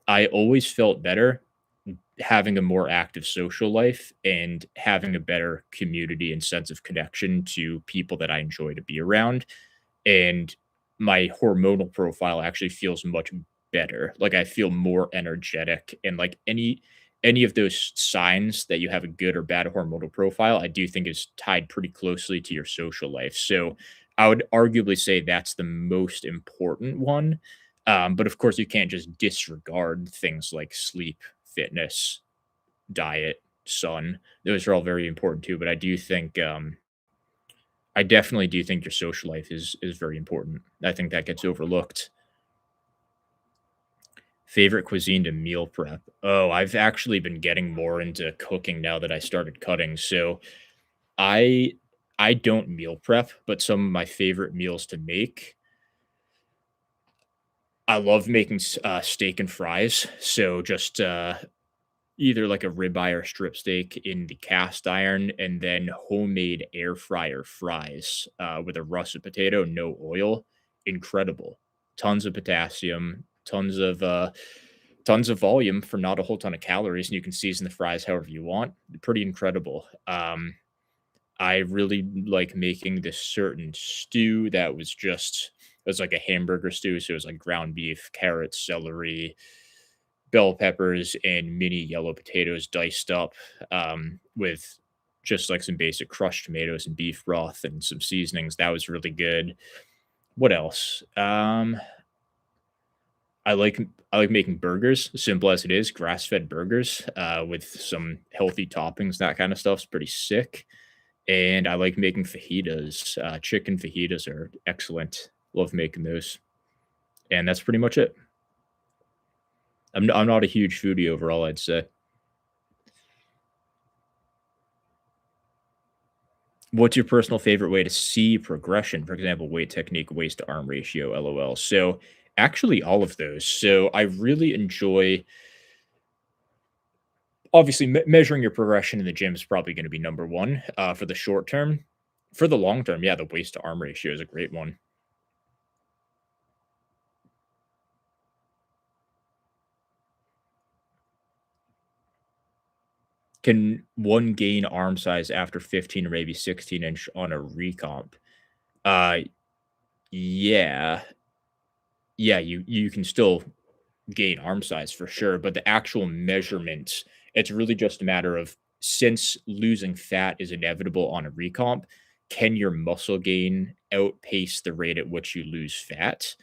Speaker 1: I always felt better having a more active social life and having a better community and sense of connection to people that I enjoy to be around. And my hormonal profile actually feels much better. Like, I feel more energetic, and like any of those signs that you have a good or bad hormonal profile, I do think is tied pretty closely to your social life. So I would arguably say that's the most important one. But of course, you can't just disregard things like sleep, fitness, diet, sun. Those are all very important too. But I definitely do think your social life is very important. I think that gets overlooked. Favorite cuisine to meal prep? Oh, I've actually been getting more into cooking now that I started cutting. So I I don't meal prep, but some of my favorite meals to make, I love making steak and fries. So just either like a ribeye or strip steak in the cast iron, and then homemade air fryer fries with a russet potato, no oil. Incredible. Tons of potassium, tons of volume for not a whole ton of calories, and you can season the fries however you want. Pretty incredible. I really like making this certain stew that was just, it was like a hamburger stew. So it was like ground beef, carrots, celery, bell peppers, and mini yellow potatoes diced up, with just like some basic crushed tomatoes and beef broth and some seasonings. That was really good. What else? I like I like making burgers, simple as it is, grass-fed burgers, with some healthy toppings. That kind of stuff's pretty sick. and I like making fajitas. Chicken fajitas are excellent. Love making those, and that's pretty much it. I'm not a huge foodie overall, I'd say. What's your personal favorite way to see progression? For example, weight technique, waist to arm ratio, LOL. So, actually, all of those. So, I really enjoy obviously measuring your progression in the gym is probably going to be number one for the short term. For the long term, yeah, the waist to arm ratio is a great one. Can one gain arm size after 15 or maybe 16-inch on a recomp? Uh, yeah, yeah, you can still gain arm size for sure, but the actual measurements, it's really just a matter of since losing fat is inevitable on a recomp, can your muscle gain outpace the rate at which you lose fat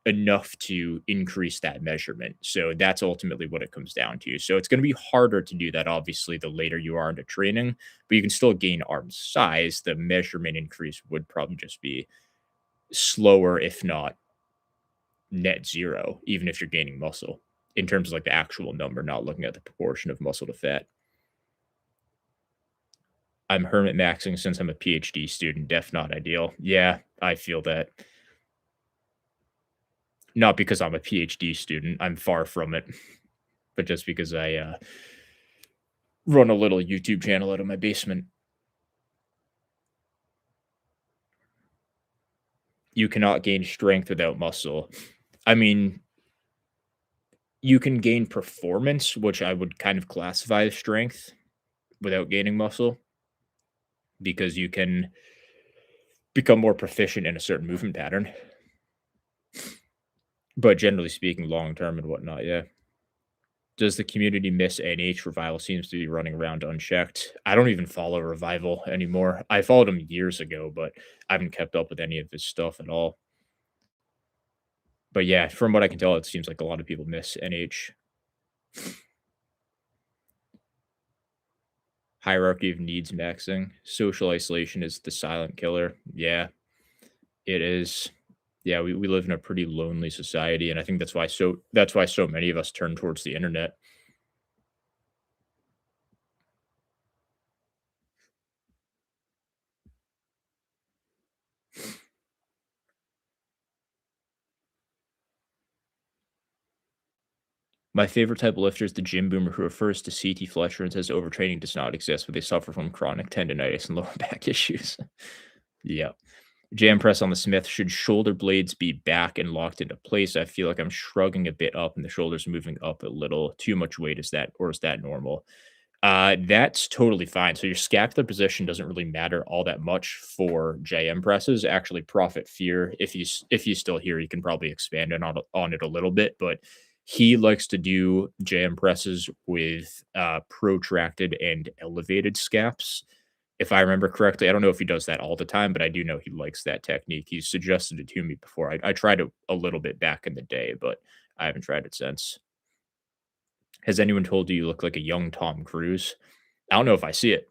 Speaker 1: enough to increase that measurement? So that's ultimately what it comes down to. So it's going to be harder to do that, obviously, the later you are into training, but you can still gain arm size. The measurement increase would probably just be slower, if not net zero, even if you're gaining muscle in terms of like the actual number, not looking at the proportion of muscle to fat. I'm hermit maxing since I'm a PhD student, def not ideal. Yeah, I feel that. Not because I'm a PhD student, I'm far from it, but just because I run a little YouTube channel out of my basement. You cannot gain strength without muscle. I mean, you can gain performance, which I would kind of classify as strength without gaining muscle because you can become more proficient in a certain movement pattern. But generally speaking, long term and whatnot, yeah. Does the community miss NH? Revival seems to be running around unchecked. I don't even follow Revival anymore. I followed him years ago, but I haven't kept up with any of his stuff at all. But yeah, from what I can tell, it seems like a lot of people miss NH. Hierarchy of needs maxing. Social isolation is the silent killer. Yeah, it is. Yeah, we live in a pretty lonely society, and I think that's why so many of us turn towards the internet. My favorite type of lifter is the gym boomer who refers to CT Fletcher and says overtraining does not exist, but they suffer from chronic tendonitis and lower back issues. Yeah. Jam press on the Smith. Should shoulder blades be back and locked into place? I feel like I'm shrugging a bit up and the shoulders moving up a little. Too much weight, is that, or is that normal? That's totally fine. So your scapular position doesn't really matter all that much for JM presses. Actually, Profit Fear, if he's still here, he can probably expand on it a little bit. But he likes to do JM presses with protracted and elevated scaps. If I remember correctly, I don't know if he does that all the time, but I do know he likes that technique. He's suggested it to me before. I tried it a little bit back in the day, but I haven't tried it since. Has anyone told you you look like a young Tom Cruise? I don't know if I see it.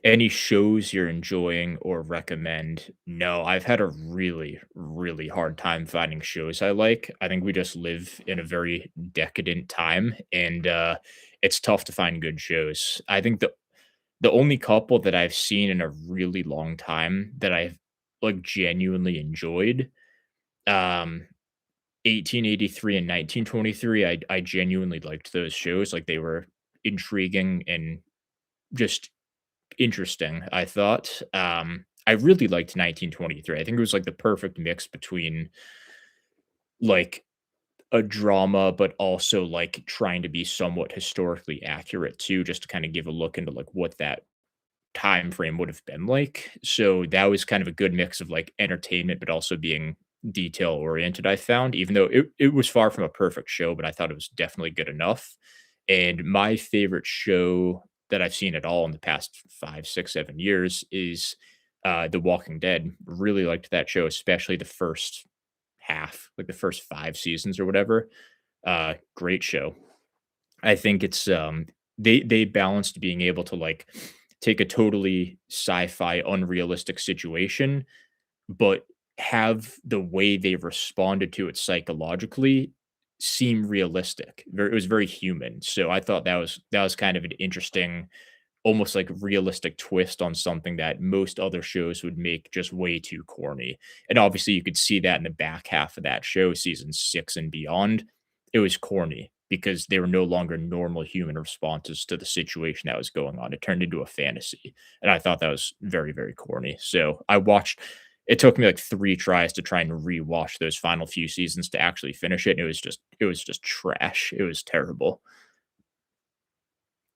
Speaker 1: Any shows you're enjoying or recommend? No, I've had a really, really hard time finding shows I like. I think we just live in a very decadent time, and it's tough to find good shows. I think the only couple that I've seen in a really long time that I've like genuinely enjoyed, um, 1883 and 1923. I genuinely liked those shows. Like they were intriguing and just interesting, I thought. I really liked 1923. I think it was like the perfect mix between like a drama, but also like trying to be somewhat historically accurate too, just to kind of give a look into like what that time frame would have been like. So that was kind of a good mix of like entertainment, but also being detail oriented, I found, even though it was far from a perfect show, but I thought it was definitely good enough. And my favorite show that I've seen at all in the past 5, 6, 7 years is The Walking Dead. Really liked that show, especially the first half, like the first 5 seasons or whatever. Great show. I think it's, they balanced being able to, like, take a totally sci-fi unrealistic situation, but have the way they responded to it psychologically seem realistic. It was very human. So I thought that was kind of an interesting, almost like realistic twist on something that most other shows would make just way too corny. And obviously you could see that in the back half of that show, season 6 and beyond. It was corny because they were no longer normal human responses to the situation that was going on. It turned into a fantasy. And I thought that was very, very corny. So I watched, it took me like 3 tries to try and rewatch those final few seasons to actually finish it. And it was just trash. It was terrible.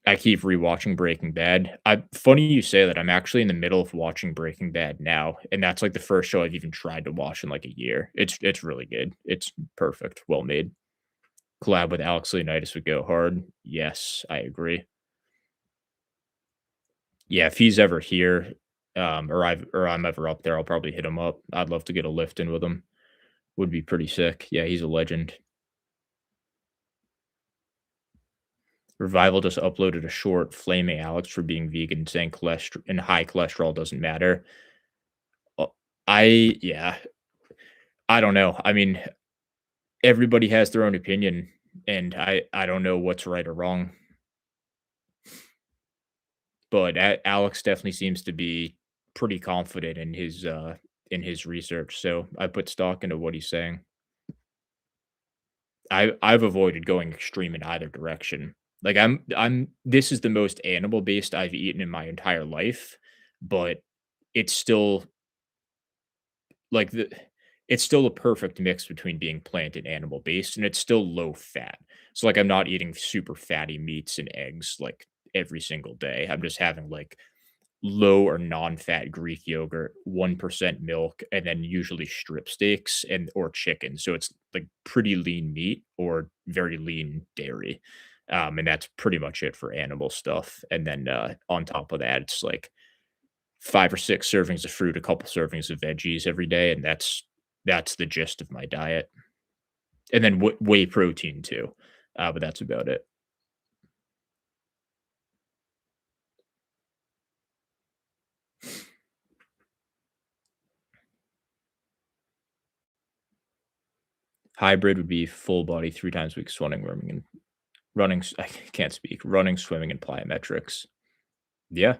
Speaker 1: I keep rewatching Breaking Bad. I funny you say that, I'm actually in the middle of watching Breaking Bad now, and that's, like, the first show I've even tried to watch in, like, a year. It's really good. It's perfect, well made. Collab with Alex Leonidas would go hard. Yes, I agree. Yeah, if he's ever here, or I'm ever up there, I'll probably hit him up. I'd love to get a lift in with him. Would be pretty sick. Yeah, he's a legend. Revival just uploaded a short flaming Alex for being vegan, saying cholesterol and high cholesterol doesn't matter. Uh, yeah, I don't know. I mean, everybody has their own opinion, and I don't know what's right or wrong, but Alex definitely seems to be pretty confident in his research, so I put stock into what he's saying. I've avoided going extreme in either direction. Like, I'm this is the most animal-based I've eaten in my entire life, but it's still like it's still a perfect mix between being plant and animal based, and it's still low fat. So like I'm not eating super fatty meats and eggs like every single day. I'm just having like low or non-fat Greek yogurt, 1% milk, and then usually strip steaks and or chicken. So it's like pretty lean meat or very lean dairy. And that's pretty much it for animal stuff. And then on top of that, it's like 5 or 6 servings of fruit, a couple servings of veggies every day, and that's the gist of my diet. And then whey protein too, but that's about it. Hybrid would be full body 3 times a week swimming, running I can't speak, running, swimming, and plyometrics. Yeah.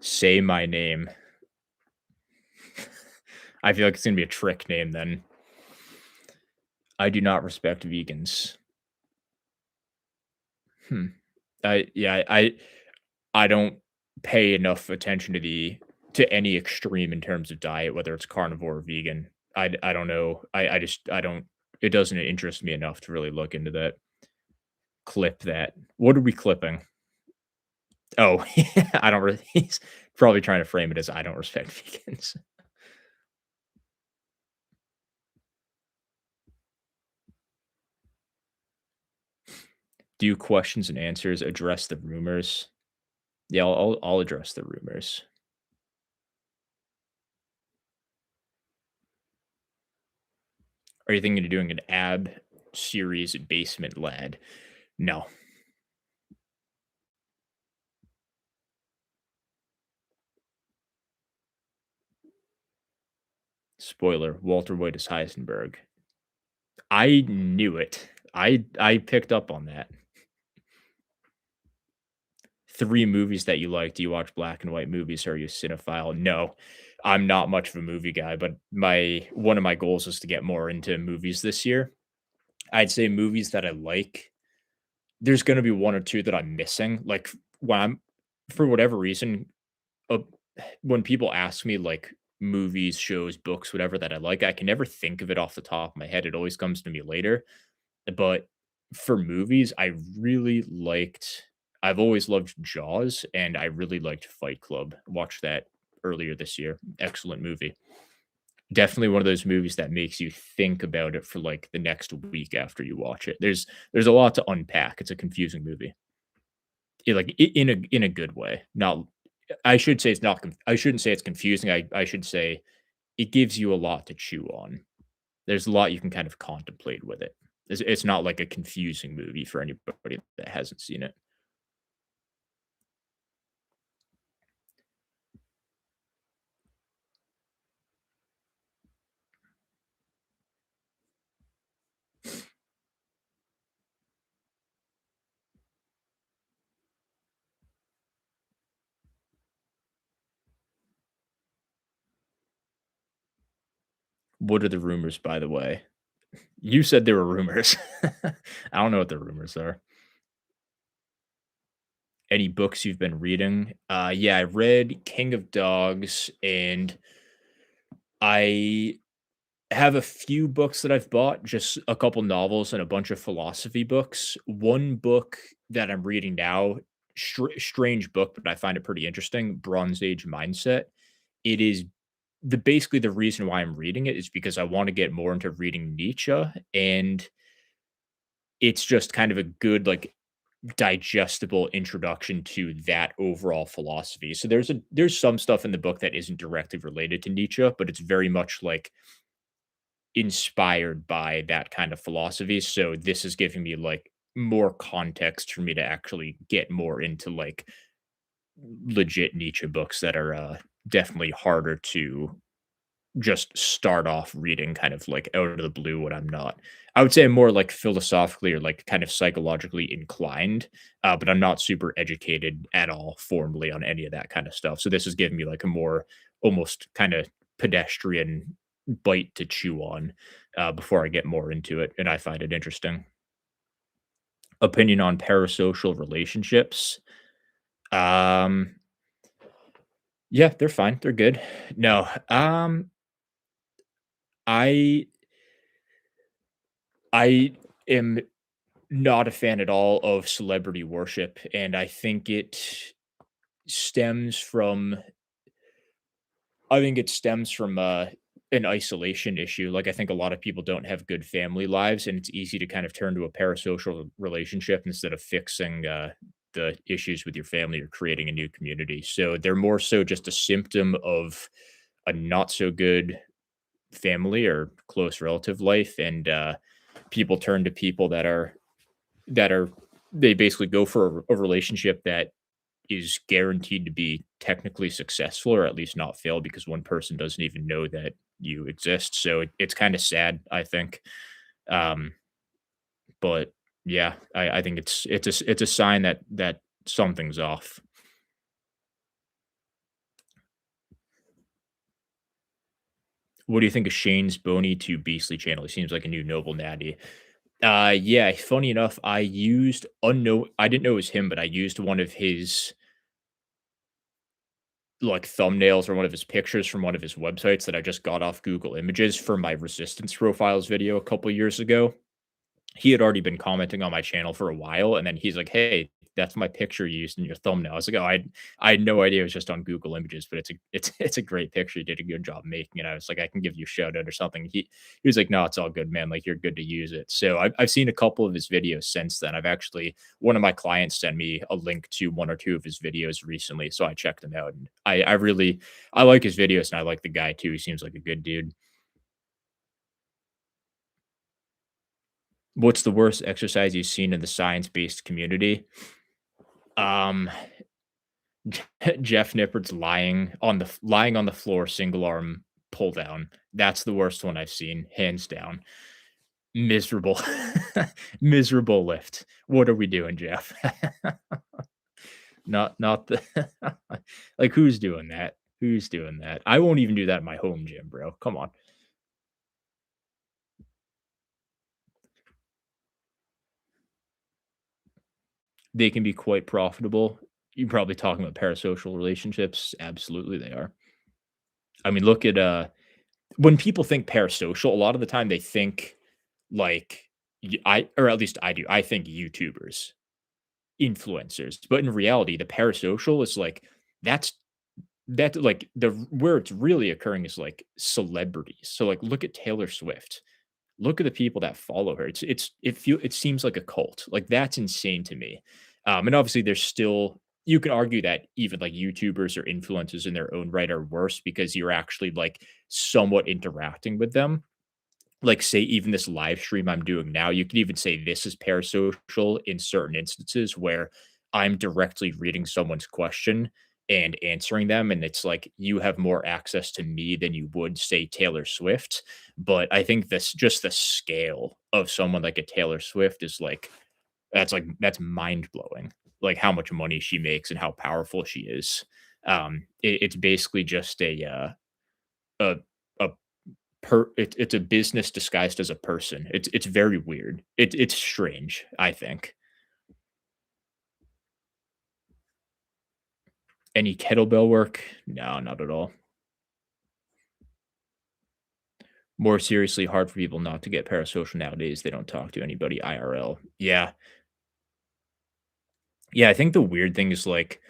Speaker 1: Say my name. I feel like it's gonna be a trick name then. I do not respect vegans. Hmm. I don't pay enough attention to any extreme in terms of diet, whether it's carnivore or vegan. I don't know. I just I don't it doesn't interest me enough to really look into that. Clip that. What are we clipping? Oh, I don't really he's probably trying to frame it as I don't respect vegans. Do questions and answers address the rumors? Yeah, I'll address the rumors. Are you thinking of doing an ab series basement lad? No. Spoiler, Walter White is Heisenberg. I knew it. I picked up on that. 3 movies that you like. Do you watch black and white movies? Are you a cinephile? No. I'm not much of a movie guy, but my one of my goals is to get more into movies this year. I'd say movies that I like, there's gonna be 1 or 2 that I'm missing. Like, when I'm for whatever reason, uh, when people ask me, like, movies, shows, books, whatever that I like, I can never think of it off the top of my head. It always comes to me later. But for movies, I've always loved Jaws, and I really liked Fight Club. Watched that earlier this year. Excellent movie. Definitely one of those movies that makes you think about it for, like, the next week after you watch it. There's a lot to unpack. It's a confusing movie. in a good way. Not I should say it's not I shouldn't say it's confusing. I should say it gives you a lot to chew on. There's a lot you can kind of contemplate with it. It's not like a confusing movie for anybody that hasn't seen it. What are the rumors, by the way? You said there were rumors. I don't know what the rumors are. Any books you've been reading? Yeah, I read King of Dogs, and I have a few books that I've bought, just a couple novels and a bunch of philosophy books. One book that I'm reading now, strange book, but I find it pretty interesting, Bronze Age Mindset. It is basically the reason why I'm reading it is because I want to get more into reading Nietzsche, and it's just kind of a good like digestible introduction to that overall philosophy. So there's some stuff in the book that isn't directly related to Nietzsche, but it's very much like inspired by that kind of philosophy. So this is giving me like more context for me to actually get more into like legit Nietzsche books that are definitely harder to just start off reading kind of like out of the blue when I'm not. I would say I'm more like philosophically or like kind of psychologically inclined, but I'm not super educated at all formally on any of that kind of stuff. So this is giving me like a more almost kind of pedestrian bite to chew on before I get more into it, and I find it interesting. Opinion on parasocial relationships. Um, yeah, they're fine. They're good. No, I I am not a fan at all of celebrity worship, and I think stems from I think it stems from an isolation issue. Like I think a lot of people don't have good family lives, and it's easy to kind of turn to a parasocial relationship instead of fixing the issues with your family or creating a new community. So they're more so just a symptom of a not so good family or close relative life, and people turn to people that are they basically go for a relationship that is guaranteed to be technically successful or at least not fail because one person doesn't even know that you exist. So it's kind of sad, I think. Um, but yeah, I think it's a sign that something's off. What do you think of Shane's Bony to Beastly channel? He seems like a new noble natty. Yeah, funny enough, I didn't know it was him, but I used one of his like thumbnails or one of his pictures from one of his websites that I just got off Google Images for my resistance profiles video a couple years ago. He had already been commenting on my channel for a while, and then he's like, "Hey, that's my picture you used in your thumbnail." I was like, "Oh, I had no idea it was just on Google Images, but it's a great picture. You did a good job making it." I was like, "I can give you a shout out or something." He was like, "No, it's all good, man. Like you're good to use it." So I've seen a couple of his videos since then. I've actually one of my clients sent me a link to one or two of his videos recently, so I checked them out, and I like his videos, and I like the guy too. He seems like a good dude. What's the worst exercise you've seen in the science-based community? Um, Jeff Nippard's lying on the floor, single arm pull down. That's the worst one I've seen, hands down. Miserable, miserable lift. What are we doing, Jeff? Not the like, who's doing that? Who's doing that? I won't even do that in my home gym, bro. Come on. They can be quite profitable. You're probably talking about parasocial relationships. Absolutely, they are. I mean, look at when people think parasocial, a lot of the time they think like or at least I do. I think YouTubers, influencers, but in reality, the parasocial is like that's that like the where it's really occurring is like celebrities. So like look at Taylor Swift. Look at the people that follow her. It seems like a cult. Like that's insane to me. And obviously, there's still you can argue that even like YouTubers or influencers in their own right are worse because you're actually like somewhat interacting with them. Like, say, even this live stream I'm doing now, you could even say this is parasocial in certain instances where I'm directly reading someone's question and answering them. And it's like you have more access to me than you would, say, Taylor Swift. But I think this just the scale of someone like a Taylor Swift is like that's mind blowing. Like how much money she makes and how powerful she is. It's basically just a a it's a business disguised as a person. It's very weird. It's strange, I think. Any kettlebell work? No, not at all. More seriously, hard for people not to get parasocial nowadays. They don't talk to anybody IRL. Yeah. Yeah, I think the weird thing is like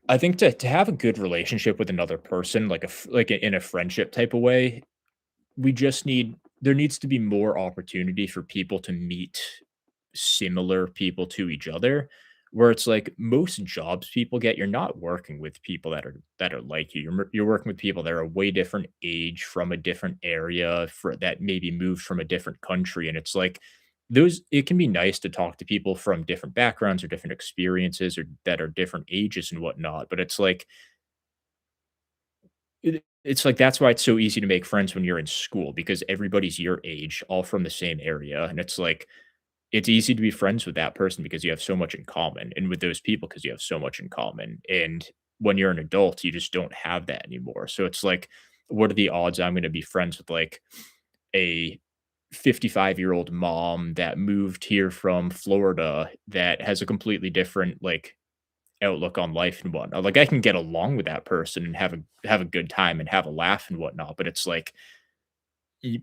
Speaker 1: I think to have a good relationship with another person, in a friendship type of way, we just need there needs to be more opportunity for people to meet similar people to each other, where it's like most jobs people get, you're not working with people that are like you. You're working with people that are a way different age from a different area for that maybe moved from a different country. And it's like those it can be nice to talk to people from different backgrounds or different experiences or that are different ages and whatnot. But it's like that's why it's so easy to make friends when you're in school because everybody's your age, all from the same area. And it's like it's easy to be friends with that person because you have so much in common, and with those people because you have so much in common. And when you're an adult, you just don't have that anymore. So it's like, what are the odds I'm going to be friends with like a 55-year-old mom that moved here from Florida that has a completely different like outlook on life and whatnot? Like I can get along with that person and have a good time and have a laugh and whatnot, but it's like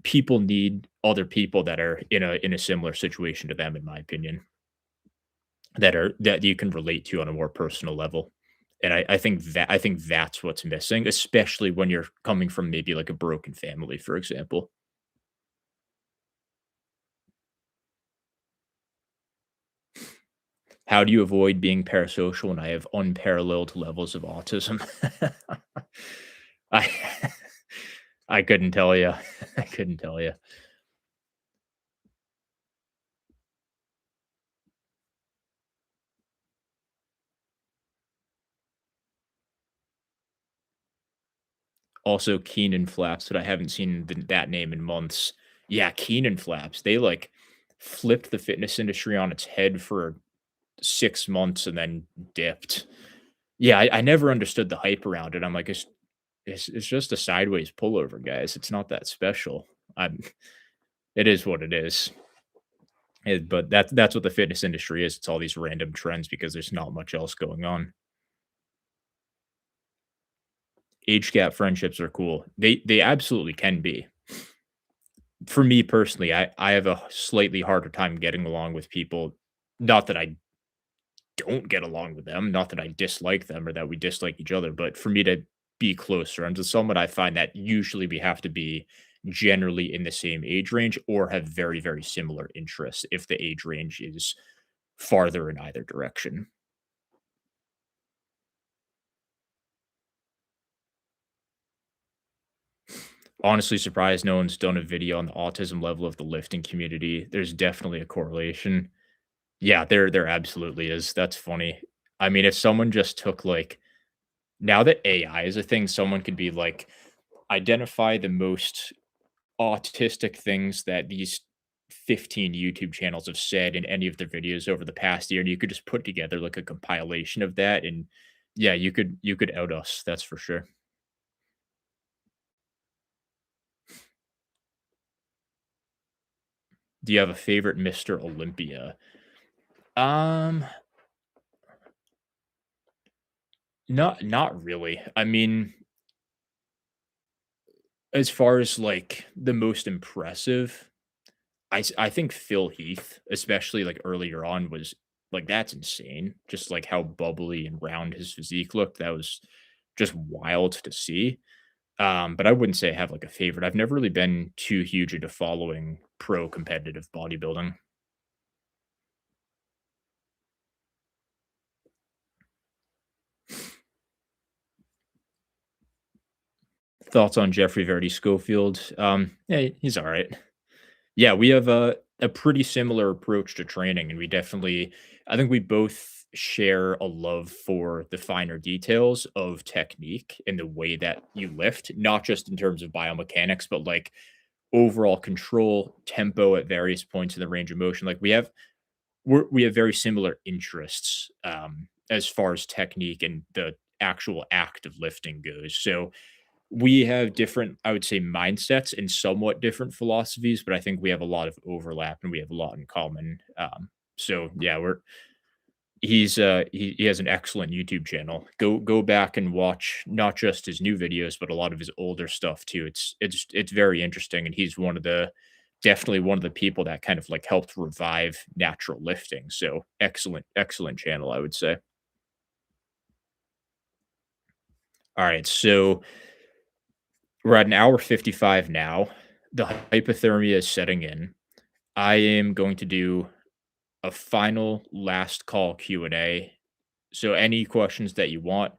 Speaker 1: people need other people that are in a similar situation to them, in my opinion. That you can relate to on a more personal level. And I think that's what's missing, especially when you're coming from maybe like a broken family, for example. How do you avoid being parasocial when I have unparalleled levels of autism? I I couldn't tell you. I couldn't tell you. Also, Keenan Flaps, but I haven't seen that name in months. Yeah, Keenan Flaps. They like flipped the fitness industry on its head for 6 months and then dipped. Yeah, I never understood the hype around it. I'm like, it's just a sideways pullover, guys. It's not that special. I'm it is what it is. But that's what the fitness industry is. It's all these random trends because there's not much else going on. Age gap friendships are cool. They absolutely can be. For me personally, I have a slightly harder time getting along with people. Not that I don't get along with them, not that I dislike them or that we dislike each other, but for me to be close friends with someone, I find that usually we have to be generally in the same age range or have very, very similar interests if the age range is farther in either direction. Honestly, surprised no one's done a video on the autism level of the lifting community. There's definitely a correlation. Yeah, there absolutely is. That's funny. I mean, if someone just took like now that AI is a thing, someone could be like, identify the most autistic things that these 15 YouTube channels have said in any of their videos over the past year, and you could just put together like a compilation of that, and yeah, you could out us, that's for sure. Do you have a favorite Mr. Olympia? Um, not really. I mean, as far as like the most impressive, I think Phil Heath, especially, like, earlier on was like, that's insane. Just, like, how bubbly and round his physique looked, that was just wild to see. But I wouldn't say I have, like, a favorite. I've never really been too huge into following pro competitive bodybuilding. Thoughts on Jeffrey Verdi Schofield? Yeah, he's all right. Yeah, we have a pretty similar approach to training, and we definitely, I think we both share a love for the finer details of technique and the way that you lift, not just in terms of biomechanics, but like overall control, tempo at various points in the range of motion. Like we have very similar interests as far as technique and the actual act of lifting goes. So we have different, I would say, mindsets and somewhat different philosophies, but I think we have a lot of overlap and we have a lot in common. So yeah, he has an excellent YouTube channel. Go back and watch not just his new videos, but a lot of his older stuff too. It's very interesting, and he's definitely one of the people that kind of like helped revive natural lifting. So excellent channel, I would say. All right, so we're at an hour 55 now. The hypothermia is setting in. I am going to do a final last call Q&A. So any questions that you want,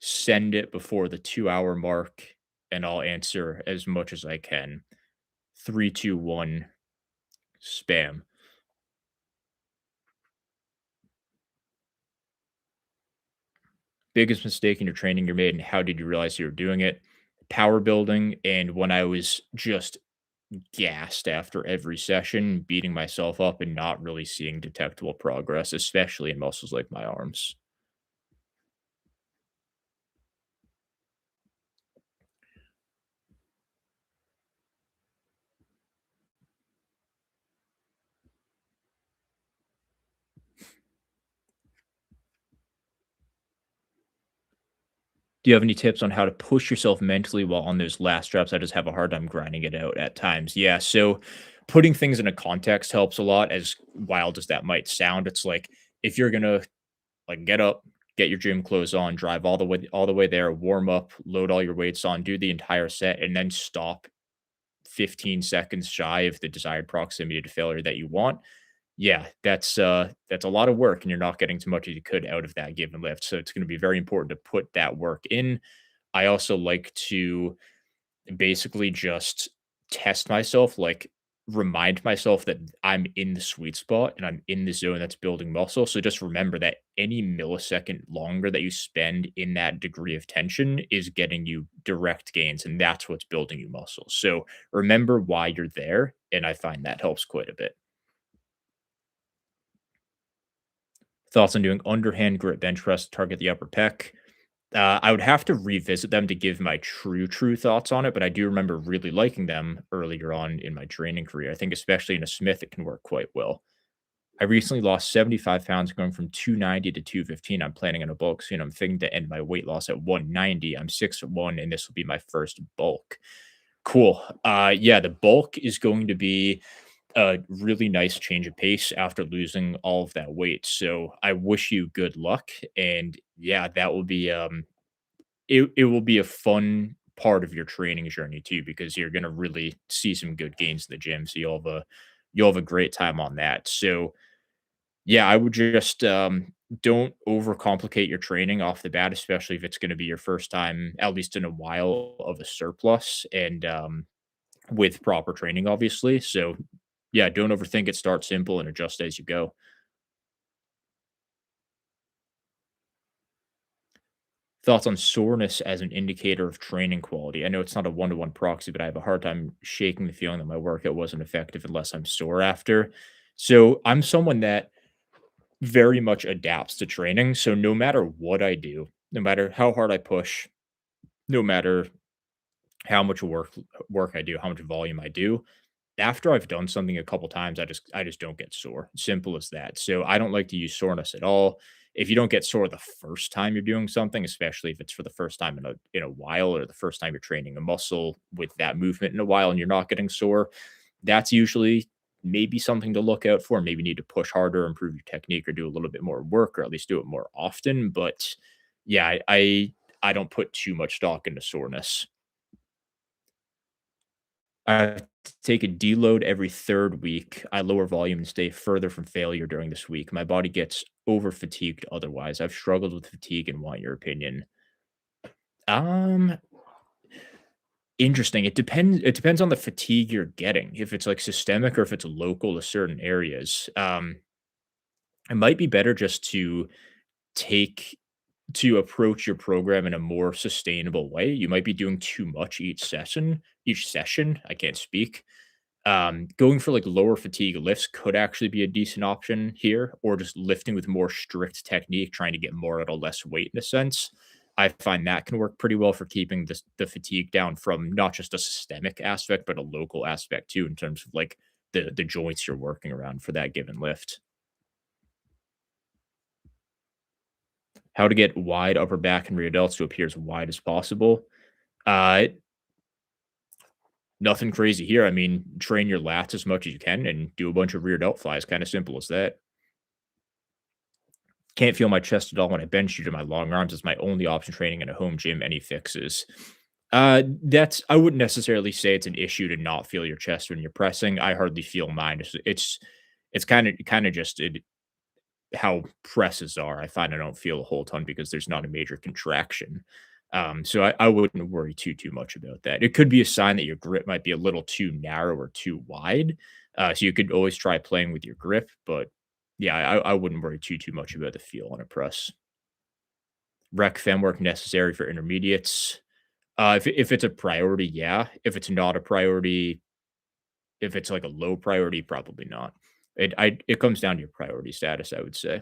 Speaker 1: send it before the 2-hour mark and I'll answer as much as I can. 3, 2, 1, spam. Biggest mistake in your training you made and how did you realize you were doing it? Power building, and when I was just gassed after every session, beating myself up and not really seeing detectable progress, especially in muscles like my arms. Do you have any tips on how to push yourself mentally while on those last reps? I just have a hard time grinding it out at times. Yeah, so putting things in a context helps a lot, as wild as that might sound. It's like if you're gonna like get up, get your gym clothes on, drive all the way there, warm up, load all your weights on, do the entire set, and then stop 15 seconds shy of the desired proximity to failure that you want. Yeah, that's a lot of work and you're not getting as much as you could out of that given lift. So it's going to be very important to put that work in. I also like to basically just test myself, like remind myself that I'm in the sweet spot and I'm in the zone that's building muscle. So just remember that any millisecond longer that you spend in that degree of tension is getting you direct gains, and that's what's building you muscle. So remember why you're there. And I find that helps quite a bit. Thoughts on doing underhand grip bench press to target the upper pec? I would have to revisit them to give my true thoughts on it, but I do remember really liking them earlier on in my training career. I think especially in a Smith, it can work quite well. I recently lost 75 pounds going from 290 to 215. I'm planning on a bulk soon. I'm thinking to end my weight loss at 190. I'm 6'1", and this will be my first bulk. Cool. Yeah, the bulk is going to be a really nice change of pace after losing all of that weight. So I wish you good luck. And yeah, that will be it will be a fun part of your training journey too, because you're gonna really see some good gains in the gym. So you'll have a great time on that. So yeah, I would just don't overcomplicate your training off the bat, especially if it's gonna be your first time, at least in a while, of a surplus and with proper training, obviously. So yeah, don't overthink it. Start simple and adjust as you go. Thoughts on soreness as an indicator of training quality? I know it's not a one-to-one proxy, but I have a hard time shaking the feeling that my workout wasn't effective unless I'm sore after. So I'm someone that very much adapts to training. So no matter what I do, no matter how hard I push, no matter how much work I do, how much volume I do, after I've done something a couple times, I just don't get sore. Simple as that. So I don't like to use soreness at all. If you don't get sore the first time you're doing something, especially if it's for the first time in a while, or the first time you're training a muscle with that movement in a while and you're not getting sore, that's usually maybe something to look out for. Maybe you need to push harder, improve your technique, or do a little bit more work, or at least do it more often. But yeah, I don't put too much stock into soreness. I take a deload every third week. I lower volume and stay further from failure during this week. My body gets over fatigued otherwise. I've struggled with fatigue and want your opinion. Um, Interesting. It depends on the fatigue you're getting, if it's, like, systemic or if it's local to certain areas. It might be better just take to approach your program in a more sustainable way. You might be doing too much each session, I can't speak. Going for like lower fatigue lifts could actually be a decent option here, or just lifting with more strict technique, trying to get more out of less weight in a sense. I find that can work pretty well for keeping the fatigue down from not just a systemic aspect, but a local aspect too, in terms of like the joints you're working around for that given lift. How to get wide upper back and rear delts to appear as wide as possible. Uh, Nothing crazy here. I mean, train your lats as much as you can and do a bunch of rear delt flies. Kind of simple as that. Can't feel my chest at all when I bench due to my long arms. It's my only option training in a home gym. Any fixes? That's I wouldn't necessarily say it's an issue to not feel your chest when you're pressing. I hardly feel mine. It's kind of just how presses are. I find I don't feel a whole ton because there's not a major contraction. So I wouldn't worry too much about that. It could be a sign that your grip might be a little too narrow or too wide. So you could always try playing with your grip, but yeah, I wouldn't worry too much about the feel on a press. Rec fem work necessary for intermediates. If it's a priority, yeah. If it's not a priority, if it's like a low priority, probably not. It comes down to your priority status, I would say.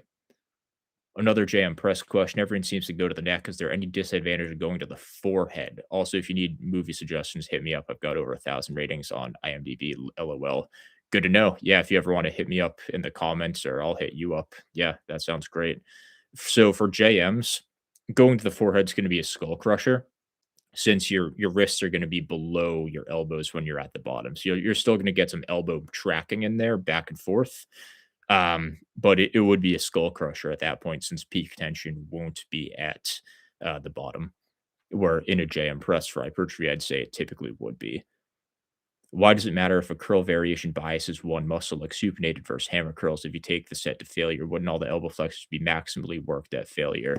Speaker 1: Another JM press question. Everyone seems to go to the neck. Is there any disadvantage of going to the forehead? Also, if you need movie suggestions, hit me up. I've got over 1,000 ratings on IMDb. LOL. Good to know. Yeah, if you ever want to hit me up in the comments or I'll hit you up. Yeah, that sounds great. So for JMs, going to the forehead is going to be a skull crusher since your wrists are going to be below your elbows when you're at the bottom. So you're still going to get some elbow tracking in there back and forth. But it would be a skull crusher at that point since peak tension won't be at the bottom, where in a JM press for hypertrophy, I'd say it typically would be. Why does it matter if a curl variation biases one muscle like supinated versus hammer curls? If you take the set to failure, wouldn't all the elbow flexors be maximally worked at failure?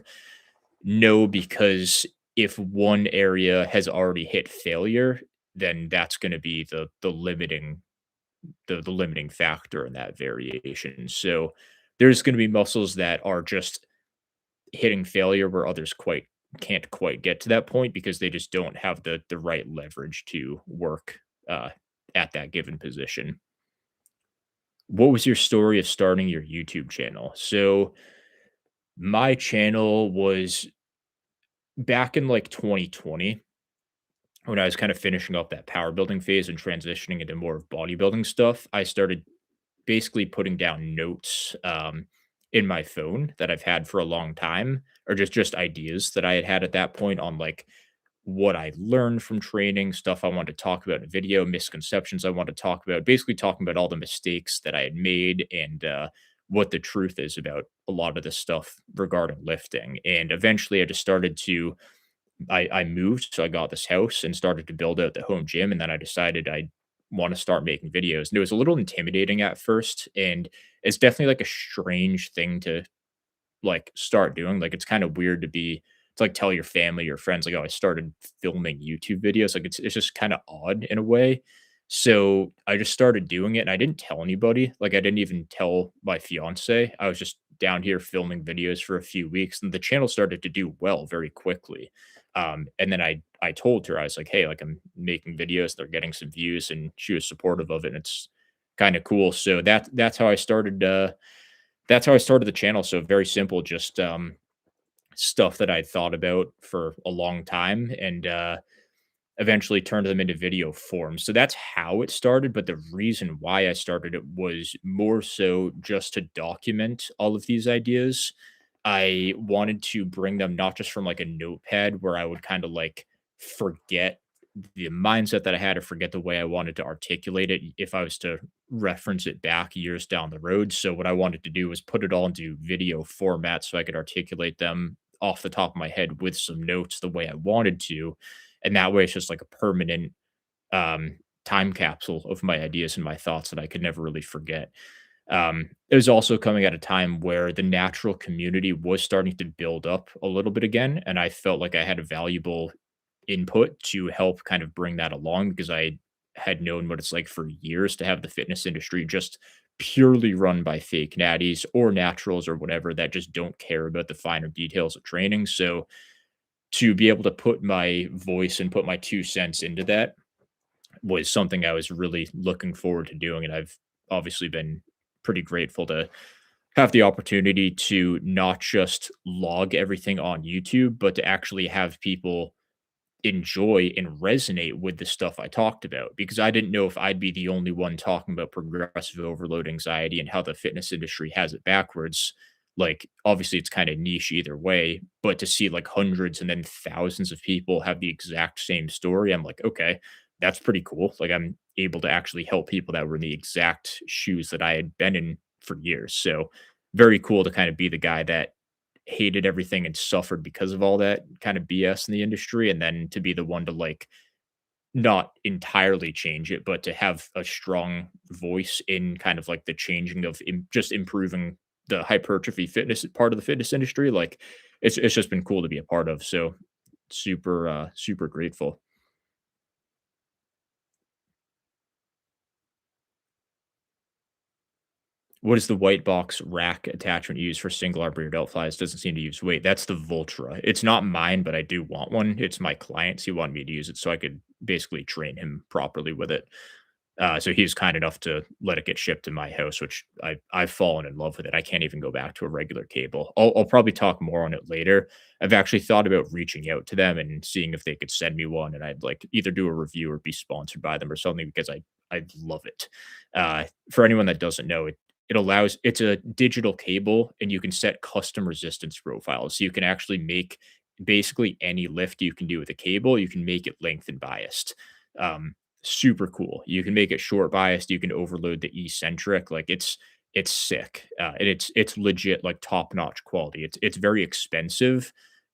Speaker 1: No, because if one area has already hit failure, then that's going to be the limiting factor in that variation. So there's going to be muscles that are just hitting failure where others quite can't quite get to that point because they just don't have the right leverage to work uh, at that given position. What was your story of starting your YouTube channel? So my channel was back in like 2020 when I was kind of finishing up that power building phase and transitioning into more of bodybuilding stuff. I started basically putting down notes in my phone that I've had for a long time, or just ideas that I had had at that point on like what I learned from training, stuff I wanted to talk about in a video, misconceptions I want to talk about, basically talking about all the mistakes that I had made and what the truth is about a lot of the stuff regarding lifting. And eventually I just started to I moved, so I got this house and started to build out the home gym, and then I decided I want to start making videos. And it was a little intimidating at first, and it's definitely like a strange thing to like start doing. Like it's kind of weird to like tell your family, your friends, like, oh, I started filming YouTube videos. Like it's just kind of odd in a way. So I just started doing it and I didn't tell anybody. Like I didn't even tell my fiance. I was just down here filming videos for a few weeks and the channel started to do well very quickly. And then I told her, I was like, hey, like I'm making videos, they're getting some views, and she was supportive of it. And it's kind of cool. So that's how I started the channel. So very simple, just stuff that I'd thought about for a long time and eventually turned them into video form. So that's how it started. But the reason why I started it was more so just to document all of these ideas. I wanted to bring them not just from like a notepad where I would kind of like forget the mindset that I had or forget the way I wanted to articulate it if I was to reference it back years down the road. So what I wanted to do was put it all into video format so I could articulate them off the top of my head with some notes the way I wanted to. And that way it's just like a permanent um time capsule of my ideas and my thoughts that I could never really forget. It was also coming at a time where the natural community was starting to build up a little bit again, and I felt like I had a valuable input to help kind of bring that along because I had known what it's like for years to have the fitness industry just purely run by fake natties or naturals or whatever that just don't care about the finer details of training. So to be able to put my voice and put my 2 cents into that was something I was really looking forward to doing. And I've obviously been pretty grateful to have the opportunity to not just log everything on YouTube, but to actually have people enjoy and resonate with the stuff I talked about because I didn't know if I'd be the only one talking about progressive overload anxiety and how the fitness industry has it backwards. Like, obviously, it's kind of niche either way, but to see like hundreds and then thousands of people have the exact same story, I'm like, okay, that's pretty cool. Like, I'm able to actually help people that were in the exact shoes that I had been in for years. So, very cool to kind of be the guy that hated everything and suffered because of all that kind of BS in the industry, and then to be the one to, like, not entirely change it, but to have a strong voice in kind of like the changing of just improving the hypertrophy fitness part of the fitness industry, like, it's just been cool to be a part of, so super grateful. What is the white box rack attachment used for single arm rear delt flies? Doesn't seem to use weight. That's the Voltra. It's not mine, but I do want one. It's my client's. He wanted me to use it so I could basically train him properly with it. So he's kind enough to let it get shipped to my house, which I've fallen in love with it. I can't even go back to a regular cable. I'll probably talk more on it later. I've actually thought about reaching out to them and seeing if they could send me one, and I'd like either do a review or be sponsored by them or something because I love it. For anyone that doesn't know, it's a digital cable and you can set custom resistance profiles. So you can actually make basically any lift you can do with a cable, you can make it length and biased. Um, Super cool. You can make it short biased, you can overload the eccentric, like it's sick. And it's legit like top-notch quality. It's very expensive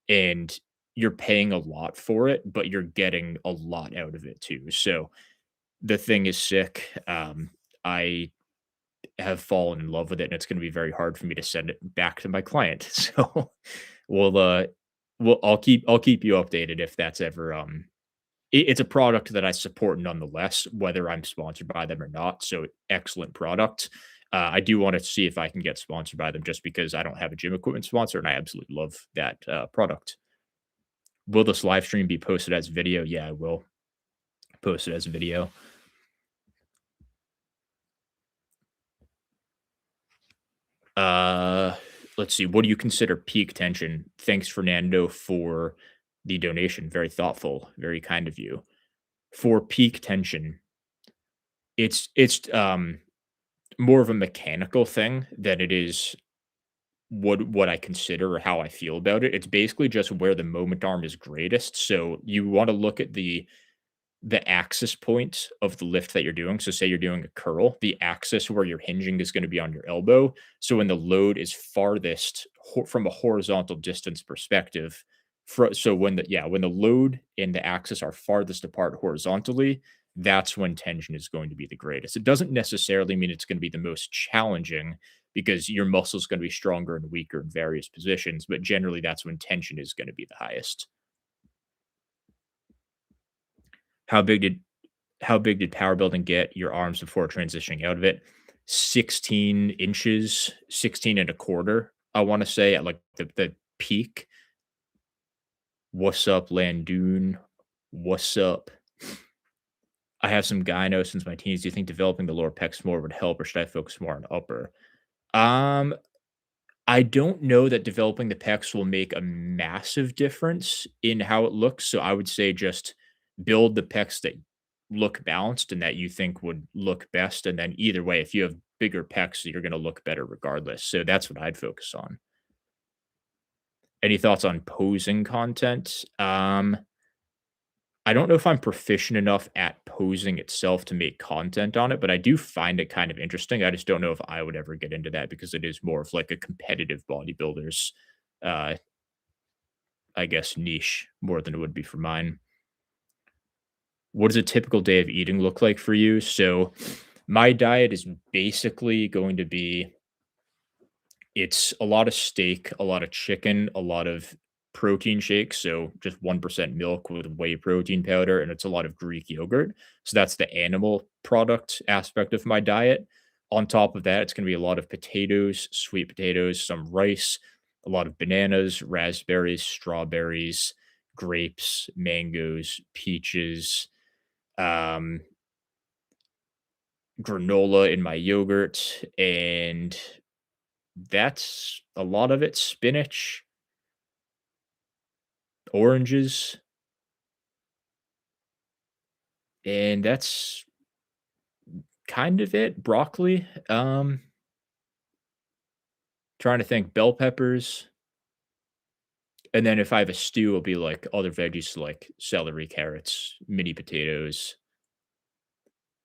Speaker 1: and you're paying a lot for it, but you're getting a lot out of it too. So the thing is sick. I have fallen in love with it, and it's gonna be very hard for me to send it back to my client. So we'll, I'll keep you updated if that's ever, it's a product that I support nonetheless, whether I'm sponsored by them or not, so excellent product. I do wanna see if I can get sponsored by them just because I don't have a gym equipment sponsor, and I absolutely love that, product. Will this live stream be posted as video? Yeah, I will post it as a video. Uh, let's see. What do you consider peak tension? Thanks, Fernando, for the donation. Very thoughtful, very kind of you. For peak tension, it's more of a mechanical thing than it is what I consider or how I feel about it. It's basically just where the moment arm is greatest. So you want to look at the axis point of the lift that you're doing. So say you're doing a curl, the axis where you're hinging is going to be on your elbow. So when the load is farthest from a horizontal distance perspective, so when the load and the axis are farthest apart horizontally, that's when tension is going to be the greatest. It doesn't necessarily mean it's going to be the most challenging because your muscle is going to be stronger and weaker in various positions, but generally that's when tension is going to be the highest. How big did how big did power building get your arms before transitioning out of it? 16 inches, 16 and a quarter, I want to say at like the peak. What's up, Landoon? What's up? I have some gyno since my teens. Do you think developing the lower pecs more would help, or should I focus more on upper? Um, I don't know that developing the pecs will make a massive difference in how it looks. So I would say just build the pecs that look balanced and that you think would look best. And then either way, if you have bigger pecs, you're going to look better regardless. So that's what I'd focus on. Any thoughts on posing content? I don't know if I'm proficient enough at posing itself to make content on it, but I do find it kind of interesting. I just don't know if I would ever get into that because it is more of like a competitive bodybuilder's, uh, I guess, niche more than it would be for mine. What does a typical day of eating look like for you? So, my diet is basically going to be it's a lot of steak, a lot of chicken, a lot of protein shakes, so just 1% milk with whey protein powder, and it's a lot of Greek yogurt. So that's the animal product aspect of my diet. On top of that, it's going to be a lot of potatoes, sweet potatoes, some rice, a lot of bananas, raspberries, strawberries, grapes, mangoes, peaches, um, granola in my yogurt, and that's a lot of it. Spinach, oranges, and that's kind of it. Broccoli, trying to think, bell peppers, and then if I have a stew, it'll be like other veggies like celery, carrots, mini potatoes.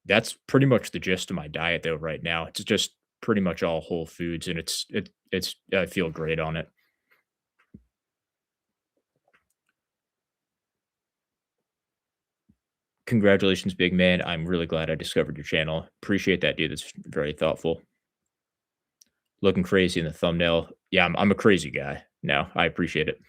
Speaker 1: That's pretty much the gist of my diet though right now. It's just pretty much all whole foods, and it's I feel great on it. Congratulations, big man. I'm really glad I discovered your channel. Appreciate that, dude. That's very thoughtful. Looking crazy in the thumbnail. Yeah, I'm a crazy guy. No, I appreciate it.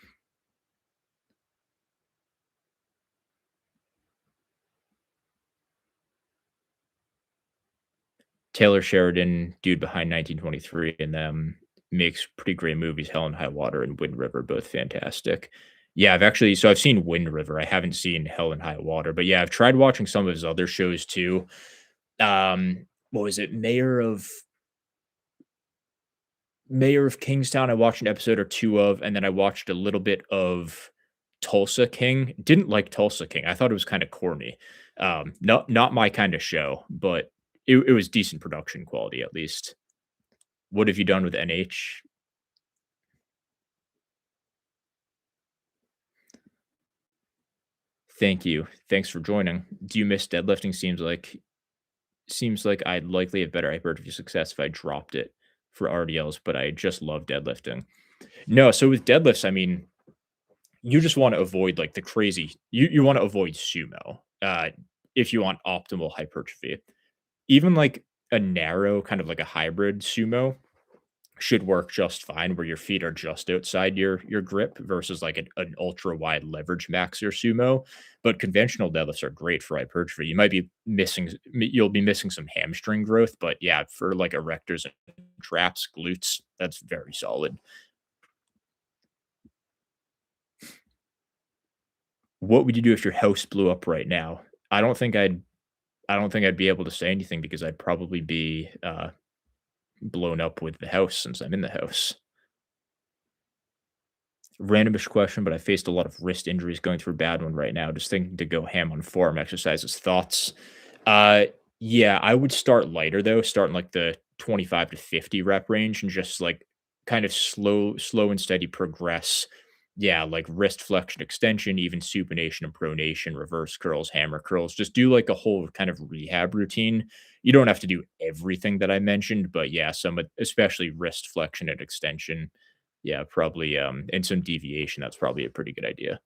Speaker 1: Taylor Sheridan, dude behind 1923, and makes pretty great movies. Hell and High Water and Wind River, both fantastic. Yeah, I've seen Wind River. I haven't seen Hell and High Water, but yeah, I've tried watching some of his other shows too. What was it? Mayor of Kingstown, I watched an episode or 2 of, and then I watched a little bit of Tulsa King. Didn't like Tulsa King. I thought it was kinda corny. Not my kinda show, but it was decent production quality at least. What have you done with NH? Thank you. Thanks for joining. Do you miss deadlifting? Seems like I'd likely have better hypertrophy success if I dropped it for RDLs, but I just love deadlifting. No, so with deadlifts, I mean, you just wanna avoid, like, the crazy you wanna avoid sumo, if you want optimal hypertrophy. Even, like, a narrow, kind of like a hybrid sumo should work just fine, where your feet are just outside your grip versus, like, an ultra wide leverage maxer sumo, but conventional deadlifts are great for hypertrophy. You'll be missing some hamstring growth, but, yeah, for, like, erectors and traps, glutes, that's very solid. What would you do if your house blew up right now? I don't think I'd I don't think I'd be able to say anything because I'd probably be, blown up with the house since I'm in the house. Randomish question, but I faced a lot of wrist injuries going through a bad one right now. Just thinking to go ham on forearm exercises. Thoughts? Uh, yeah, I would start lighter though, starting like the 25 to 50 rep range and just like kind of slow and steady progress. Yeah, like wrist flexion extension, even supination and pronation, reverse curls, hammer curls. Just do like a whole kind of rehab routine. You don't have to do everything that I mentioned, but yeah, especially wrist flexion and extension. Yeah, probably and some deviation. That's probably a pretty good idea.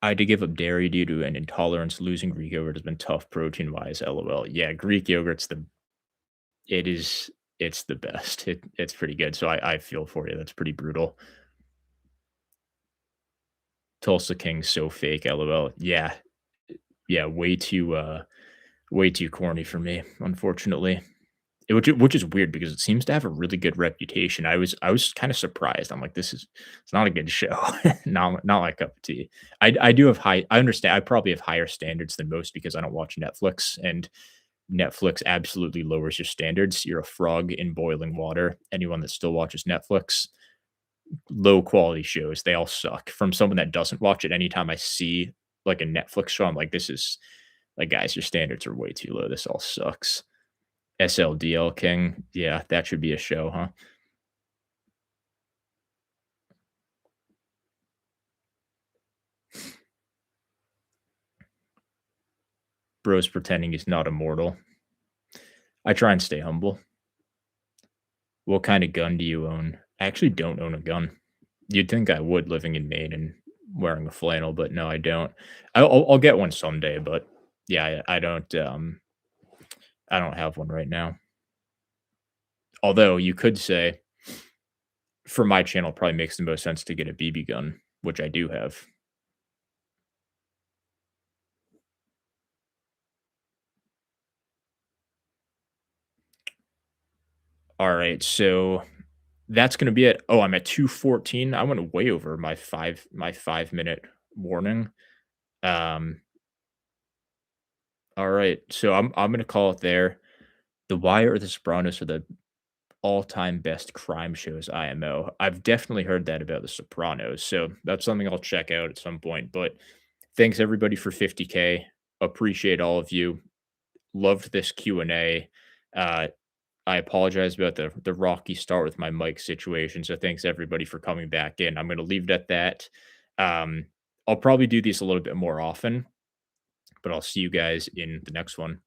Speaker 1: I had to give up dairy due to an intolerance. Losing Greek yogurt has been tough protein wise. LOL. Yeah, Greek yogurt's the it is it's the best. It's pretty good. So I feel for you. That's pretty brutal. Tulsa King's so fake. LOL. Yeah, yeah, way too corny for me, unfortunately. Which is weird because it seems to have a really good reputation. I was kinda surprised. I'm like, it's not a good show. Not my cup of tea. I do have high I understand I probably have higher standards than most because I don't watch Netflix, and Netflix absolutely lowers your standards. You're a frog in boiling water. Anyone that still watches Netflix, low quality shows, they all suck. From someone that doesn't watch it, anytime I see, like, a Netflix show, I'm like, "This is like, guys, your standards are way too low. This all sucks." SLDL King. Yeah, that should be a show, huh? Bro's pretending he's not immortal. I try and stay humble. What kind of gun do you own? I actually don't own a gun. You'd think I would living in Maine and wearing a flannel, but no, I don't. I'll get one someday, but yeah, I don't. I don't have one right now. Although you could say for my channel, it probably makes the most sense to get a BB gun, which I do have. All right, so that's gonna be it. Oh, I'm at 2:14. I went way over my 5-minute warning. Um, all right, so I'm gonna call it there. The Wire or The Sopranos are the all-time best crime shows IMO. I've definitely heard that about The Sopranos, so that's something I'll check out at some point. But thanks everybody for 50K. Appreciate all of you. Loved this Q&A. Uh, I apologize about the rocky start with my mic situation. So thanks everybody for coming back in. I'm going to leave it at that. Um, I'll probably do these a little bit more often, but I'll see you guys in the next one.